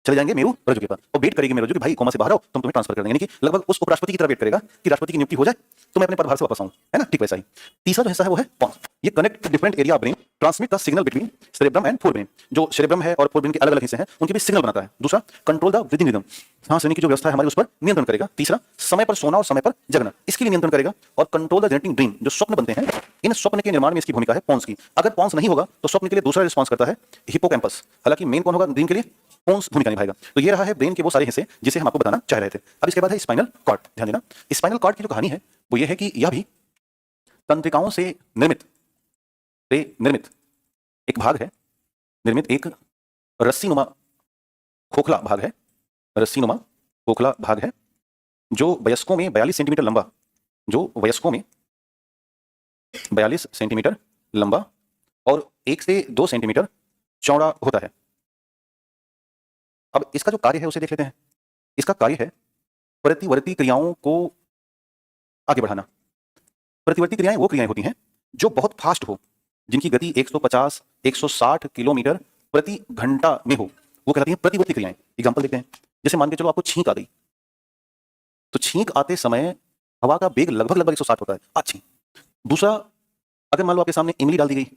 चले जाएंगे मेरु रज्जु के पास, और वेट करेगी मेरु रज्जु कि भाई कोमा से बाहर आओ, तुम तुम्हें ट्रांसफर कर देंगे, यानी कि लगभग उस उपराष्ट्रपति की तरह वेट करेगा कि राष्ट्रपति की नियुक्ति हो जाए तो मैं अपने पदभार से वापस आऊं, है ना, ठीक वैसा ही। तीसरा जो हिस्सा है वो है पॉन्स, ये connect different area of brain, transmit the signal between cerebrum and forebrain, जो सेरेब्रम है और फोरब्रेन के अलग अलग हिस्से हैं उनके बीच सिग्नल बनाता है। दूसरा कंट्रोल द ब्रीदिंग रिदम, सांस लेने की जो व्यवस्था है हमारी उस पर नियंत्रण करेगा। तीसरा समय पर सोना और समय पर जगना, इसके लिए नियंत्रण करेगा। और कंट्रोल द जनरेटिंग ड्रीम, जो स्वप्न बनते हैं, इन स्वप्न के निर्माण में इसकी भूमिका है पॉन्स की। अगर पॉन्स नहीं होगा तो स्वप्न के लिए दूसरा रिस्पॉन्स करता है हिप्पोकैम्पस, हालांकि मेन कौन होगा ड्रीम के लिए? पॉन्स भूमिका निभाएगा। तो ये रहा है ब्रेन के वो सारे हिस्से जिसे हम आपको बताना चाह रहे थे। अब इसके बाद है स्पाइनल कॉर्ड। ध्यान देना, स्पाइनल कॉर्ड की जो कहानी है वो ये है कि यह भी तंत्रिकाओं से निर्मित एक भाग है, निर्मित एक रस्सीनुमा खोखला भाग है, रस्सीनुमा खोखला भाग है जो वयस्कों में 42 सेंटीमीटर लंबा, जो वयस्कों में 42 सेंटीमीटर लंबा और 1 से 2 सेंटीमीटर चौड़ा होता है। अब इसका जो कार्य है उसे देख लेते हैं। इसका कार्य है प्रतिवर्ती क्रियाओं को आगे बढ़ाना। प्रतिवर्ती क्रियाएं वो क्रियाएं होती हैं जो बहुत फास्ट हो, जिनकी गति 150 160 किलोमीटर प्रति घंटा में हो, वो कहलाती हैं प्रतिवर्ती क्रियाएं। एग्जांपल देखते हैं, जैसे मान के चलो आपको छींक आ गई, तो छींक आते समय हवा का वेग लगभग 160 होता है, अच्छी। दूसरा, अगर मान लो आपके सामने इमली डाल दी गई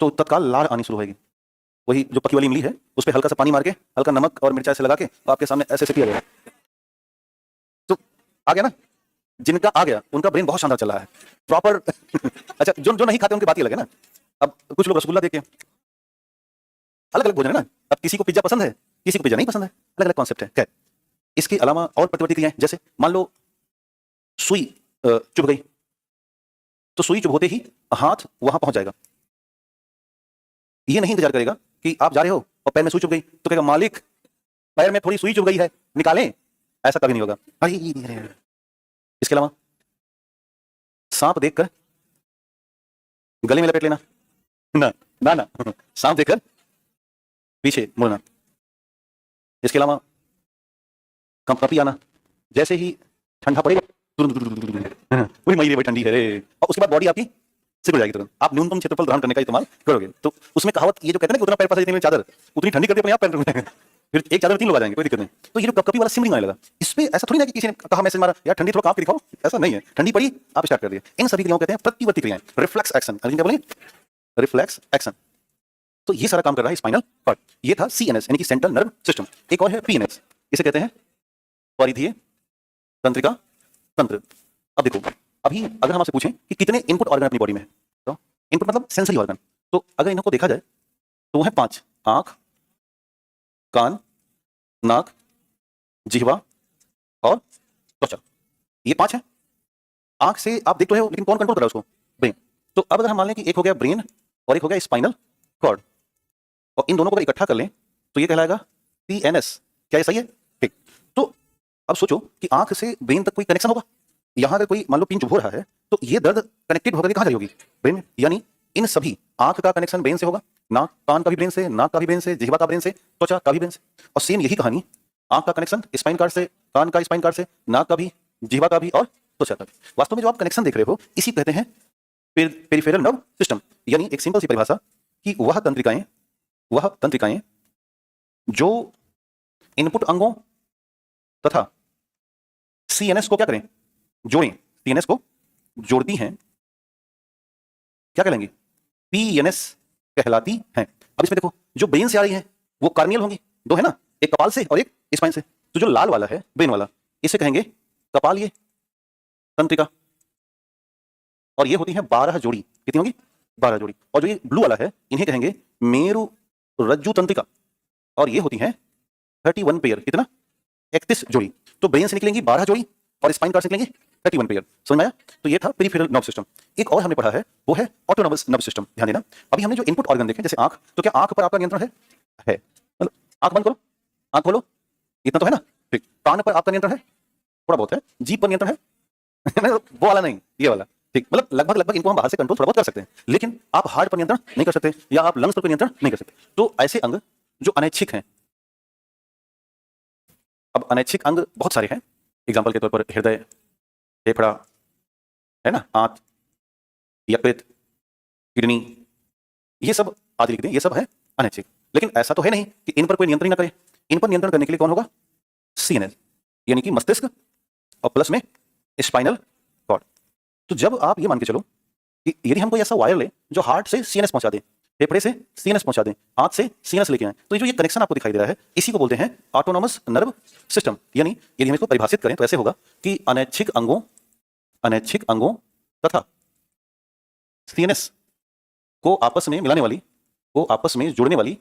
तो तत्काल लार आनी शुरू होगी, वही जो पकी वाली इमली है उस पर हल्का सा पानी मार के हल्का नमक और मिर्चा से लगा के आपके सामने ऐसे ऐसे पिया गया, तो आ गया ना। जिनका आ गया उनका ब्रेन बहुत शानदार चल रहा है, प्रॉपर अच्छा, जो जो नहीं खाते उनकी बात ही अलग है ना। अब कुछ लोग रसगुल्ला देखे, अलग अलग भोजन है ना। अब किसी को पिज्जा पसंद है, किसी को पिज्जा नहीं पसंद है, अलग अलग कॉन्सेप्ट है। खैर, इसके अलावा और प्रतिवर्ती क्रियाएं, जैसे मान लो सुई चुभ गई, तो सुई चुभ होते ही हाथ वहां पहुंच जाएगा, ये नहीं इंतजार करेगा कि आप जा रहे हो और पैर में सुई चुभ गई तो कहेगा मालिक पैर में थोड़ी सुई चुभ गई है निकालें, ऐसा कभी नहीं होगा। अरे इसके अलावा सांप देखकर गले में लपेट लेना, ना ना ना, सांप देखकर पीछे मुड़ना। इसके अलावा कंपी आना, जैसे ही ठंडा पड़ेगा वही मई रे ठंडी है रे, और उसके बाद बॉडी आपकी सिकुड़ जाएगी तुरंत। आप न्यूनतम क्षेत्रफल धारण करने का इस्तेमाल करोगे तो उसमें कहावत ये जो कहते हैं ना कि उतना पैर पसार जितनी चादर उतनी ठंडी करके अपने आप पैर फिर एक चादर 3 लोग आ जाएंगे, कोई दिक्कत नहीं। तो ये जो कपकपी वाला सिमरिंग आने लगा, इस पे ऐसा थोड़ी ना कि किसी ने कहा मैसेज मारा यार ठंडी थोड़ा कांप के दिखाओ, ऐसा नहीं है। ठंडी पड़ी आप स्टार्ट कर दिए। इन सभी क्रियाओं कहते हैं प्रतिवर्ती क्रियाएं, रिफ्लेक्स एक्शन। क्या बोलेंगे? Reflex action. तो ये सारा काम कर रहा है स्पाइनल कॉर्ड। ये था सीएनएस यानी कि सेंट्रल नर्व सिस्टम। एक और है पीएनएस, इसे कहते हैं परिधीय तंत्रिका तंत्र। अब देखो, अभी अगर हम आपसे पूछें कि कितने इनपुट ऑर्गन अपनी बॉडी में है, तो इनपुट मतलब सेंसरी ऑर्गन, तो अगर इनको देखा जाए तो वो है 5, आंख, कान, नाक, जिह्वा और त्वचा। ये 5 है। आंख से आप देख तो हो, लेकिन कौन कंट्रोल कर रहा है उसको? ब्रेन। तो अब अगर हम मान लें कि एक हो गया ब्रेन और एक हो गया स्पाइनल कॉर्ड, और इन दोनों को अगर इकट्ठा कर लें तो ये कहलाएगा पीएनएस। क्या ये सही है? ठीक। तो अब सोचो कि आंख से ब्रेन तक कोई कनेक्शन होगा। यहां अगर कोई मान लो पिन चुभ हो रहा है तो ये दर्द कनेक्टेड होकर के कहां जा रही होगी? ब्रेन में। यानी इन सभी, आंख का कनेक्शन ब्रेन से होगा, नाक, कान का भी ब्रेन से, नाक का भी ब्रेन से, जिह्वा का ब्रेन से, त्वचा का भी ब्रेन से। और सेम यही कहानी, आंख का कनेक्शन स्पाइन कार्ड से, कान का स्पाइन कार्ड से, नाक का भी, जिह्वा का भी और त्वचा का भी। वास्तव में जो आप कनेक्शन देख रहे हो इसी कहते हैं पेरिफेरल नर्व सिस्टम। यानी एक सिंपल सी परिभाषा कि वह तंत्रिकाएं जो इनपुट अंगों तथा सीएनएस को क्या करें? जोड़ें। सीएनएस को जोड़ती हैं, क्या कहलाएंगी? पीएनएस कहलाती हैं। अब इसमें देखो, जो ब्रेन से आ रही है वो कार्नियल होंगी, दो है ना, एक कपाल से और एक स्पाइन से। तो जो लाल वाला है ब्रेन वाला, इसे कहेंगे कपालीय तंत्रिका, और ये होती है 12 जोड़ी। कितनी होगी? 12 जोड़ी। और जो ये ब्लू वाला है इन्हें कहेंगे मेरु रज्जु तंत्रिका, और ये होती है 31 पेयर। कितना? 31 जोड़ी। तो ब्रेन से निकलेंगी 12 जोड़ी और स्पाइन कार्ड से निकलेंगी 31 पेयर। समझ में आया? तो ये था पेरिफेरल नर्व सिस्टम। एक और हमने पढ़ा है वो है ऑटोनॉमस नर्व सिस्टम। ध्यान देना, अभी हमने जो इनपुट ऑर्गन देखे जैसे आंख, तो क्या आंख पर आपका नियंत्रण है? मतलब आंख बंद करो, आंख खोलो, इतना तो है ना। ठीक। कान पर आपका नियंत्रण है? थोड़ा बहुत है। जीभ पर नियंत्रण है? वो वाला नहीं, ये वाला। ठीक। मतलब लगभग इनको हम बाहर से कंट्रोल थोड़ा बहुत कर सकते हैं, लेकिन आप हार्ट पर नियंत्रण नहीं कर सकते, या आप लंग्स पर नियंत्रण नहीं कर सकते। तो ऐसे अंग जो अनैच्छिक हैं, अब अनैच्छिक अंग बहुत सारे हैं। एग्जाम्पल के तौर पर हृदय, फेफड़ा, है ना, आंत, यकृत, किडनी, ये सब आदि लिख दें, ये सब है अनैच्छिक। लेकिन ऐसा तो है नहीं कि इन पर कोई नियंत्रण ही ना करे। इन पर नियंत्रण करने के लिए कौन होगा? सीएनएस, यानी कि मस्तिष्क और प्लस में स्पाइनल कॉर्ड। तो जब आप ये मान के चलो कि यदि हम कोई ऐसा वायर ले जो हार्ट से सीएनएस पहुंचा दे, फेफड़े से सीएनएस पहुंचा दे, हाथ से सीएनएस लेके आए, तो ये जो ये कनेक्शन आपको दिखाई दे रहा है, इसी को बोलते हैं ऑटोनॉमस नर्व सिस्टम। यानी यदि हम इसको परिभाषित करें तो ऐसे होगा कि अनैच्छिक अंगों तथा सीएनएस को आपस में मिलाने वाली, को आपस में जोड़ने वाली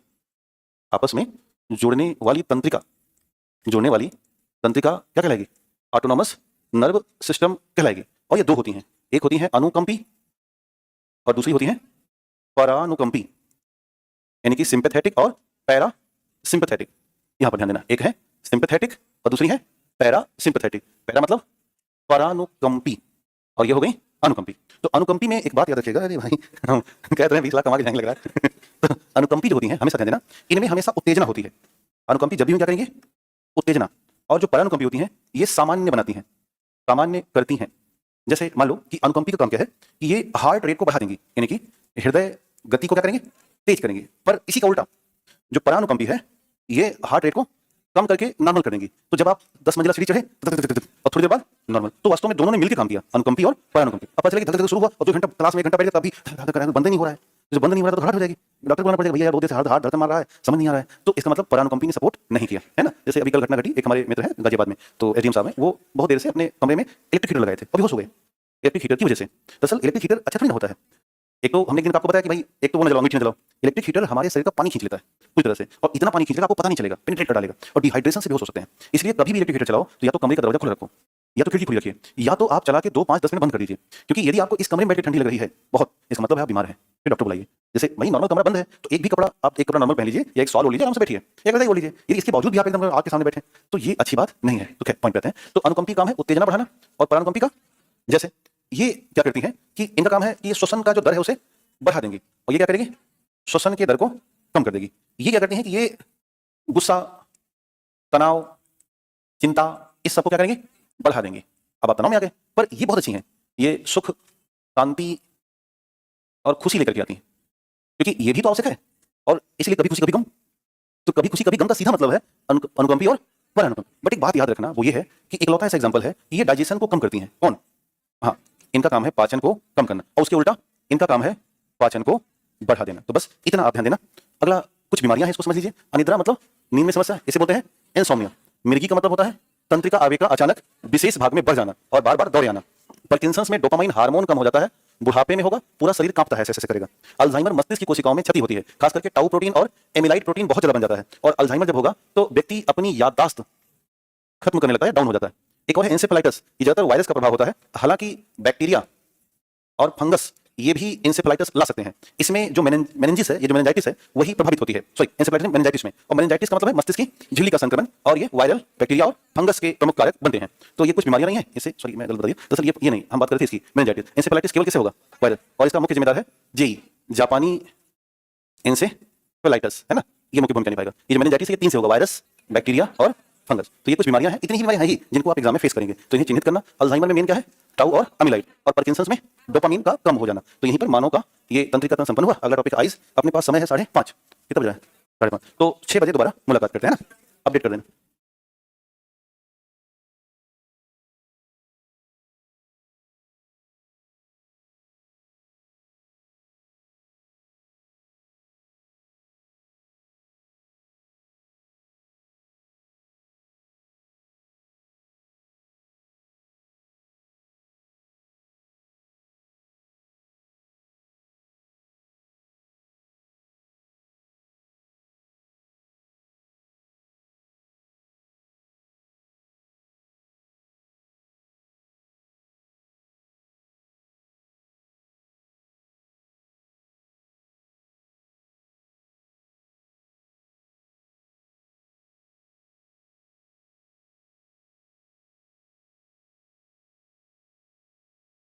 तंत्रिका क्या कहलाएगी? ऑटोनॉमस नर्व सिस्टम कहलाएगी। और ये दो होती हैं, एक होती है अनुकंपी और दूसरी होती है परानुकंपी, यानी कि सिंपैथेटिक और पैरा सिंपैथेटिक। यहां पर ध्यान देना, एक है सिंपैथेटिक और दूसरी है पैरा सिंपैथेटिक। पैरा मतलब परानुकंपी और ये हो गई अनुकंपी। तो अनुकंपी में एक बात याद रखिएगा, अरे भाई हम कह रहे हैं 20 लाख कमा के जाएंगे लग रहा है। तो अनुकंपी जो होती है, हमेशा ध्यान देना, इनमें हमेशा उत्तेजना होती है। अनुकंपी जब भी हम क्या करेंगे? उत्तेजना। और जो परानुकंपी होती हैं ये सामान्य बनाती हैं, सामान्य करती हैं। जैसे मान लो कि अनुकंपी का काम क्या है कि ये हार्ट रेट को बढ़ा देंगी, यानी कि हृदय गति को क्या करेंगे? तेज करेंगे। पर इसी का उल्टा जो परानुकंपी है ये हार्ट रेट को कम करके नॉर्मल कर देंगी। तो जब आप 10 मंजिला सीढ़ी चढ़े और थोड़ी देर बाद नॉर्मल, तो वास्तव में दोनों ने मिलकर काम किया, अनुकंपी और परानुकंपी। अब पता चला कि धक धक शुरू हुआ और 2 घंटा क्लास में 1 घंटा बैठ गया, तभी बंद नहीं हो रहा है। जो बंद नहीं हो रहा तो घबराहट हो जाएगी, डॉक्टर को बुलाना पड़ेगा, भैया यार बहुत देर से हार्ट धड़कन मार रहा है, समझ नहीं आ रहा है। तो इसका मतलब परानुकंपी ने सपोर्ट नहीं किया, है ना। जैसे अभी कल घटना घटी, एक हमारे मित्र हैं गाजियाबाद में, तो एसडीएम साहब हैं, वो बहुत देर से अपने कमरे में इलेक्ट्रिक हीटर लगाए थे, अभी होश हो गए इलेक्ट्रिक हीटर की वजह से। दरअसल इलेक्ट्रिक हीटर अच्छा थोड़ी ना होता है। एक तो हमने एक दिन आपको बताया कि भाई एक तो वो न जलाओ, मीठी न जलाओ। इलेक्ट्रिक हीटर हमारे शरीर का पानी खींच लेता है पूरी तरह से, और इतना पानी खींचेगा आपको पता नहीं चलेगा, पेनिट्रेट कर डालेगा और डिहाइड्रेशन से बेहोश हो सकते हैं। इसलिए कभी भी इलेक्ट्रिक हीटर चलाओ तो या तो कमरे का दरवाजा खुला रखो, या तो खिड़की खुली रखिए, या तो आप चला के 2, 5, 10 मिनट बंद कर दीजिए। क्योंकि यदि आपको इस कमरे में बैठ के ठंडी लग रही है बहुत, इसका मतलब है आप बीमार हैं, फिर डॉक्टर बुलाइए। जैसे भाई नॉर्मल कमरा बंद है तो एक भी कपड़ा, आप एक कपड़ा नॉर्मल पहन लीजिए या एक सॉल ओढ़ लीजिए, आराम से बैठिए, एक रजाई ओढ़ लीजिए। यदि इसके बावजूद भी आप एकदम आग के सामने बैठे तो ये अच्छी बात नहीं है। तो पॉइंट पे आते हैं। तो अनुकंपी काम है उत्तेजना बढ़ाना, और परानुकंपी का जैसे ये क्या करती है कि इनका काम है कि ये श्वसन का जो दर है उसे बढ़ा देंगी, और ये क्या करेगी? श्वसन के दर को कम कर देगी। ये क्या करती है कि ये गुस्सा, तनाव, चिंता, इस सबको क्या करेंगे? बढ़ा देंगे। अब आप तनाव में आ गए, पर ये बहुत अच्छी हैं, ये सुख, शांति और खुशी लेकर के आती हैं, क्योंकि ये भी तो आवश्यक है। और इसलिए कभी खुशी कभी गम, तो कभी खुशी कभी गम का सीधा मतलब है अनुकंपी और परानुकंपी। बट एक बात याद रखना, वो ये है कि इकलौता ऐसा एग्जाम्पल है कि ये डाइजेशन को कम करती हैं। कौन? हाँ, इनका काम है पाचन को कम करना, और उसके उल्टा इनका काम है पाचन को बढ़ा देना। तो बस इतना आप ध्यान देना। अगला कुछ बीमारियां हैं, इसको समझ लीजिए। अनिद्रा मतलब नींद में समस्या, इसे बोलते हैं इंसोम्निया। मिर्गी का मतलब होता है तंत्रिका आवेग का अचानक विशेष भाग में बढ़ जाना और बार बार दौड़े आना। पार्किंसंस में डोपामाइन हार्मोन कम हो जाता है, बुढ़ापे में होगा, पूरा शरीर कांपता है, ऐसे करेगा। अल्जाइमर मस्तिष्क की कोशिकाओं में क्षति होती है, खास करके टाउ प्रोटीन और एमिलाइड प्रोटीन बहुत ज्यादा बन जाता है, और अल्जाइमर जब होगा तो व्यक्ति अपनी याददाश्त खत्म करने लगता है, डाउन हो जाता है। एक और है एंसेफेलाइटिस, ये ज्यादातर वायरस का प्रभाव होता है, हालांकि बैक्टीरिया और फंगस ये भी एंसेफेलाइटिस ला सकते हैं। इसमें जो मेनिंजिस है, ये जो मेनिंजाइटिस है, वही प्रभावित होती है। सॉरी, एंसेफेलाइटिस मेनिंजाइटिस में, और मेनिंजाइटिस का मतलब है मस्तिष्क की झिल्ली का संक्रमण, और ये वायरल बैक्टीरिया और फंगस के प्रमुख कारक बनते हैं। तो ये कुछ बीमारियां नहीं है इससे, सॉरी मैं गलत बता दिया, दरअसल ये नहीं, हम बात कर रहे थे इसकी मेनिंजाइटिस। एंसेफेलाइटिस केवल किससे होगा? वायरल, और इसका मुख्य जिम्मेदार है जेई, जापानी एंसेफेलाइटिस, है ना, ये मुख्य भूमिका निभाएगा। ये जो मेनिंजाइटिस है, ये 3 से होगा, वायरस, बैक्टीरिया और फंगस। तो ये कुछ बीमारियां हैं, इतनी ही बीमारियां हैं ही जिनको आप एग्जाम में फेस करेंगे, तो इन्हें चिन्हित करना। अल्जाइमर में मेन क्या है? टाउ और अमिलाइड, और पार्किंसंस में डोपामाइन का कम हो जाना। तो यहीं पर मानव का ये तंत्रिका संपन्न हुआ। अगला टॉपिक आइज, अपने पास समय है 5:30, कितना बजा है? 5:30। तो 6 बजे दोबारा मुलाकात करते हैं ना, अपडेट कर देना।